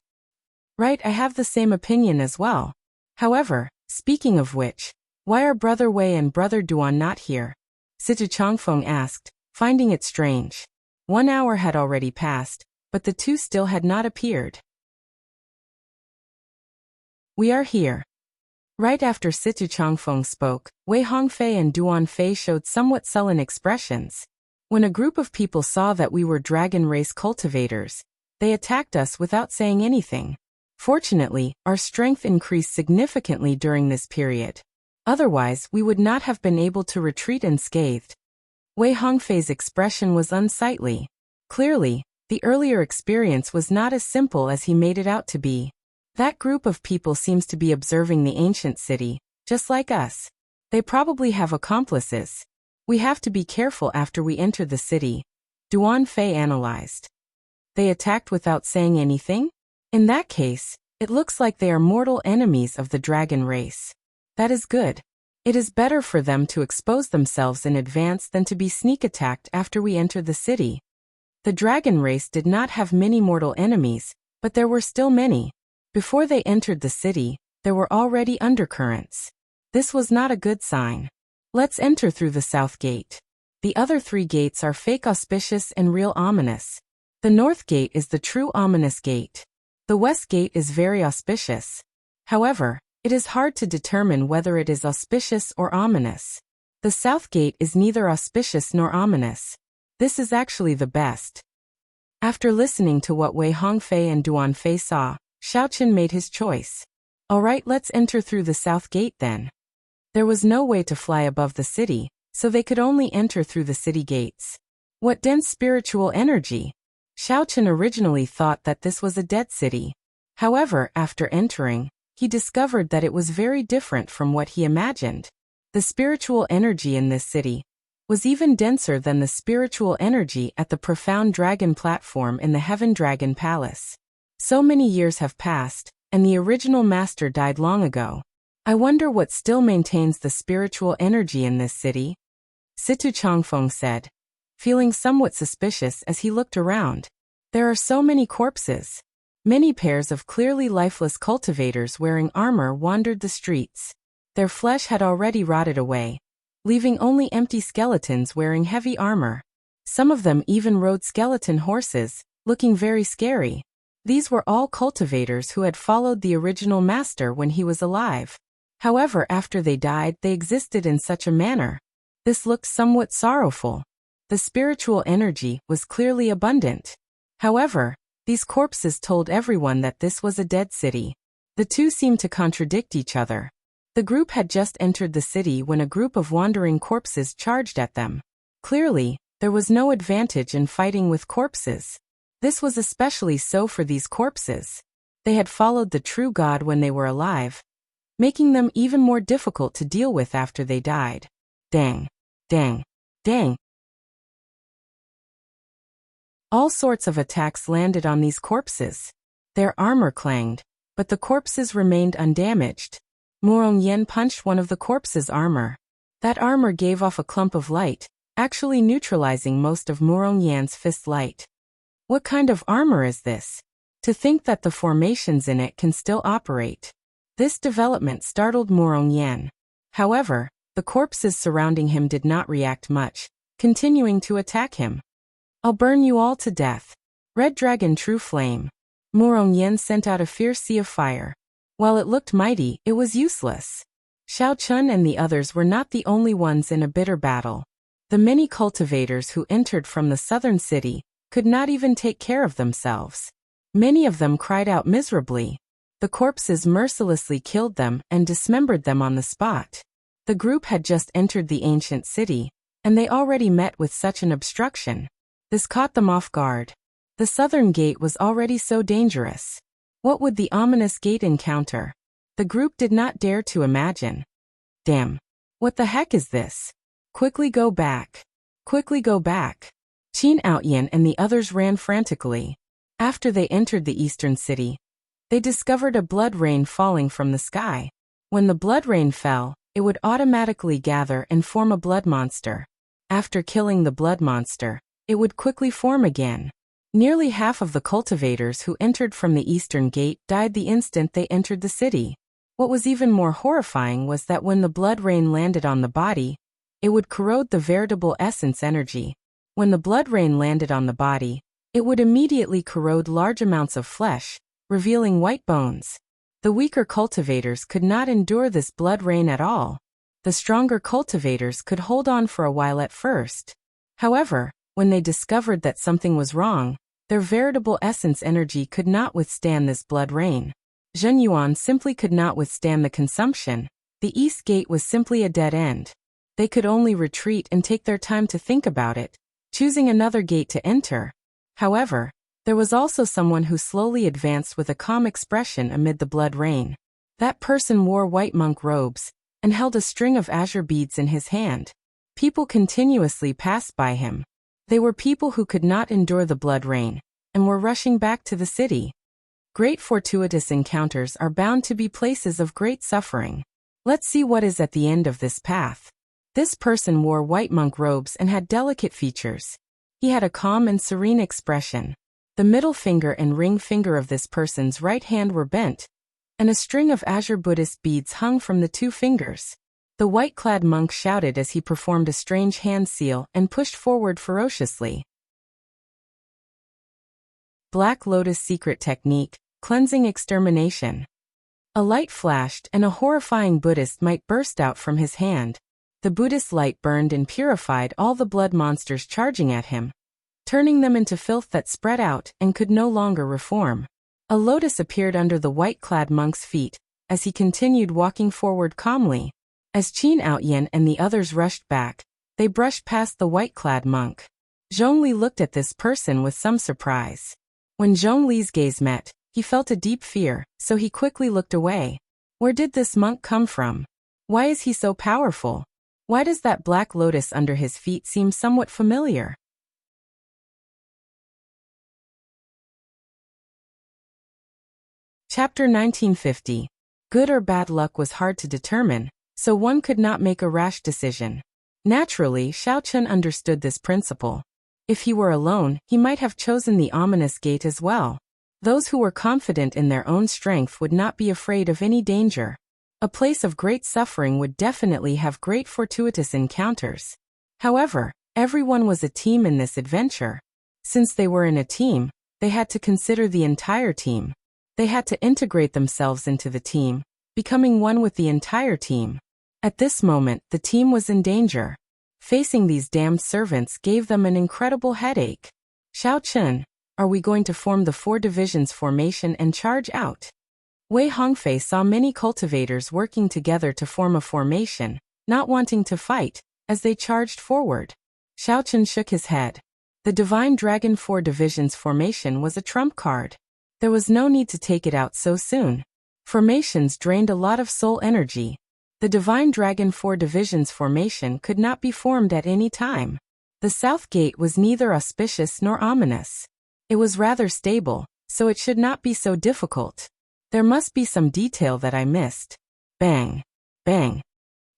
Right, I have the same opinion as well. However, speaking of which, why are Brother Wei and Brother Duan not here? Situ Changfeng asked, finding it strange. 1 hour had already passed, but the two still had not appeared. "We are here." Right after Situ Changfeng spoke, Wei Hongfei and Duan Fei showed somewhat sullen expressions. When a group of people saw that we were dragon race cultivators, they attacked us without saying anything. Fortunately, our strength increased significantly during this period. Otherwise, we would not have been able to retreat unscathed. Wei Hongfei's expression was unsightly. Clearly, the earlier experience was not as simple as he made it out to be. That group of people seems to be observing the ancient city, just like us. They probably have accomplices. We have to be careful after we enter the city, Duan Fei analyzed. They attacked without saying anything? In that case, it looks like they are mortal enemies of the dragon race. That is good. It is better for them to expose themselves in advance than to be sneak attacked after we enter the city. The dragon race did not have many mortal enemies, but there were still many. Before they entered the city, there were already undercurrents. This was not a good sign. Let's enter through the south gate. The other 3 gates are fake auspicious and real ominous. The north gate is the true ominous gate. The west gate is very auspicious. However, it is hard to determine whether it is auspicious or ominous. The south gate is neither auspicious nor ominous. This is actually the best. After listening to what Wei Hongfei and Duan Fei saw, Xiaochen made his choice. Alright, let's enter through the south gate then. There was no way to fly above the city, so they could only enter through the city gates. What dense spiritual energy! Xiaochen originally thought that this was a dead city. However, after entering, he discovered that it was very different from what he imagined. The spiritual energy in this city was even denser than the spiritual energy at the profound dragon platform in the Heaven Dragon Palace. So many years have passed, and the original master died long ago. I wonder what still maintains the spiritual energy in this city? Situ Changfeng said, feeling somewhat suspicious as he looked around. There are so many corpses. Many pairs of clearly lifeless cultivators wearing armor wandered the streets. Their flesh had already rotted away, leaving only empty skeletons wearing heavy armor. Some of them even rode skeleton horses, looking very scary. These were all cultivators who had followed the original master when he was alive. However, after they died, they existed in such a manner. This looked somewhat sorrowful. The spiritual energy was clearly abundant. However, these corpses told everyone that this was a dead city. The two seemed to contradict each other. The group had just entered the city when a group of wandering corpses charged at them. Clearly, there was no advantage in fighting with corpses. This was especially so for these corpses. They had followed the true God when they were alive, making them even more difficult to deal with after they died. Dang. Dang. Dang. All sorts of attacks landed on these corpses. Their armor clanged, but the corpses remained undamaged. Murong Yen punched one of the corpses' armor. That armor gave off a clump of light, actually neutralizing most of Murong Yan's fist light. What kind of armor is this? To think that the formations in it can still operate. This development startled Murong Yan. However, the corpses surrounding him did not react much, continuing to attack him. I'll burn you all to death. Red Dragon True Flame. Murong Yen sent out a fierce sea of fire. While it looked mighty, it was useless. Xiao Chun and the others were not the only ones in a bitter battle. The many cultivators who entered from the southern city could not even take care of themselves. Many of them cried out miserably. The corpses mercilessly killed them and dismembered them on the spot. The group had just entered the ancient city, and they already met with such an obstruction. This caught them off guard. The southern gate was already so dangerous. What would the ominous gate encounter? The group did not dare to imagine. Damn. What the heck is this? Quickly go back. Quickly go back. Qin Outyan and the others ran frantically. After they entered the eastern city, they discovered a blood rain falling from the sky. When the blood rain fell, it would automatically gather and form a blood monster. After killing the blood monster, it would quickly form again. Nearly half of the cultivators who entered from the eastern gate died the instant they entered the city. What was even more horrifying was that when the blood rain landed on the body, it would corrode the veritable essence energy. When the blood rain landed on the body, it would immediately corrode large amounts of flesh, revealing white bones. The weaker cultivators could not endure this blood rain at all. The stronger cultivators could hold on for a while at first. However, when they discovered that something was wrong, their veritable essence energy could not withstand this blood rain. Zhenyuan simply could not withstand the consumption. The east gate was simply a dead end. They could only retreat and take their time to think about it, choosing another gate to enter. However, there was also someone who slowly advanced with a calm expression amid the blood rain. That person wore white monk robes and held a string of azure beads in his hand. People continuously passed by him. They were people who could not endure the blood rain and were rushing back to the city. Great fortuitous encounters are bound to be places of great suffering. Let's see what is at the end of this path. This person wore white monk robes and had delicate features. He had a calm and serene expression. The middle finger and ring finger of this person's right hand were bent, and a string of azure Buddhist beads hung from the two fingers. The white-clad monk shouted as he performed a strange hand seal and pushed forward ferociously. Black Lotus Secret Technique, Cleansing Extermination. A light flashed and a horrifying Buddhist might burst out from his hand. The Buddhist light burned and purified all the blood monsters charging at him, turning them into filth that spread out and could no longer reform. A lotus appeared under the white-clad monk's feet as he continued walking forward calmly. As Qin Outyan and the others rushed back, they brushed past the white-clad monk. Zhongli looked at this person with some surprise. When Zhongli's gaze met, he felt a deep fear, so he quickly looked away. Where did this monk come from? Why is he so powerful? Why does that black lotus under his feet seem somewhat familiar? Chapter 1950. Good or bad luck was hard to determine, so one could not make a rash decision. Naturally, Xiao Chun understood this principle. If he were alone, he might have chosen the ominous gate as well. Those who were confident in their own strength would not be afraid of any danger. A place of great suffering would definitely have great fortuitous encounters. However, everyone was a team in this adventure. Since they were in a team, they had to consider the entire team. They had to integrate themselves into the team, becoming one with the entire team. At this moment, the team was in danger. Facing these damned servants gave them an incredible headache. Xiao Chun, are we going to form the 4 divisions formation and charge out? Wei Hongfei saw many cultivators working together to form a formation, not wanting to fight, as they charged forward. Xiao Chun shook his head. The Divine Dragon 4 divisions formation was a trump card. There was no need to take it out so soon. Formations drained a lot of soul energy. The Divine Dragon 4 divisions formation could not be formed at any time. The South Gate was neither auspicious nor ominous. It was rather stable, so it should not be so difficult. There must be some detail that I missed. Bang! Bang!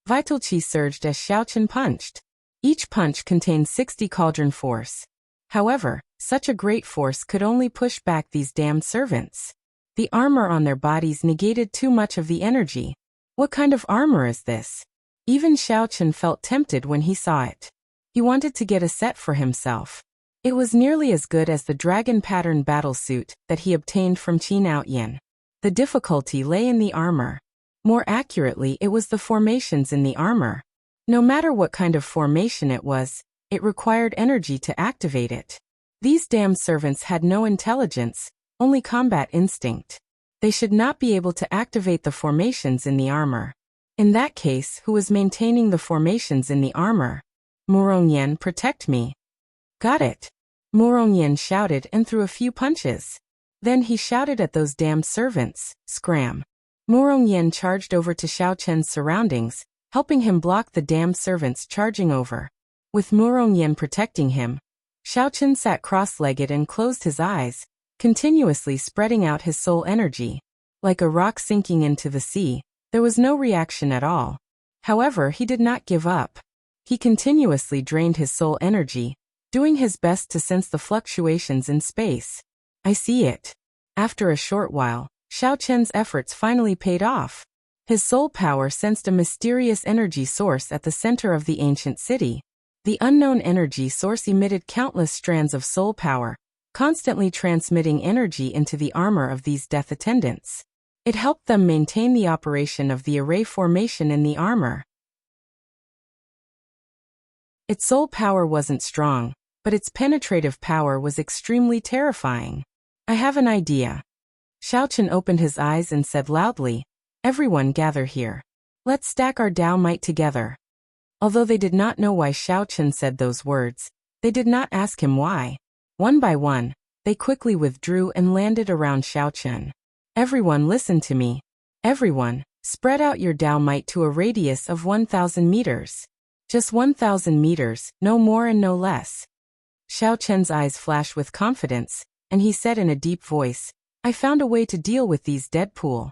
Vital Qi surged as Xiao Chun punched. Each punch contained 60 cauldron force. However, such a great force could only push back these damned servants. The armor on their bodies negated too much of the energy. What kind of armor is this? Even Xiao Chun felt tempted when he saw it. He wanted to get a set for himself. It was nearly as good as the dragon pattern battlesuit that he obtained from Qin Outyan. The difficulty lay in the armor. More accurately, it was the formations in the armor. No matter what kind of formation it was, it required energy to activate it. These damned servants had no intelligence, only combat instinct. They should not be able to activate the formations in the armor. In that case, who was maintaining the formations in the armor? Morongyan, protect me. Got it. Morongyan shouted and threw a few punches. Then he shouted at those damned servants, scram. Morongyan charged over to Xiao Chen's surroundings, helping him block the damned servants charging over. With Morongyan protecting him, Xiao Chen sat cross-legged and closed his eyes, continuously spreading out his soul energy. Like a rock sinking into the sea, there was no reaction at all. However, he did not give up. He continuously drained his soul energy, doing his best to sense the fluctuations in space. I see it. After a short while, Xiao Chen's efforts finally paid off. His soul power sensed a mysterious energy source at the center of the ancient city. The unknown energy source emitted countless strands of soul power, constantly transmitting energy into the armor of these death attendants. It helped them maintain the operation of the array formation in the armor. Its soul power wasn't strong, but its penetrative power was extremely terrifying. I have an idea. Xiao Chen opened his eyes and said loudly, "Everyone gather here. Let's stack our Dao might together." Although they did not know why Xiao Chen said those words, they did not ask him why. One by one, they quickly withdrew and landed around Xiao Chen. "Everyone listen to me. Everyone, spread out your Dao might to a radius of 1,000 meters. Just 1,000 meters, no more and no less." Xiao Chen's eyes flashed with confidence, and he said in a deep voice, "I found a way to deal with these Deadpool."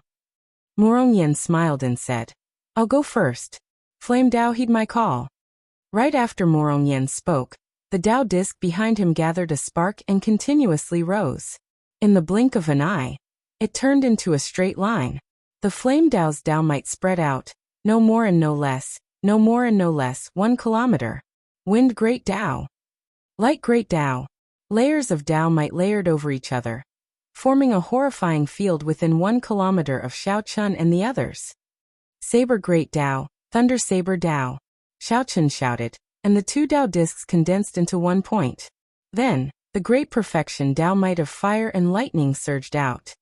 Morongyan smiled and said, "I'll go first. Flame Dao heed my call." Right after Morongyan spoke, the Dao disc behind him gathered a spark and continuously rose. In the blink of an eye, it turned into a straight line. The Flame Dao's Dao might spread out, no more and no less, no more and no less, 1 kilometer. Wind Great Dao. Light Great Dao. Layers of Dao might layered over each other, forming a horrifying field within 1 kilometer of Xiao Chen and the others. Saber Great Dao. Thunder Saber Dao. Xiao Chen shouted, and the 2 Dao discs condensed into 1 point. Then, the great perfection Dao might of fire and lightning surged out.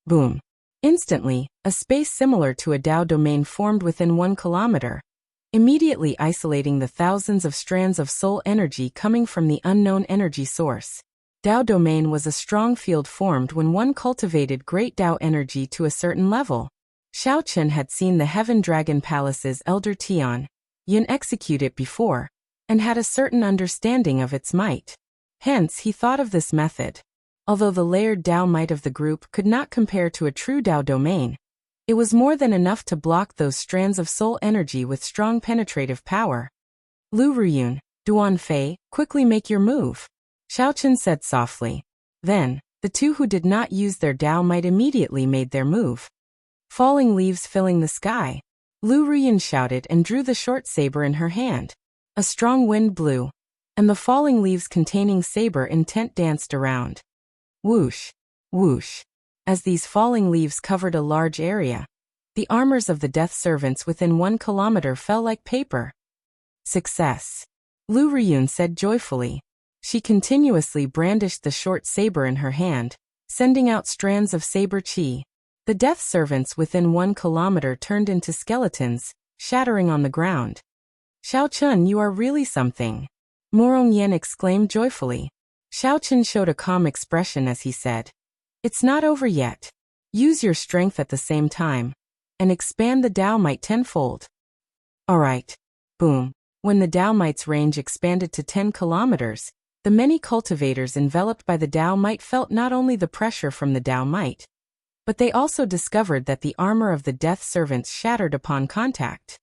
Boom. Instantly, a space similar to a Dao domain formed within 1 kilometer, immediately isolating the thousands of strands of soul energy coming from the unknown energy source. Dao domain was a strong field formed when one cultivated great Dao energy to a certain level. Xiao Chen had seen the Heaven Dragon Palace's elder Tian Yin execute it before, and had a certain understanding of its might. Hence he thought of this method. Although the layered Dao might of the group could not compare to a true Dao domain, it was more than enough to block those strands of soul energy with strong penetrative power. "Lu Ruyun, Duan Fei, quickly make your move," Xiao Chen said softly. Then, the 2 who did not use their Dao might immediately made their move. Falling leaves filling the sky. Lu Ruyun shouted and drew the short saber in her hand. A strong wind blew, and the falling leaves containing saber intent danced around. Whoosh, whoosh. As these falling leaves covered a large area, the armors of the death servants within 1 kilometer fell like paper. Success. Lu Ruyun said joyfully. She continuously brandished the short saber in her hand, sending out strands of saber chi. The death servants within 1 kilometer turned into skeletons, shattering on the ground. "Xiao Chen, you are really something," Morongyan exclaimed joyfully. Xiao Chen showed a calm expression as he said, "It's not over yet. Use your strength at the same time, and expand the Dao might tenfold." Alright. Boom. When the Dao might's range expanded to 10 kilometers, the many cultivators enveloped by the Dao might felt not only the pressure from the Dao might, but they also discovered that the armor of the death servants shattered upon contact.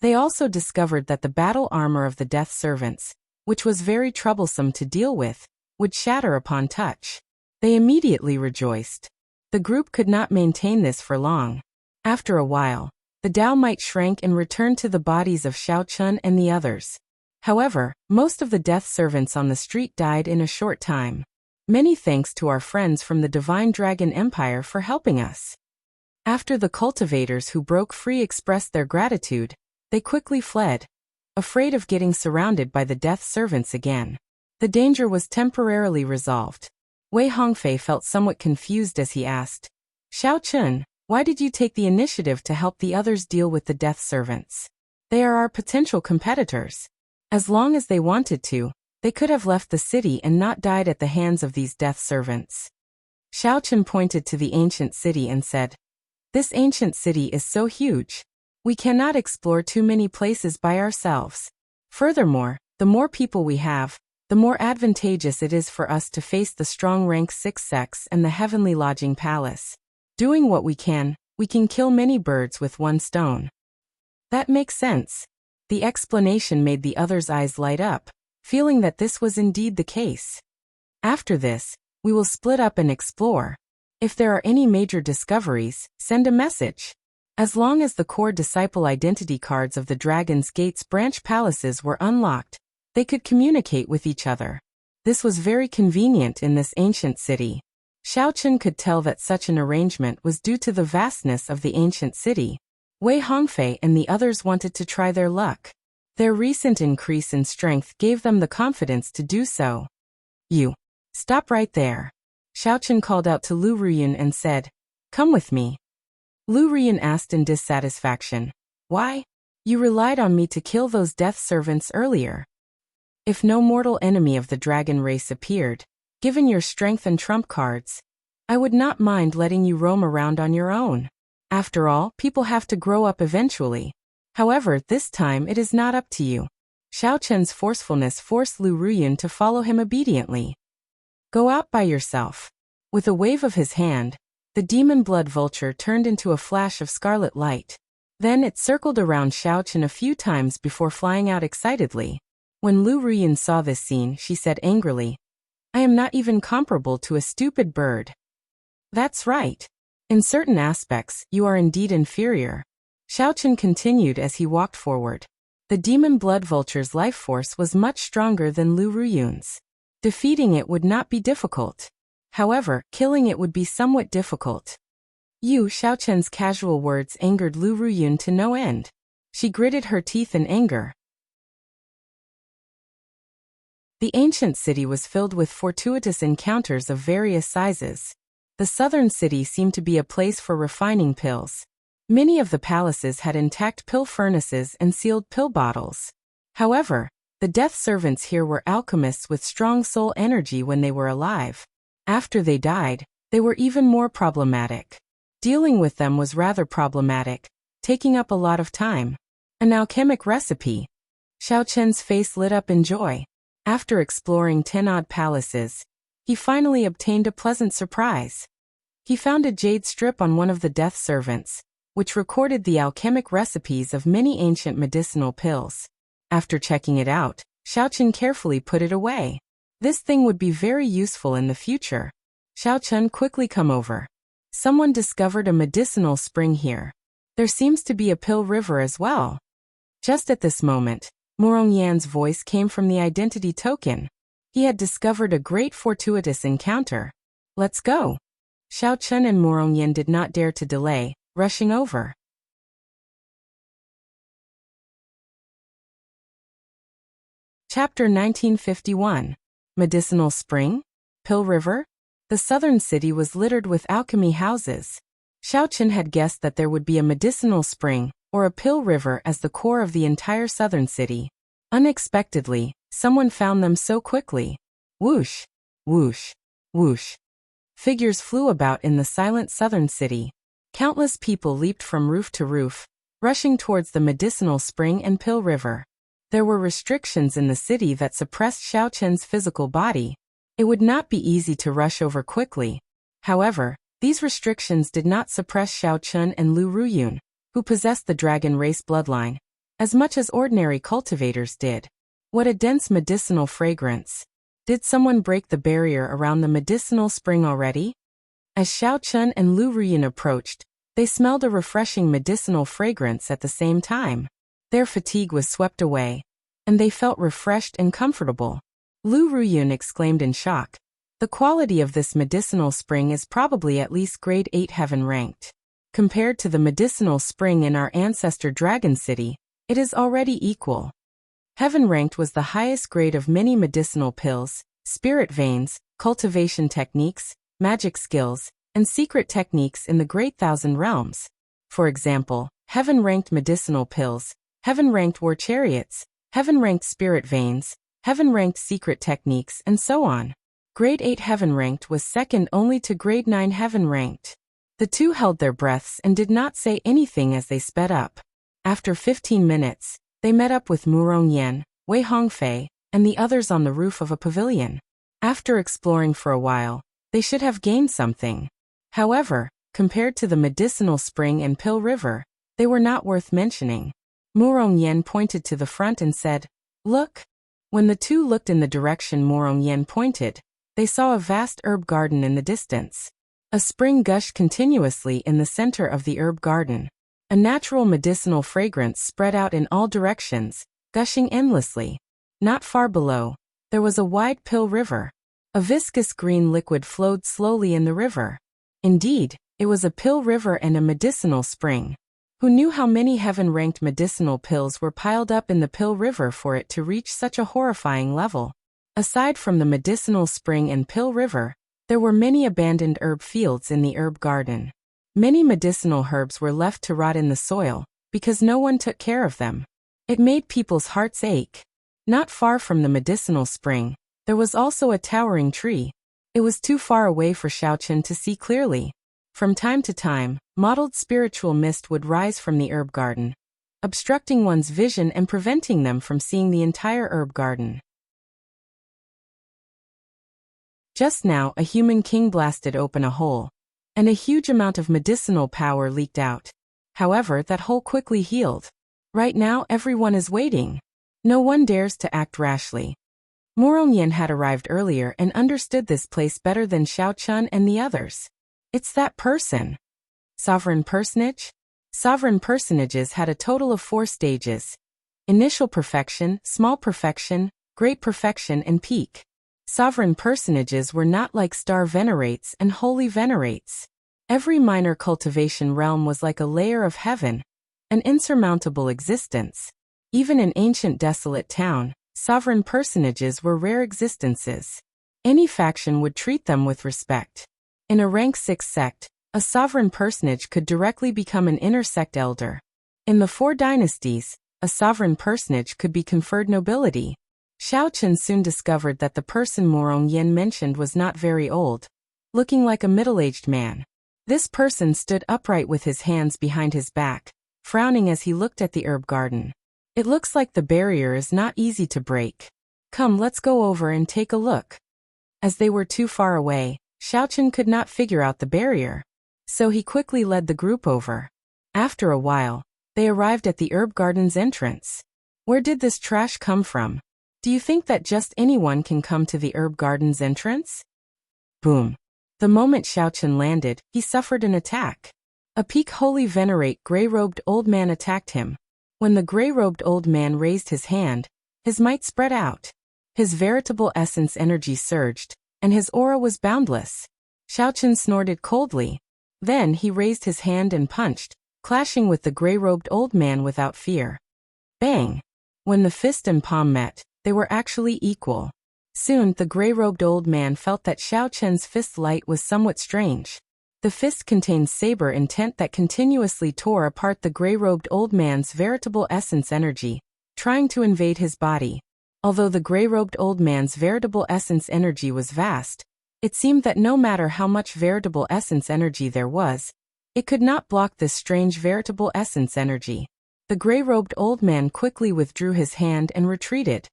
They also discovered that the battle armor of the death servants, which was very troublesome to deal with, would shatter upon touch. They immediately rejoiced. The group could not maintain this for long. After a while, the Dao might shrank and returned to the bodies of Xiao Chen and the others. However, most of the death servants on the street died in a short time. Many thanks to our friends from the Divine Dragon Empire for helping us. After the cultivators who broke free expressed their gratitude, they quickly fled, afraid of getting surrounded by the death servants again. The danger was temporarily resolved. Wei Hongfei felt somewhat confused as he asked, Xiao Chun, why did you take the initiative to help the others deal with the death servants? They are our potential competitors. As long as they wanted to, they could have left the city and not died at the hands of these death servants. Xiao Chun pointed to the ancient city and said, This ancient city is so huge. We cannot explore too many places by ourselves. Furthermore, the more people we have, the more advantageous it is for us to face the strong rank 6 sects and the heavenly lodging palace. Doing what we can kill many birds with one stone. That makes sense. The explanation made the others' eyes light up, feeling that this was indeed the case. After this, we will split up and explore. If there are any major discoveries, send a message. As long as the core disciple identity cards of the Dragon's Gate's branch palaces were unlocked, they could communicate with each other. This was very convenient in this ancient city. Xiao Chun could tell that such an arrangement was due to the vastness of the ancient city. Wei Hongfei and the others wanted to try their luck. Their recent increase in strength gave them the confidence to do so. You. Stop right there. Xiao Chun called out to Lu Ruyun and said, Come with me. Lu Ruyun asked in dissatisfaction, Why? You relied on me to kill those death servants earlier. If no mortal enemy of the dragon race appeared, given your strength and trump cards, I would not mind letting you roam around on your own. After all, people have to grow up eventually. However, this time it is not up to you. Xiao Chun's forcefulness forced Lu Ruyun to follow him obediently. Go out by yourself. With a wave of his hand, the demon blood vulture turned into a flash of scarlet light. Then it circled around Xiao Chun a few times before flying out excitedly. When Lu Ruyun saw this scene, she said angrily, I am not even comparable to a stupid bird. That's right. In certain aspects, you are indeed inferior. Xiao Chun continued as he walked forward. The demon blood vulture's life force was much stronger than Lu Ruyun's. Defeating it would not be difficult. However, killing it would be somewhat difficult. Xiao Chun's casual words angered Lu Ruyun to no end. She gritted her teeth in anger. The ancient city was filled with fortuitous encounters of various sizes. The southern city seemed to be a place for refining pills. Many of the palaces had intact pill furnaces and sealed pill bottles. However, the death servants here were alchemists with strong soul energy when they were alive. After they died, they were even more problematic. Dealing with them was rather problematic, taking up a lot of time. An alchemic recipe. Xiao Chun's face lit up in joy. After exploring 10-odd palaces, he finally obtained a pleasant surprise. He found a jade strip on one of the death servants, which recorded the alchemic recipes of many ancient medicinal pills. After checking it out, Xiao Chun carefully put it away. This thing would be very useful in the future. Xiao Chun quickly come over. Someone discovered a medicinal spring here. There seems to be a pill river as well. Just at this moment, Morong Yan's voice came from the identity token. He had discovered a great fortuitous encounter. Let's go. Xiao Chun and Morong Yan did not dare to delay, rushing over. Chapter 1951. Medicinal Spring? Pill River? The southern city was littered with alchemy houses. Xiao Chun had guessed that there would be a medicinal spring, or a pill river as the core of the entire southern city. Unexpectedly, someone found them so quickly. Whoosh, whoosh, whoosh. Figures flew about in the silent southern city. Countless people leaped from roof to roof, rushing towards the medicinal spring and pill river. There were restrictions in the city that suppressed Xiao Chun's physical body. It would not be easy to rush over quickly. However, these restrictions did not suppress Xiao Chun and Lu Ruyun, who possessed the dragon race bloodline, as much as ordinary cultivators did. What a dense medicinal fragrance. Did someone break the barrier around the medicinal spring already? As Xiao Chun and Lu Ruyun approached, they smelled a refreshing medicinal fragrance at the same time. Their fatigue was swept away, and they felt refreshed and comfortable. Lu Ruyun exclaimed in shock. The quality of this medicinal spring is probably at least grade 8 heaven ranked. Compared to the medicinal spring in our ancestor Dragon City, it is already equal. Heaven ranked was the highest grade of many medicinal pills, spirit veins, cultivation techniques, magic skills, and secret techniques in the Great Thousand Realms. For example, heaven-ranked medicinal pills, heaven-ranked war chariots, heaven-ranked spirit veins, heaven-ranked secret techniques, and so on. Grade 8 heaven-ranked was second only to Grade 9 heaven-ranked. The two held their breaths and did not say anything as they sped up. After 15 minutes, they met up with Murong Yan, Wei Hongfei, and the others on the roof of a pavilion. After exploring for a while, they should have gained something. However, compared to the medicinal spring and pill river, they were not worth mentioning. Murong Yan pointed to the front and said, "Look." When the two looked in the direction Murong Yan pointed, they saw a vast herb garden in the distance. A spring gushed continuously in the center of the herb garden. A natural medicinal fragrance spread out in all directions, gushing endlessly. Not far below, there was a wide pill river. A viscous green liquid flowed slowly in the river. Indeed, it was a pill river and a medicinal spring. Who knew how many heaven-ranked medicinal pills were piled up in the pill river for it to reach such a horrifying level? Aside from the medicinal spring and pill river, there were many abandoned herb fields in the herb garden. Many medicinal herbs were left to rot in the soil, because no one took care of them. It made people's hearts ache. Not far from the medicinal spring, there was also a towering tree. It was too far away for Xiaochen to see clearly. From time to time, mottled spiritual mist would rise from the herb garden, obstructing one's vision and preventing them from seeing the entire herb garden. Just now, a human king blasted open a hole, and a huge amount of medicinal power leaked out. However, that hole quickly healed. Right now, everyone is waiting. No one dares to act rashly. Murong Yan had arrived earlier and understood this place better than Xiao Chun and the others. It's that person. Sovereign personage? Sovereign personages had a total of 4 stages. Initial perfection, small perfection, great perfection, and peak. Sovereign personages were not like star venerates and holy venerates. Every minor cultivation realm was like a layer of heaven, an insurmountable existence. Even in ancient desolate town, sovereign personages were rare existences. Any faction would treat them with respect. In a rank 6 sect, a sovereign personage could directly become an inner sect elder. In the 4 dynasties, a sovereign personage could be conferred nobility. Xiao Chen soon discovered that the person Murong Yan mentioned was not very old, looking like a middle-aged man. This person stood upright with his hands behind his back, frowning as he looked at the herb garden. It looks like the barrier is not easy to break. Come, let's go over and take a look. As they were too far away, Xiao Chen could not figure out the barrier. So he quickly led the group over. After a while, they arrived at the herb garden's entrance. Where did this trash come from? Do you think that just anyone can come to the herb garden's entrance? Boom. The moment Xiao Chen landed, he suffered an attack. A peak holy venerate gray-robed old man attacked him. When the gray-robed old man raised his hand, his might spread out. His veritable essence energy surged, and his aura was boundless. Xiao Chen snorted coldly. Then he raised his hand and punched, clashing with the gray-robed old man without fear. Bang! When the fist and palm met, they were actually equal. Soon, the gray-robed old man felt that Xiao Chen's fist light was somewhat strange. The fist contained saber intent that continuously tore apart the gray-robed old man's veritable essence energy, trying to invade his body. Although the gray-robed old man's veritable essence energy was vast, it seemed that no matter how much veritable essence energy there was, it could not block this strange veritable essence energy. The gray-robed old man quickly withdrew his hand and retreated.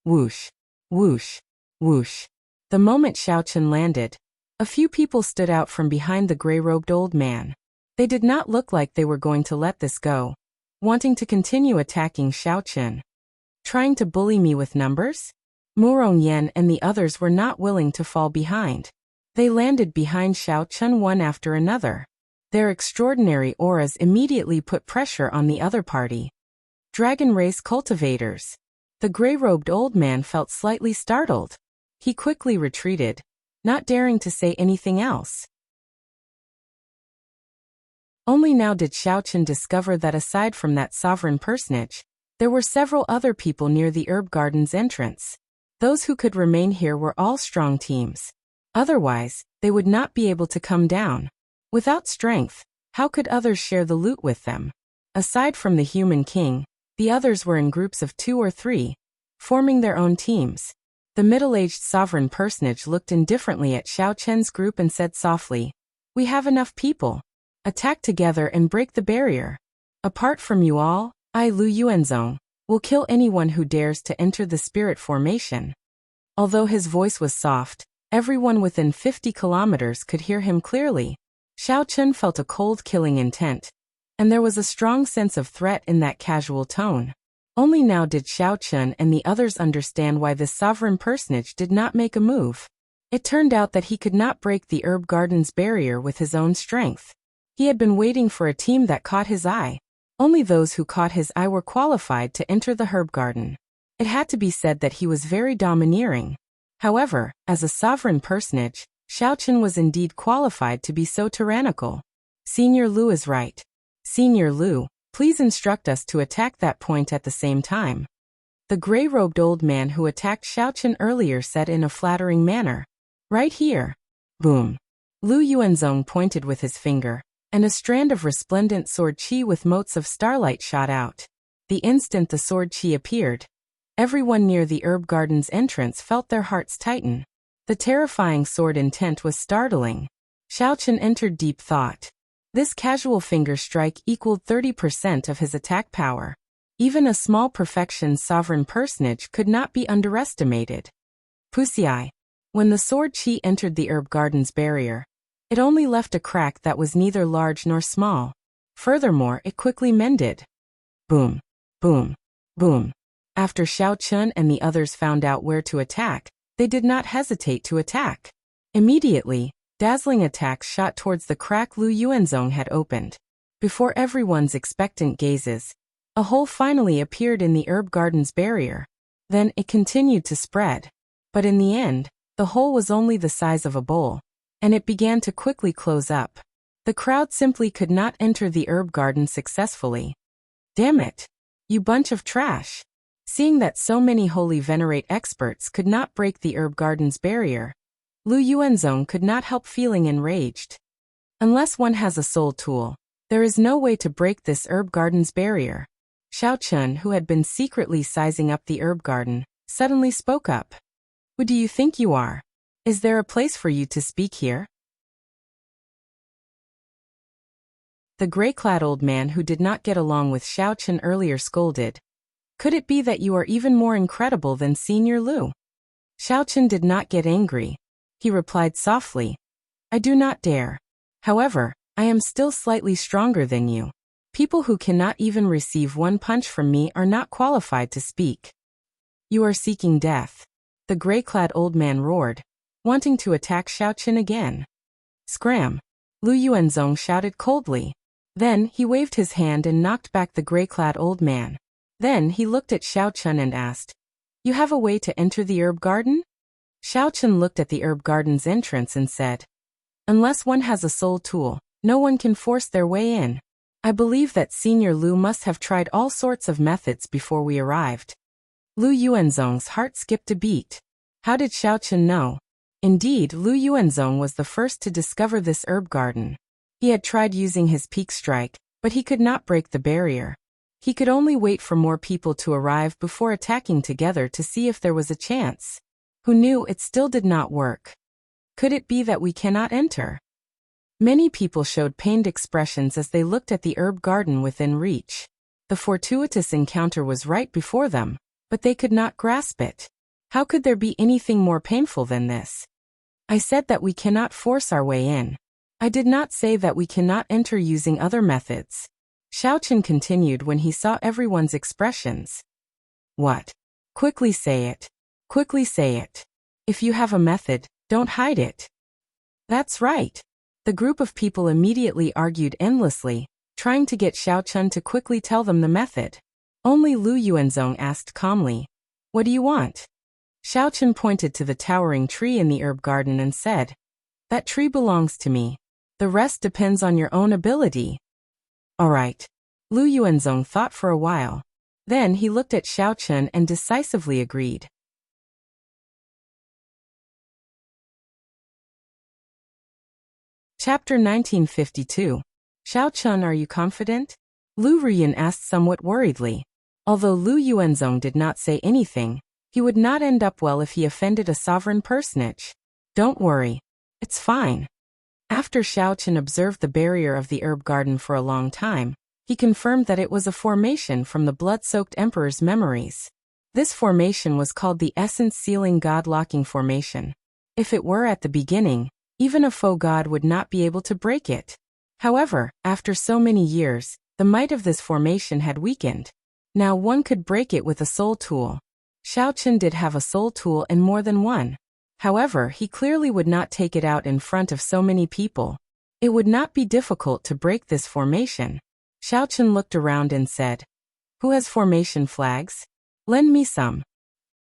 Whoosh, whoosh, whoosh. The moment Xiao Chen landed, a few people stood out from behind the gray-robed old man. They did not look like they were going to let this go, wanting to continue attacking Xiao Chen. Trying to bully me with numbers? Murong Yan and the others were not willing to fall behind. They landed behind Xiao Chen one after another. Their extraordinary auras immediately put pressure on the other party. Dragon race cultivators. The gray-robed old man felt slightly startled. He quickly retreated, not daring to say anything else. Only now did Xiao Chen discover that aside from that sovereign personage, there were several other people near the herb garden's entrance. Those who could remain here were all strong teams. Otherwise, they would not be able to come down. Without strength, how could others share the loot with them? Aside from the human king, the others were in groups of 2 or 3, forming their own teams. The middle-aged sovereign personage looked indifferently at Xiao Chen's group and said softly, "We have enough people. Attack together and break the barrier. Apart from you all, I, Lu Yuanzong, will kill anyone who dares to enter the spirit formation." Although his voice was soft, everyone within 50 kilometers could hear him clearly. Xiao Chen felt a cold killing intent, and there was a strong sense of threat in that casual tone. Only now did Xiao Chen and the others understand why this sovereign personage did not make a move. It turned out that he could not break the herb garden's barrier with his own strength. He had been waiting for a team that caught his eye. Only those who caught his eye were qualified to enter the herb garden. It had to be said that he was very domineering. However, as a sovereign personage, Xiao Chen was indeed qualified to be so tyrannical. Senior Lu is right. Senior Lu, please instruct us to attack that point at the same time. The gray-robed old man who attacked Xiao Chen earlier said in a flattering manner. Right here. Boom. Lu Yuanzong pointed with his finger, and a strand of resplendent sword qi with motes of starlight shot out. The instant the sword qi appeared, everyone near the herb garden's entrance felt their hearts tighten. The terrifying sword intent was startling. Xiao Chen entered deep thought. This casual finger strike equaled 30% of his attack power. Even a small perfection sovereign personage could not be underestimated. Pusiai. When the sword qi entered the herb garden's barrier, it only left a crack that was neither large nor small. Furthermore, it quickly mended. Boom. Boom. Boom. After Xiao Chen and the others found out where to attack, they did not hesitate to attack. Immediately, dazzling attacks shot towards the crack Lu Yuanzong had opened. Before everyone's expectant gazes, a hole finally appeared in the herb garden's barrier. Then it continued to spread. But in the end, the hole was only the size of a bowl, and it began to quickly close up. The crowd simply could not enter the herb garden successfully. Damn it! You bunch of trash! Seeing that so many holy venerate experts could not break the herb garden's barrier, Lu Yuanzong could not help feeling enraged. Unless one has a soul tool, there is no way to break this herb garden's barrier. Xiao Chen, who had been secretly sizing up the herb garden, suddenly spoke up. Who do you think you are? Is there a place for you to speak here? The gray-clad old man who did not get along with Xiao Chen earlier scolded. Could it be that you are even more incredible than Senior Lu? Xiao Chen did not get angry. He replied softly, I do not dare. However, I am still slightly stronger than you. People who cannot even receive one punch from me are not qualified to speak. You are seeking death. The gray-clad old man roared, wanting to attack Xiao Chen again. Scram! Lu Yuanzong shouted coldly. Then he waved his hand and knocked back the gray-clad old man. Then he looked at Xiao Chen and asked, You have a way to enter the herb garden? Xiao Chen looked at the herb garden's entrance and said, Unless one has a soul tool, no one can force their way in. I believe that Senior Lu must have tried all sorts of methods before we arrived. Lu Yuanzong's heart skipped a beat. How did Xiao Chen know? Indeed, Lu Yuanzong was the first to discover this herb garden. He had tried using his peak strike, but he could not break the barrier. He could only wait for more people to arrive before attacking together to see if there was a chance. Who knew it still did not work? Could it be that we cannot enter? Many people showed pained expressions as they looked at the herb garden within reach. The fortuitous encounter was right before them, but they could not grasp it. How could there be anything more painful than this? I said that we cannot force our way in. I did not say that we cannot enter using other methods. Xiao Chen continued when he saw everyone's expressions. What? Quickly say it. Quickly say it. If you have a method, don't hide it. That's right. The group of people immediately argued endlessly, trying to get Xiao Chen to quickly tell them the method. Only Lu Yuanzong asked calmly, What do you want? Xiao Chen pointed to the towering tree in the herb garden and said, That tree belongs to me. The rest depends on your own ability. All right. Lu Yuanzong thought for a while. Then he looked at Xiao Chen and decisively agreed. Chapter 1952. Xiao Chun, are you confident? Lu Ruyan asked somewhat worriedly. Although Lu Yuanzong did not say anything, he would not end up well if he offended a sovereign personage. Don't worry. It's fine. After Xiao Chun observed the barrier of the herb garden for a long time, he confirmed that it was a formation from the blood-soaked emperor's memories. This formation was called the essence-sealing god-locking formation. If it were at the beginning, even a faux god would not be able to break it. However, after so many years, the might of this formation had weakened. Now one could break it with a soul tool. Xiao Chun did have a soul tool and more than one. However, he clearly would not take it out in front of so many people. It would not be difficult to break this formation. Xiao Chun looked around and said, "Who has formation flags? Lend me some."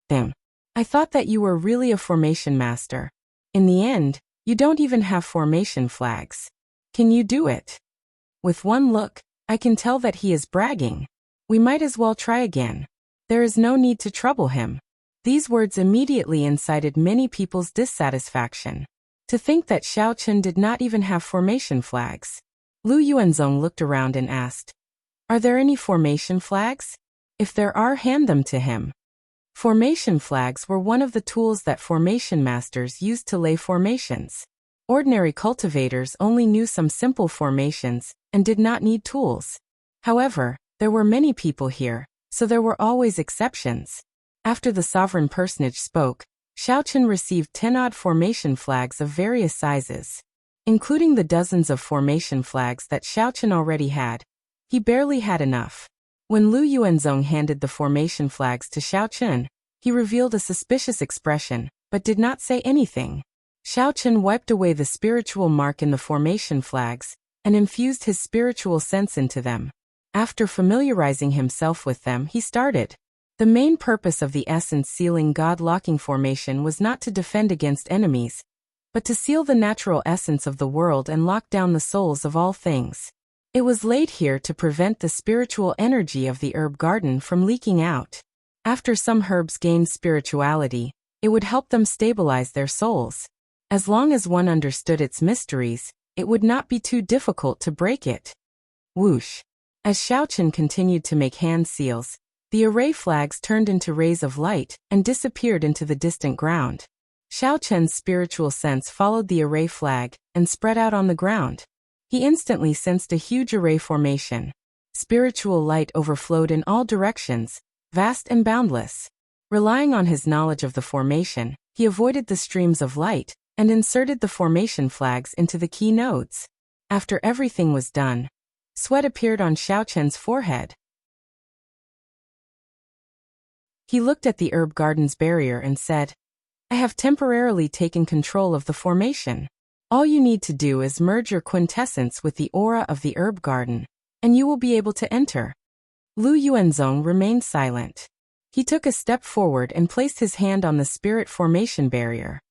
I thought that you were really a formation master. In the end, you don't even have formation flags. Can you do it?" With one look, I can tell that he is bragging. We might as well try again. There is no need to trouble him. These words immediately incited many people's dissatisfaction. To think that Xiao Chun did not even have formation flags. Lu Yuanzong looked around and asked, "Are there any formation flags? If there are, hand them to him." Formation flags were one of the tools that formation masters used to lay formations. Ordinary cultivators only knew some simple formations and did not need tools. However, there were many people here, so there were always exceptions. After the sovereign personage spoke, Xiao Chun received 10-odd formation flags of various sizes. Including the dozens of formation flags that Xiao Chun already had, he barely had enough. When Lu Yuanzong handed the formation flags to Xiao Chun, he revealed a suspicious expression, but did not say anything. Xiao Chun wiped away the spiritual mark in the formation flags, and infused his spiritual sense into them. After familiarizing himself with them, he started. The main purpose of the essence-sealing god-locking formation was not to defend against enemies, but to seal the natural essence of the world and lock down the souls of all things. It was laid here to prevent the spiritual energy of the herb garden from leaking out. After some herbs gained spirituality, it would help them stabilize their souls. As long as one understood its mysteries, it would not be too difficult to break it. Whoosh! As Xiao Chun continued to make hand seals, the array flags turned into rays of light and disappeared into the distant ground. Xiao Chun's spiritual sense followed the array flag and spread out on the ground. He instantly sensed a huge array formation. Spiritual light overflowed in all directions, vast and boundless. Relying on his knowledge of the formation, he avoided the streams of light and inserted the formation flags into the key nodes. After everything was done, sweat appeared on Xiao Chun's forehead. He looked at the herb garden's barrier and said, "I have temporarily taken control of the formation. All you need to do is merge your quintessence with the aura of the herb garden, and you will be able to enter." Lu Yuanzong remained silent. He took a step forward and placed his hand on the spirit formation barrier.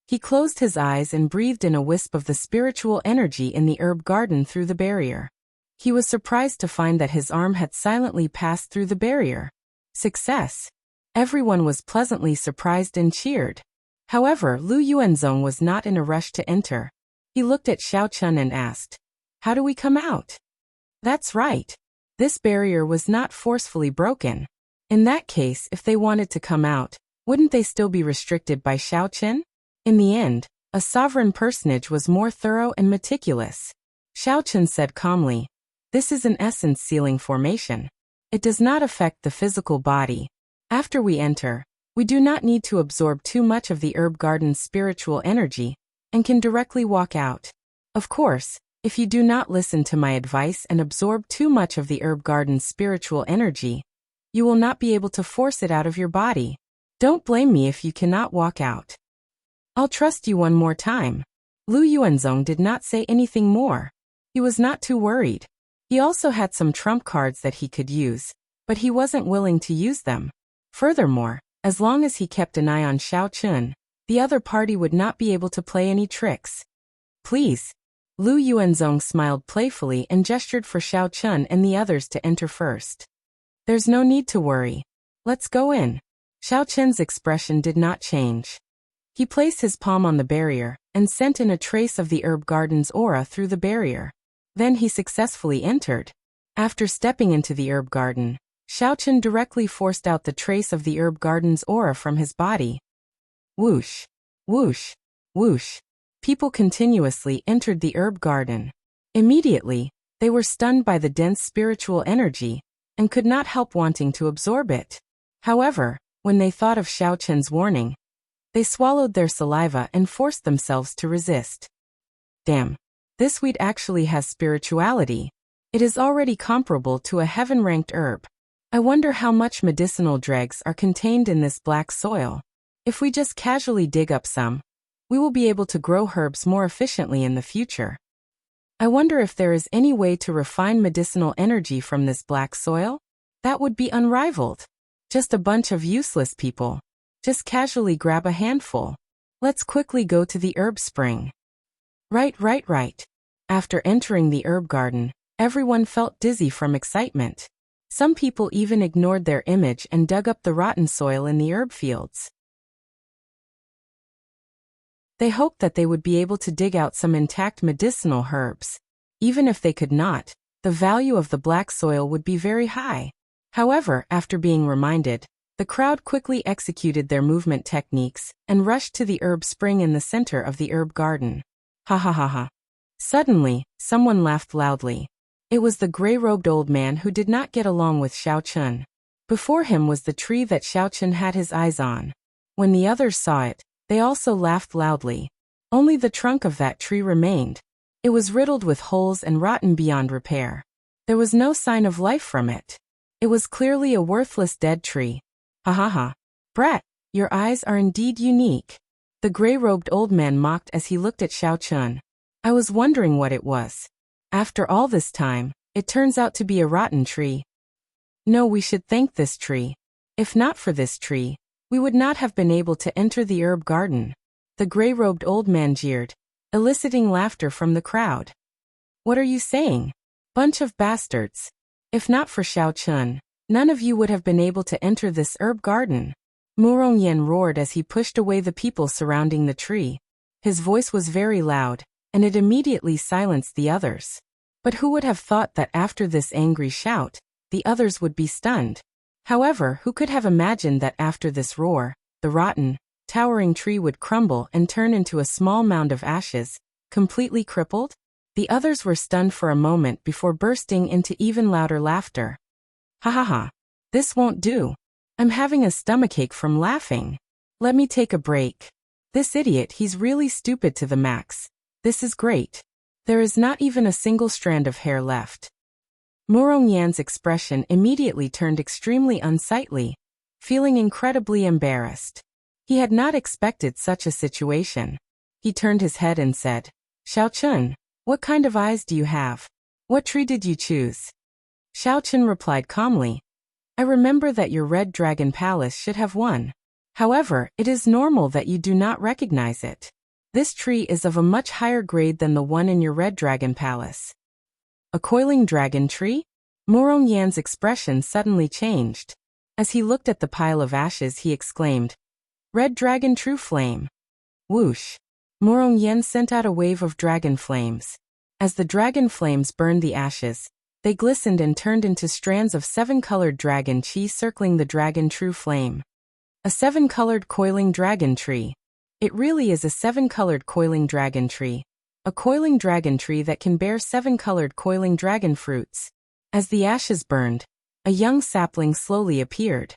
He closed his eyes and breathed in a wisp of the spiritual energy in the herb garden through the barrier. He was surprised to find that his arm had silently passed through the barrier. Success! Everyone was pleasantly surprised and cheered. However, Lu Yuanzong was not in a rush to enter. He looked at Xiao Chun and asked, "How do we come out?" That's right. This barrier was not forcefully broken. In that case, if they wanted to come out, wouldn't they still be restricted by Xiao Chun? In the end, a sovereign personage was more thorough and meticulous. Xiao Chun said calmly, "This is an essence-sealing formation. It does not affect the physical body. After we enter, we do not need to absorb too much of the herb garden's spiritual energy, and can directly walk out. Of course, if you do not listen to my advice and absorb too much of the herb garden's spiritual energy, you will not be able to force it out of your body. Don't blame me if you cannot walk out. I'll trust you one more time." Lu Yuanzong did not say anything more. He was not too worried. He also had some trump cards that he could use, but he wasn't willing to use them. Furthermore, as long as he kept an eye on Xiao Chun, the other party would not be able to play any tricks. "Please." Lu Yuanzong smiled playfully and gestured for Xiao Chun and the others to enter first. "There's no need to worry. Let's go in." Xiao Chun's expression did not change. He placed his palm on the barrier and sent in a trace of the herb garden's aura through the barrier. Then he successfully entered. After stepping into the herb garden, Xiaochen directly forced out the trace of the herb garden's aura from his body. Whoosh, whoosh, whoosh. People continuously entered the herb garden. Immediately, they were stunned by the dense spiritual energy and could not help wanting to absorb it. However, when they thought of Xiaochen's warning, they swallowed their saliva and forced themselves to resist. Damn, this weed actually has spirituality. It is already comparable to a heaven-ranked herb. I wonder how much medicinal dregs are contained in this black soil. If we just casually dig up some, we will be able to grow herbs more efficiently in the future. I wonder if there is any way to refine medicinal energy from this black soil? That would be unrivaled. Just a bunch of useless people. Just casually grab a handful. Let's quickly go to the herb spring. Right. After entering the herb garden, everyone felt dizzy from excitement. Some people even ignored their image and dug up the rotten soil in the herb fields. They hoped that they would be able to dig out some intact medicinal herbs. Even if they could not, the value of the black soil would be very high. However, after being reminded, the crowd quickly executed their movement techniques and rushed to the herb spring in the center of the herb garden. Ha ha ha ha. Suddenly, someone laughed loudly. It was the gray-robed old man who did not get along with Xiaochen. Before him was the tree that Xiaochen had his eyes on. When the others saw it, they also laughed loudly. Only the trunk of that tree remained. It was riddled with holes and rotten beyond repair. There was no sign of life from it. It was clearly a worthless dead tree. Ha ha ha. Brat, your eyes are indeed unique. The gray-robed old man mocked as he looked at Xiaochen. I was wondering what it was. After all this time, it turns out to be a rotten tree. No, we should thank this tree. If not for this tree, we would not have been able to enter the herb garden. The gray-robed old man jeered, eliciting laughter from the crowd. What are you saying? Bunch of bastards. If not for Xiaochen, none of you would have been able to enter this herb garden. Murongyan roared as he pushed away the people surrounding the tree. His voice was very loud, and it immediately silenced the others. But who would have thought that after this angry shout, the others would be stunned? However, who could have imagined that after this roar, the rotten, towering tree would crumble and turn into a small mound of ashes, completely crippled? The others were stunned for a moment before bursting into even louder laughter. Ha ha ha. This won't do. I'm having a stomachache from laughing. Let me take a break. This idiot, he's really stupid to the max. This is great. There is not even a single strand of hair left. Murongyan's expression immediately turned extremely unsightly, feeling incredibly embarrassed. He had not expected such a situation. He turned his head and said, Xiaochen, what kind of eyes do you have? What tree did you choose? Xiaochen replied calmly, I remember that your Red Dragon Palace should have one. However, it is normal that you do not recognize it. This tree is of a much higher grade than the one in your Red Dragon Palace. A coiling dragon tree? Murongyan's expression suddenly changed. As he looked at the pile of ashes, he exclaimed, Red Dragon True Flame. Whoosh. Murongyan sent out a wave of dragon flames. As the dragon flames burned the ashes, they glistened and turned into strands of 7-colored dragon chi circling the dragon true flame. A 7-colored coiling dragon tree. It really is a 7-colored coiling dragon tree. A coiling dragon tree that can bear 7-colored coiling dragon fruits. As the ashes burned, a young sapling slowly appeared.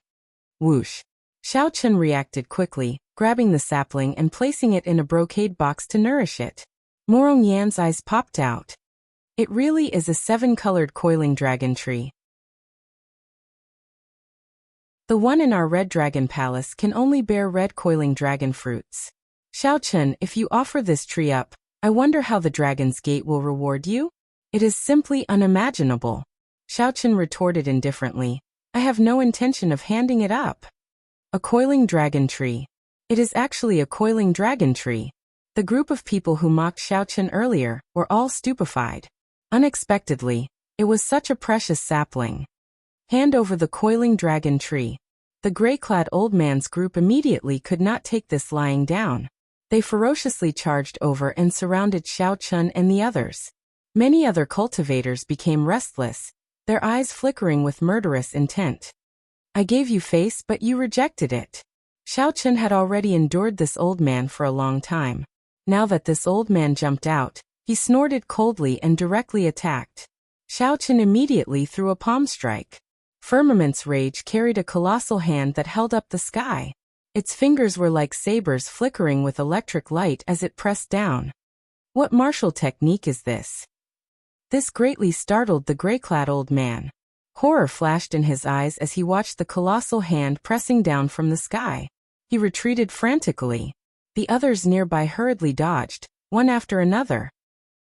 Whoosh. Xiaochen reacted quickly, grabbing the sapling and placing it in a brocade box to nourish it. Murongyan's eyes popped out. It really is a 7-colored coiling dragon tree. The one in our Red Dragon Palace can only bear red coiling dragon fruits. Xiaochen, if you offer this tree up, I wonder how the Dragon's Gate will reward you? It is simply unimaginable. Xiaochen retorted indifferently, I have no intention of handing it up. A coiling dragon tree. It is actually a coiling dragon tree. The group of people who mocked Xiaochen earlier were all stupefied. Unexpectedly, it was such a precious sapling. Hand over the coiling dragon tree. The gray-clad old man's group immediately could not take this lying down. They ferociously charged over and surrounded Xiao Chun and the others. Many other cultivators became restless, their eyes flickering with murderous intent. I gave you face, but you rejected it. Xiao Chun had already endured this old man for a long time. Now that this old man jumped out, he snorted coldly and directly attacked. Xiao Chun immediately threw a palm strike. Firmament's rage carried a colossal hand that held up the sky. Its fingers were like sabers flickering with electric light as it pressed down. What martial technique is this? This greatly startled the gray-clad old man. Horror flashed in his eyes as he watched the colossal hand pressing down from the sky. He retreated frantically. The others nearby hurriedly dodged, one after another.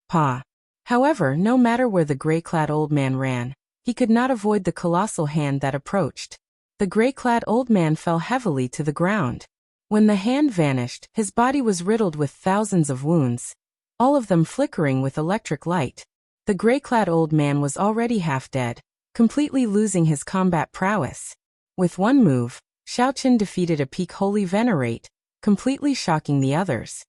Pa. However, no matter where the gray-clad old man ran, he could not avoid the colossal hand that approached. The gray-clad old man fell heavily to the ground. When the hand vanished, his body was riddled with thousands of wounds, all of them flickering with electric light. The gray-clad old man was already half dead, completely losing his combat prowess. With one move, Xiao Chun defeated a peak holy venerate, completely shocking the others.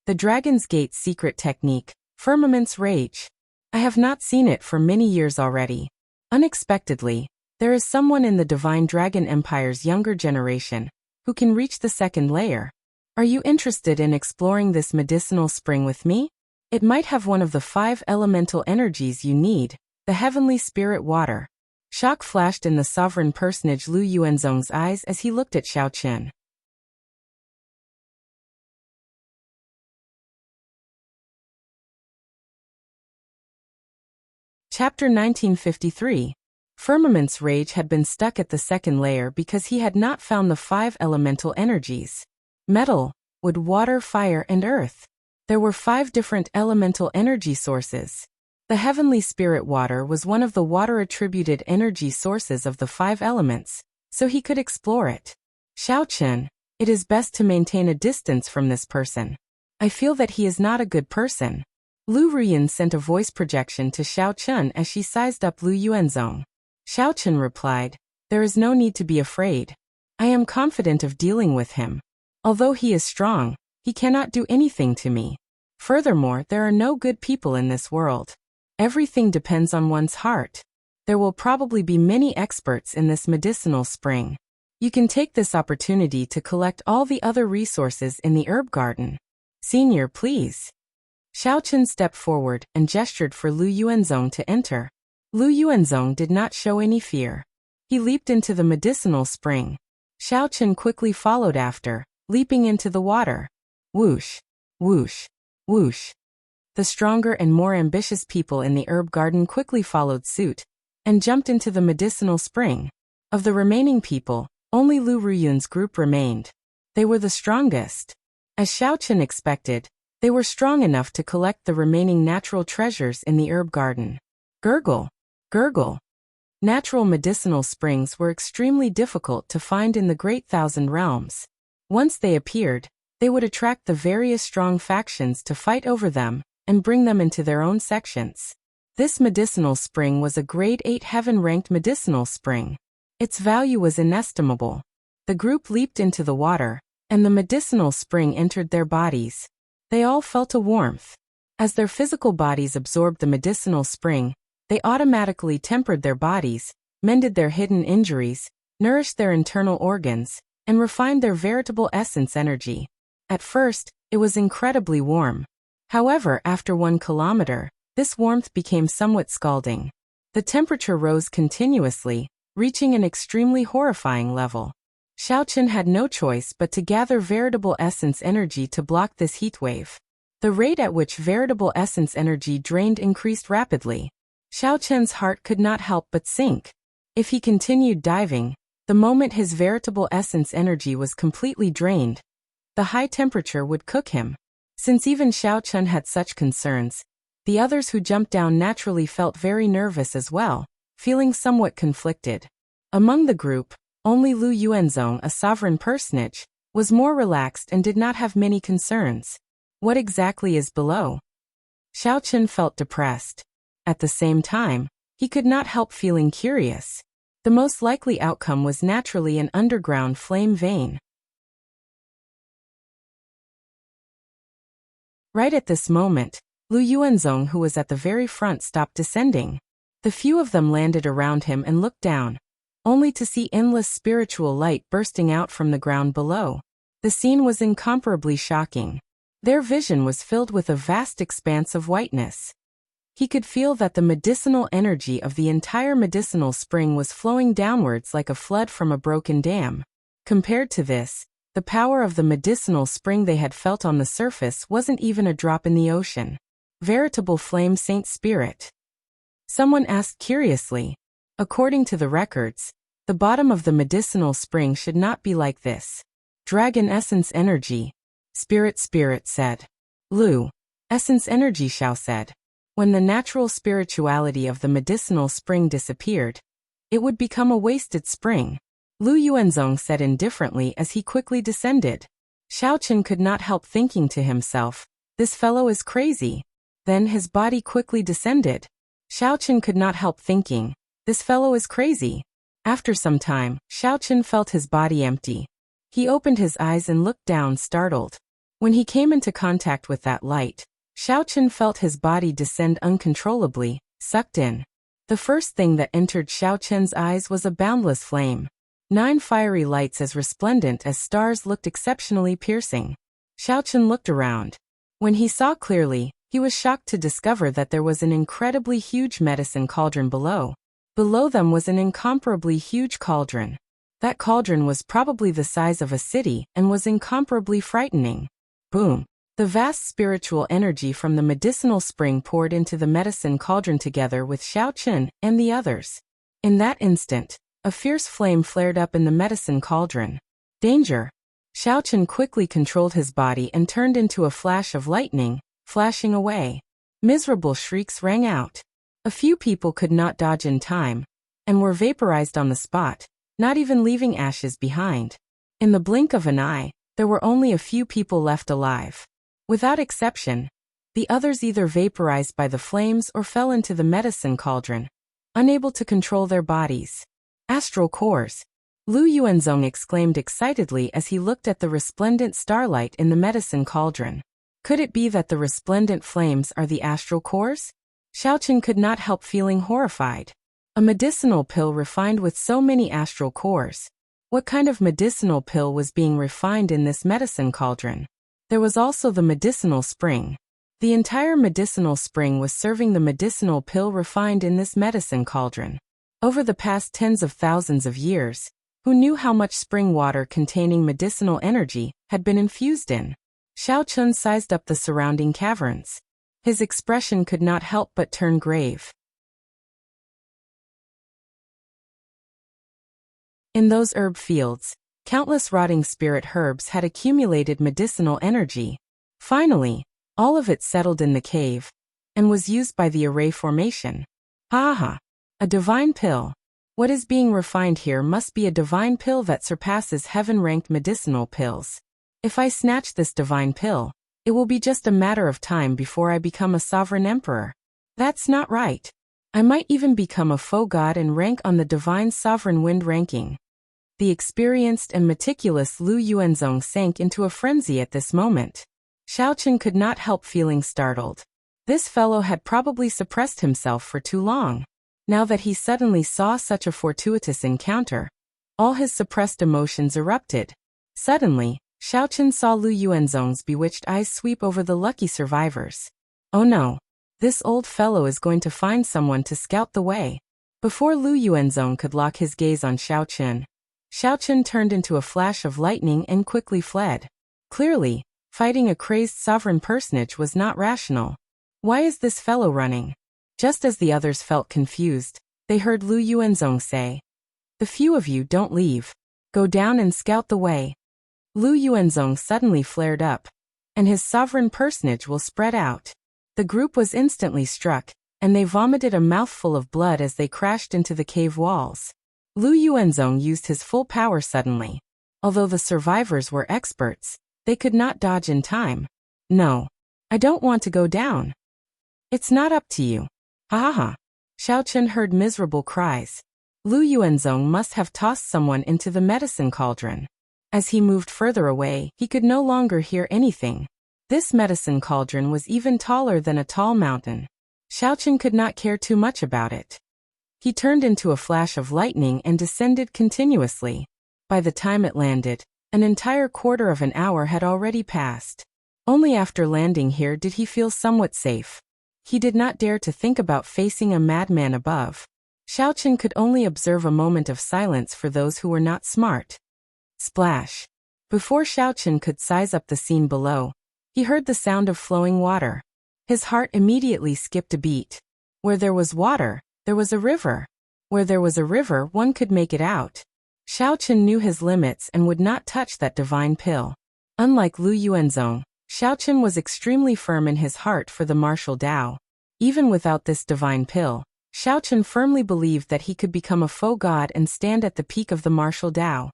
The Dragon's Gate's secret technique, Firmament's Rage. I have not seen it for many years already. Unexpectedly, there is someone in the Divine Dragon Empire's younger generation who can reach the second layer. Are you interested in exploring this medicinal spring with me? It might have one of the 5 elemental energies you need, the heavenly spirit water. Shock flashed in the sovereign personage Lu Yuanzong's eyes as he looked at Xiao Chun. Chapter 1953. Firmament's rage had been stuck at the second layer because he had not found the 5 elemental energies. Metal, wood, water, fire, and earth. There were 5 different elemental energy sources. The heavenly spirit water was one of the water-attributed energy sources of the 5 elements, so he could explore it. Xiao Chun, it is best to maintain a distance from this person. I feel that he is not a good person. Lu Ruyan sent a voice projection to Xiao Chun as she sized up Lu Yuanzong. Xiao Chun replied, "There is no need to be afraid. I am confident of dealing with him. Although he is strong, he cannot do anything to me. Furthermore, there are no good people in this world. Everything depends on one's heart. There will probably be many experts in this medicinal spring. You can take this opportunity to collect all the other resources in the herb garden. Senior, please." Xiao Chun stepped forward and gestured for Lu Yuanzong to enter. Lu Yuanzong did not show any fear. He leaped into the medicinal spring. Xiao Chun quickly followed after, leaping into the water. Whoosh, whoosh, whoosh. The stronger and more ambitious people in the herb garden quickly followed suit and jumped into the medicinal spring. Of the remaining people, only Lu Ruyun's group remained. They were the strongest. As Xiao Chun expected, they were strong enough to collect the remaining natural treasures in the herb garden. Gurgle, gurgle. Natural medicinal springs were extremely difficult to find in the Great Thousand Realms. Once they appeared, they would attract the various strong factions to fight over them and bring them into their own sections. This medicinal spring was a grade 8 heaven-ranked medicinal spring. Its value was inestimable. The group leaped into the water, and the medicinal spring entered their bodies. They all felt a warmth. As their physical bodies absorbed the medicinal spring, they automatically tempered their bodies, mended their hidden injuries, nourished their internal organs, and refined their veritable essence energy. At first, it was incredibly warm. However, after 1 kilometer, this warmth became somewhat scalding. The temperature rose continuously, reaching an extremely horrifying level. Xiao Chun had no choice but to gather veritable essence energy to block this heat wave. The rate at which veritable essence energy drained increased rapidly. Xiao Chun's heart could not help but sink. If he continued diving, the moment his veritable essence energy was completely drained, the high temperature would cook him. Since even Xiao Chun had such concerns, the others who jumped down naturally felt very nervous as well, feeling somewhat conflicted. Among the group, only Lu Yuanzong, a sovereign personage, was more relaxed and did not have many concerns. What exactly is below? Xiao Chun felt depressed. At the same time, he could not help feeling curious. The most likely outcome was naturally an underground flame vein. Right at this moment, Lu Yuanzong, who was at the very front, stopped descending. The few of them landed around him and looked down, only to see endless spiritual light bursting out from the ground below. The scene was incomparably shocking. Their vision was filled with a vast expanse of whiteness. He could feel that the medicinal energy of the entire medicinal spring was flowing downwards like a flood from a broken dam. Compared to this, the power of the medicinal spring they had felt on the surface wasn't even a drop in the ocean. Veritable flame saint spirit. Someone asked curiously. According to the records, the bottom of the medicinal spring should not be like this. Dragon essence energy. Spirit said. Lu. Essence energy, Xiao said. When the natural spirituality of the medicinal spring disappeared, it would become a wasted spring. Lu Yuanzong said indifferently as he quickly descended. Xiaochen could not help thinking to himself, this fellow is crazy. Then his body quickly descended. Xiaochen could not help thinking, this fellow is crazy. After some time, Xiaochen felt his body empty. He opened his eyes and looked down, startled. When he came into contact with that light, Xiaochen felt his body descend uncontrollably, sucked in. The first thing that entered Xiaochen's eyes was a boundless flame. 9 fiery lights as resplendent as stars looked exceptionally piercing. Xiaochen looked around. When he saw clearly, he was shocked to discover that there was an incredibly huge medicine cauldron below. Below them was an incomparably huge cauldron. That cauldron was probably the size of a city and was incomparably frightening. Boom! The vast spiritual energy from the medicinal spring poured into the medicine cauldron together with Xiaochen and the others. In that instant, a fierce flame flared up in the medicine cauldron. Danger! Xiaochen quickly controlled his body and turned into a flash of lightning, flashing away. Miserable shrieks rang out. A few people could not dodge in time, and were vaporized on the spot, not even leaving ashes behind. In the blink of an eye, there were only a few people left alive. Without exception, the others either vaporized by the flames or fell into the medicine cauldron, unable to control their bodies. Astral cores! Lu Yuanzong exclaimed excitedly as he looked at the resplendent starlight in the medicine cauldron. Could it be that the resplendent flames are the astral cores? Xiaochen could not help feeling horrified. A medicinal pill refined with so many astral cores. What kind of medicinal pill was being refined in this medicine cauldron? There was also the medicinal spring. The entire medicinal spring was serving the medicinal pill refined in this medicine cauldron. Over the past tens of thousands of years, who knew how much spring water containing medicinal energy had been infused in? Xiaochen sized up the surrounding caverns. His expression could not help but turn grave. In those herb fields, countless rotting spirit herbs had accumulated medicinal energy. Finally, all of it settled in the cave, and was used by the array formation. Ha ha! A divine pill. What is being refined here must be a divine pill that surpasses heaven-ranked medicinal pills. If I snatch this divine pill, it will be just a matter of time before I become a sovereign emperor. That's not right. I might even become a faux god and rank on the divine sovereign wind ranking. The experienced and meticulous Lu Yuanzong sank into a frenzy at this moment. Xiaochen could not help feeling startled. This fellow had probably suppressed himself for too long. Now that he suddenly saw such a fortuitous encounter, all his suppressed emotions erupted. Suddenly, Xiaochen saw Lu Yuanzong's bewitched eyes sweep over the lucky survivors. Oh no! This old fellow is going to find someone to scout the way. Before Lu Yuanzong could lock his gaze on Xiaochen, Xiaochen turned into a flash of lightning and quickly fled. Clearly, fighting a crazed sovereign personage was not rational. Why is this fellow running? Just as the others felt confused, they heard Lu Yuanzong say, "The few of you don't leave. Go down and scout the way." Lu Yuanzong suddenly flared up, and his sovereign personage will spread out. The group was instantly struck, and they vomited a mouthful of blood as they crashed into the cave walls. Lu Yuanzong used his full power suddenly. Although the survivors were experts, they could not dodge in time. No. I don't want to go down. It's not up to you. Ha ha ha. Xiaochen heard miserable cries. Lu Yuanzong must have tossed someone into the medicine cauldron. As he moved further away, he could no longer hear anything. This medicine cauldron was even taller than a tall mountain. Xiaochen could not care too much about it. He turned into a flash of lightning and descended continuously. By the time it landed, an entire quarter of an hour had already passed. Only after landing here did he feel somewhat safe. He did not dare to think about facing a madman above. Xiaochen could only observe a moment of silence for those who were not smart. Splash. Before Xiaochen could size up the scene below, he heard the sound of flowing water. His heart immediately skipped a beat. Where there was water, there was a river. Where there was a river, one could make it out. Xiaochen knew his limits and would not touch that divine pill. Unlike Lu Yuanzong, Xiaochen was extremely firm in his heart for the martial Tao. Even without this divine pill, Xiaochen firmly believed that he could become a faux god and stand at the peak of the martial Tao.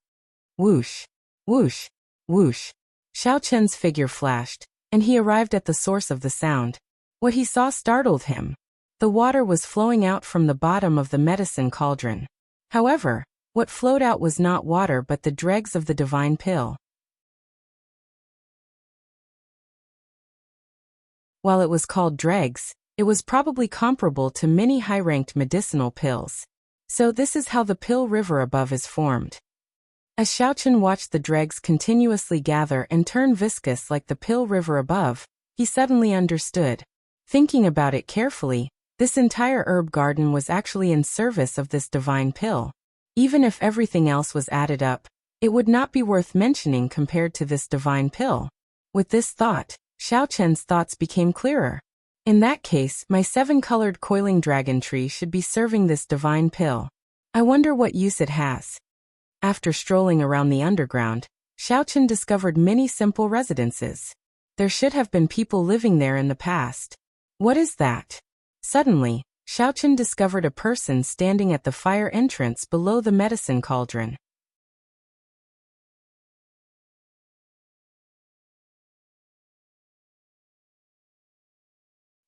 Whoosh, whoosh, whoosh. Xiaochen's figure flashed, and he arrived at the source of the sound. What he saw startled him. The water was flowing out from the bottom of the medicine cauldron. However, what flowed out was not water but the dregs of the divine pill. While it was called dregs, it was probably comparable to many high-ranked medicinal pills. So this is how the pill river above is formed. As Xiaochen watched the dregs continuously gather and turn viscous like the pill river above, he suddenly understood. Thinking about it carefully, this entire herb garden was actually in service of this divine pill. Even if everything else was added up, it would not be worth mentioning compared to this divine pill. With this thought, Xiaochen's thoughts became clearer. In that case, my 7-colored coiling dragon tree should be serving this divine pill. I wonder what use it has. After strolling around the underground, Xiaochen discovered many simple residences. There should have been people living there in the past. What is that? Suddenly, Xiaochen discovered a person standing at the fire entrance below the medicine cauldron.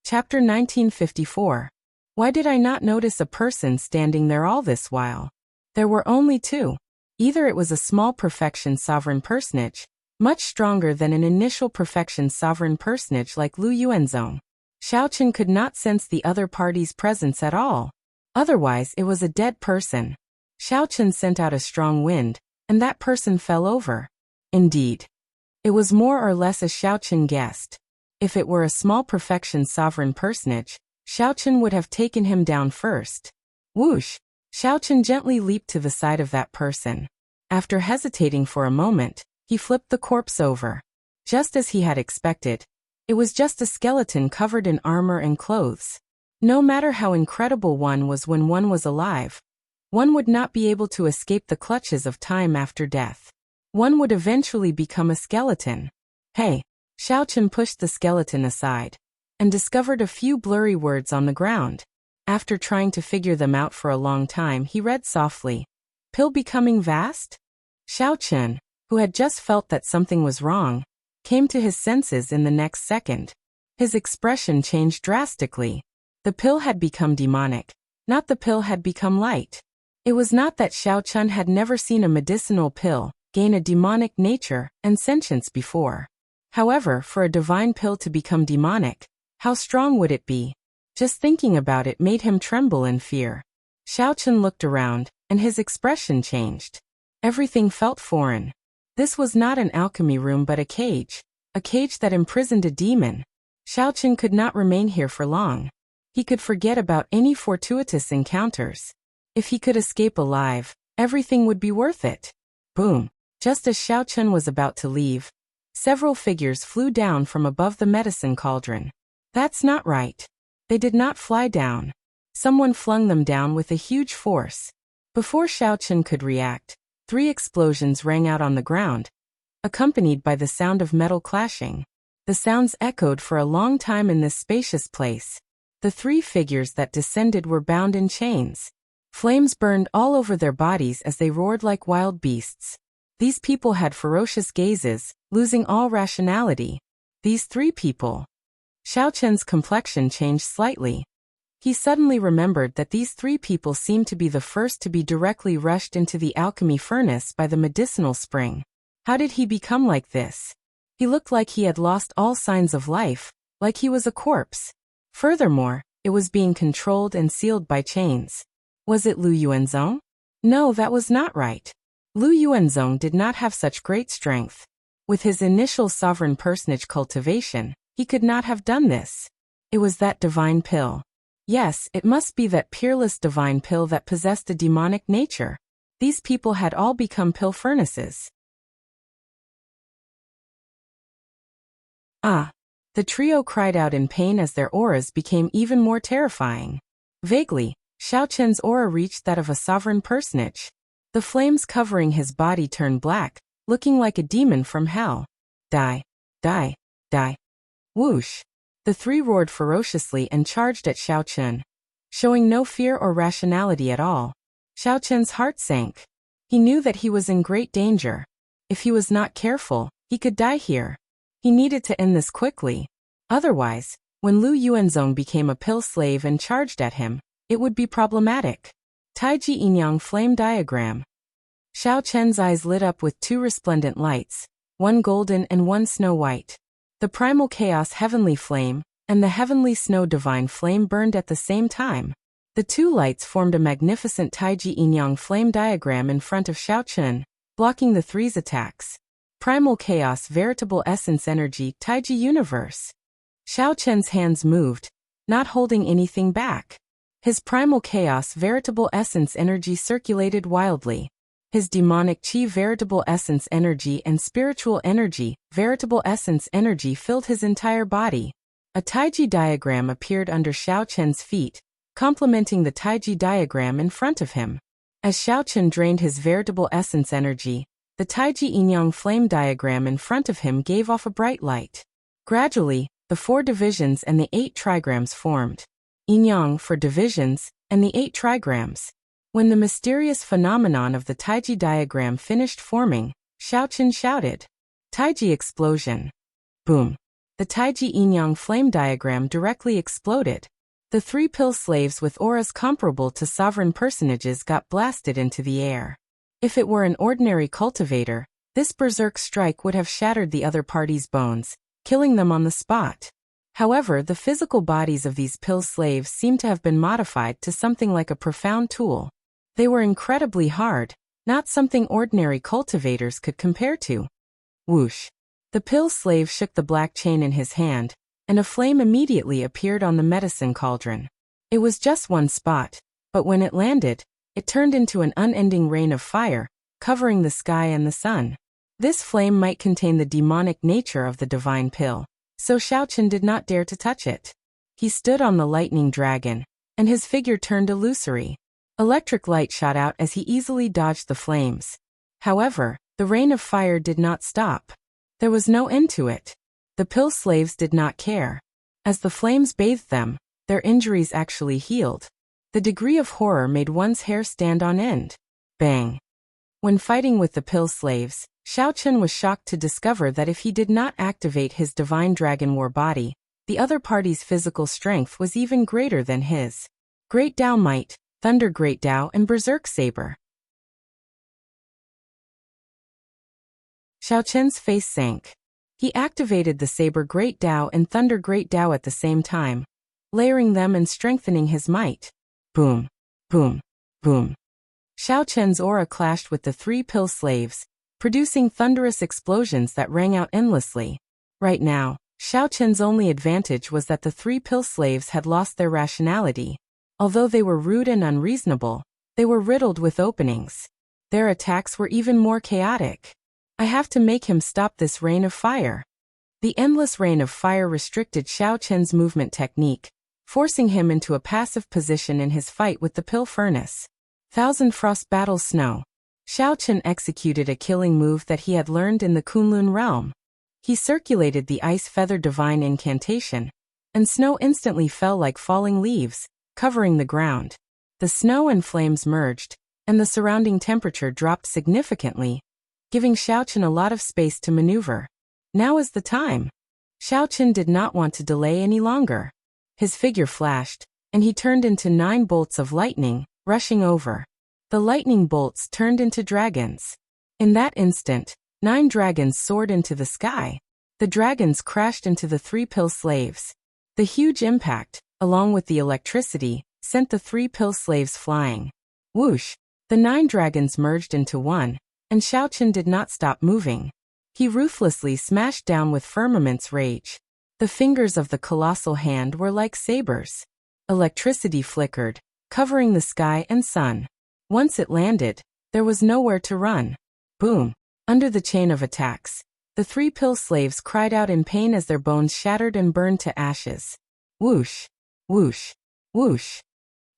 Chapter 1954. Why did I not notice a person standing there all this while? There were only two. Either it was a small perfection sovereign personage, much stronger than an initial perfection sovereign personage like Lu Yuanzong. Xiaochen could not sense the other party's presence at all. Otherwise, it was a dead person. Xiaochen sent out a strong wind, and that person fell over. Indeed. It was more or less as Xiaochen guessed. If it were a small perfection sovereign personage, Xiaochen would have taken him down first. Whoosh! Xiaochen gently leaped to the side of that person. After hesitating for a moment, he flipped the corpse over. Just as he had expected, it was just a skeleton covered in armor and clothes. No matter how incredible one was when one was alive, one would not be able to escape the clutches of time after death. One would eventually become a skeleton. Hey! Xiaochen pushed the skeleton aside and discovered a few blurry words on the ground. After trying to figure them out for a long time, he read softly, "Pill becoming vast?" Xiaochen, who had just felt that something was wrong, came to his senses in the next second. His expression changed drastically. The pill had become demonic, not the pill had become light. It was not that Xiaochen had never seen a medicinal pill gain a demonic nature and sentience before. However, for a divine pill to become demonic, how strong would it be? Just thinking about it made him tremble in fear. Xiaochen looked around, and his expression changed. Everything felt foreign. This was not an alchemy room but a cage that imprisoned a demon. Xiaochen could not remain here for long. He could forget about any fortuitous encounters. If he could escape alive, everything would be worth it. Boom! Just as Xiaochen was about to leave, several figures flew down from above the medicine cauldron. That's not right. They did not fly down. Someone flung them down with a huge force. Before Xiaochen could react, 3 explosions rang out on the ground, accompanied by the sound of metal clashing. The sounds echoed for a long time in this spacious place. The 3 figures that descended were bound in chains. Flames burned all over their bodies as they roared like wild beasts. These people had ferocious gazes, losing all rationality. These 3 people. Xiaochen's complexion changed slightly. He suddenly remembered that these three people seemed to be the first to be directly rushed into the alchemy furnace by the medicinal spring. How did he become like this? He looked like he had lost all signs of life, like he was a corpse. Furthermore, it was being controlled and sealed by chains. Was it Lu Yuanzong? No, that was not right. Lu Yuanzong did not have such great strength. With his initial sovereign personage cultivation, he could not have done this. It was that divine pill. Yes, it must be that peerless divine pill that possessed a demonic nature. These people had all become pill furnaces. Ah! The trio cried out in pain as their auras became even more terrifying. Vaguely, Xiao Chen's aura reached that of a sovereign personage. The flames covering his body turned black, looking like a demon from hell. Die! Die! Die! Whoosh! The three roared ferociously and charged at Xiao Chen. Showing no fear or rationality at all. Xiao Chen's heart sank. He knew that he was in great danger. If he was not careful, he could die here. He needed to end this quickly. Otherwise, when Lu Yuanzong became a pill slave and charged at him, it would be problematic. Taiji Yinyang Flame Diagram. Xiao Chen's eyes lit up with two resplendent lights, one golden and one snow white. The primal chaos heavenly flame, and the heavenly snow divine flame burned at the same time. The two lights formed a magnificent Taiji Yinyang Flame Diagram in front of Xiao Chen, blocking the three's attacks. Primal chaos veritable essence energy Taiji universe. Xiao Chen's hands moved, not holding anything back. His primal chaos veritable essence energy circulated wildly. His demonic chi veritable essence energy and spiritual energy veritable essence energy filled his entire body. A Taiji diagram appeared under Xiao Chen's feet, complementing the Taiji diagram in front of him. As Xiao Chen drained his veritable essence energy, the Taiji Yinyang flame diagram in front of him gave off a bright light. Gradually, the 4 divisions and the 8 trigrams formed. Yinyang for divisions, and the 8 trigrams. When the mysterious phenomenon of the Taiji diagram finished forming, Xiao Chen shouted, "Taiji explosion!" Boom! The Taiji Yinyang flame diagram directly exploded. The 3 pill slaves with auras comparable to sovereign personages got blasted into the air. If it were an ordinary cultivator, this berserk strike would have shattered the other party's bones, killing them on the spot. However, the physical bodies of these pill slaves seemed to have been modified to something like a profound tool. They were incredibly hard, not something ordinary cultivators could compare to. Whoosh! The pill slave shook the black chain in his hand, and a flame immediately appeared on the medicine cauldron. It was just one spot, but when it landed, it turned into an unending rain of fire, covering the sky and the sun. This flame might contain the demonic nature of the divine pill, so Xiao Chen did not dare to touch it. He stood on the lightning dragon, and his figure turned illusory. Electric light shot out as he easily dodged the flames. However, the rain of fire did not stop. There was no end to it. The pill slaves did not care. As the flames bathed them, their injuries actually healed. The degree of horror made one's hair stand on end. Bang! When fighting with the pill slaves, Xiao Chen was shocked to discover that if he did not activate his divine dragon war body, the other party's physical strength was even greater than his. Great Dao Might, Thunder Great Dao and Berserk Saber. Xiao Chen's face sank. He activated the Saber Great Dao and Thunder Great Dao at the same time, layering them and strengthening his might. Boom! Boom! Boom! Xiao Chen's aura clashed with the 3 pill slaves, producing thunderous explosions that rang out endlessly. Right now, Xiao Chen's only advantage was that the 3 pill slaves had lost their rationality. Although they were rude and unreasonable, they were riddled with openings. Their attacks were even more chaotic. I have to make him stop this rain of fire. The endless rain of fire restricted Xiao Chen's movement technique, forcing him into a passive position in his fight with the pill furnace. Thousand Frost Battle Snow. Xiao Chen executed a killing move that he had learned in the Kunlun realm. He circulated the Ice Feather Divine Incantation, and snow instantly fell like falling leaves, covering the ground. The snow and flames merged, and the surrounding temperature dropped significantly, giving Xiao Chen a lot of space to maneuver. Now is the time. Xiao Chen did not want to delay any longer. His figure flashed, and he turned into 9 bolts of lightning, rushing over. The lightning bolts turned into dragons. In that instant, 9 dragons soared into the sky. The dragons crashed into the 3 pill slaves. The huge impact, along with the electricity, sent the 3 pill slaves flying. Whoosh! The 9 dragons merged into one, and Xiaochen did not stop moving. He ruthlessly smashed down with firmament's rage. The fingers of the colossal hand were like sabers. Electricity flickered, covering the sky and sun. Once it landed, there was nowhere to run. Boom! Under the chain of attacks, the 3 pill slaves cried out in pain as their bones shattered and burned to ashes. Whoosh! Whoosh! Whoosh!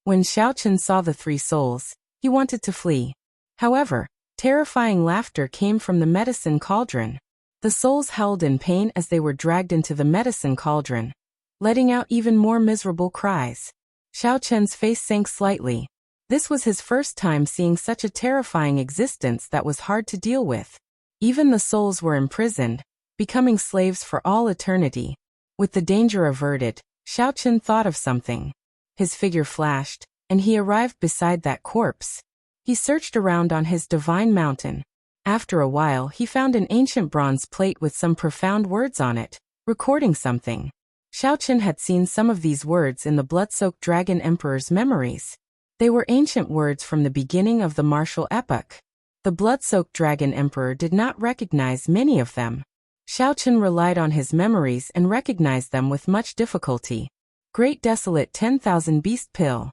When Xiaochen saw the 3 souls, he wanted to flee. However, terrifying laughter came from the medicine cauldron. The souls howled in pain as they were dragged into the medicine cauldron, letting out even more miserable cries. Xiaochen's face sank slightly. This was his first time seeing such a terrifying existence that was hard to deal with. Even the souls were imprisoned, becoming slaves for all eternity. With the danger averted, Xiaochen thought of something. His figure flashed, and he arrived beside that corpse. He searched around on his divine mountain. After a while, he found an ancient bronze plate with some profound words on it, recording something. Xiaochen had seen some of these words in the blood-soaked dragon emperor's memories. They were ancient words from the beginning of the martial epoch. The blood-soaked dragon emperor did not recognize many of them. Xiaochen relied on his memories and recognized them with much difficulty. Great Desolate 10,000 Beast Pill.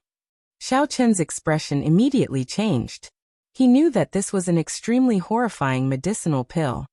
Xiaochen's expression immediately changed. He knew that this was an extremely horrifying medicinal pill.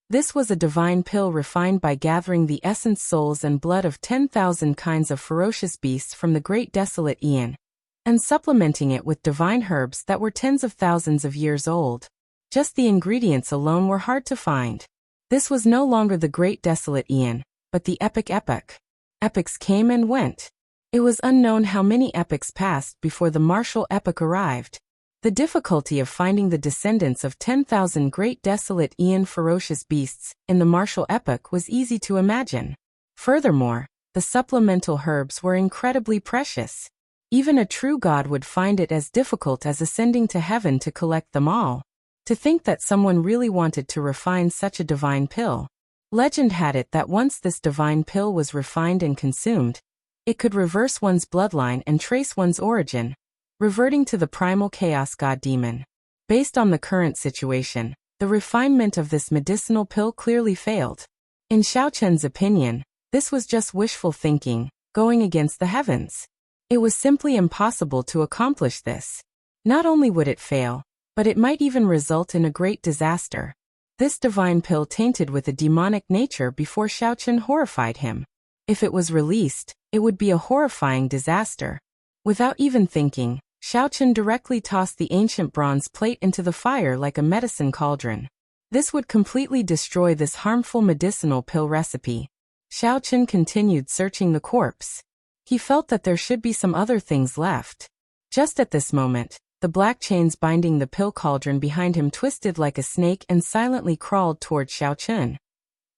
This was a divine pill refined by gathering the essence, souls and blood of 10,000 kinds of ferocious beasts from the Great Desolate Aeon, and supplementing it with divine herbs that were tens of thousands of years old. Just the ingredients alone were hard to find. This was no longer the Great Desolate Aeon, but the Epic Epoch. Epochs came and went. It was unknown how many epochs passed before the martial epoch arrived. The difficulty of finding the descendants of 10,000 Great Desolate Aeon ferocious beasts in the martial epoch was easy to imagine. Furthermore, the supplemental herbs were incredibly precious. Even a true god would find it as difficult as ascending to heaven to collect them all. To think that someone really wanted to refine such a divine pill. Legend had it that once this divine pill was refined and consumed, it could reverse one's bloodline and trace one's origin, reverting to the primal chaos god demon. Based on the current situation, the refinement of this medicinal pill clearly failed. In Xiaochen's opinion, this was just wishful thinking, going against the heavens. It was simply impossible to accomplish this. Not only would it fail, but it might even result in a great disaster. This divine pill tainted with a demonic nature before Xiaochen horrified him. If it was released, it would be a horrifying disaster. Without even thinking, Xiaochen directly tossed the ancient bronze plate into the fire like a medicine cauldron. This would completely destroy this harmful medicinal pill recipe. Xiaochen continued searching the corpse. He felt that there should be some other things left. Just at this moment, the black chains binding the pill cauldron behind him twisted like a snake and silently crawled toward Xiaochen.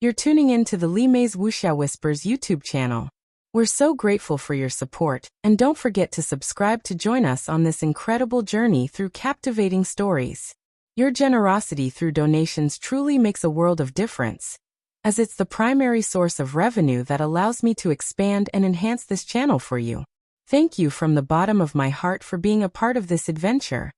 You're tuning in to the Li Mei's Wuxia Whispers YouTube channel. We're so grateful for your support, and don't forget to subscribe to join us on this incredible journey through captivating stories. Your generosity through donations truly makes a world of difference, as it's the primary source of revenue that allows me to expand and enhance this channel for you. Thank you from the bottom of my heart for being a part of this adventure.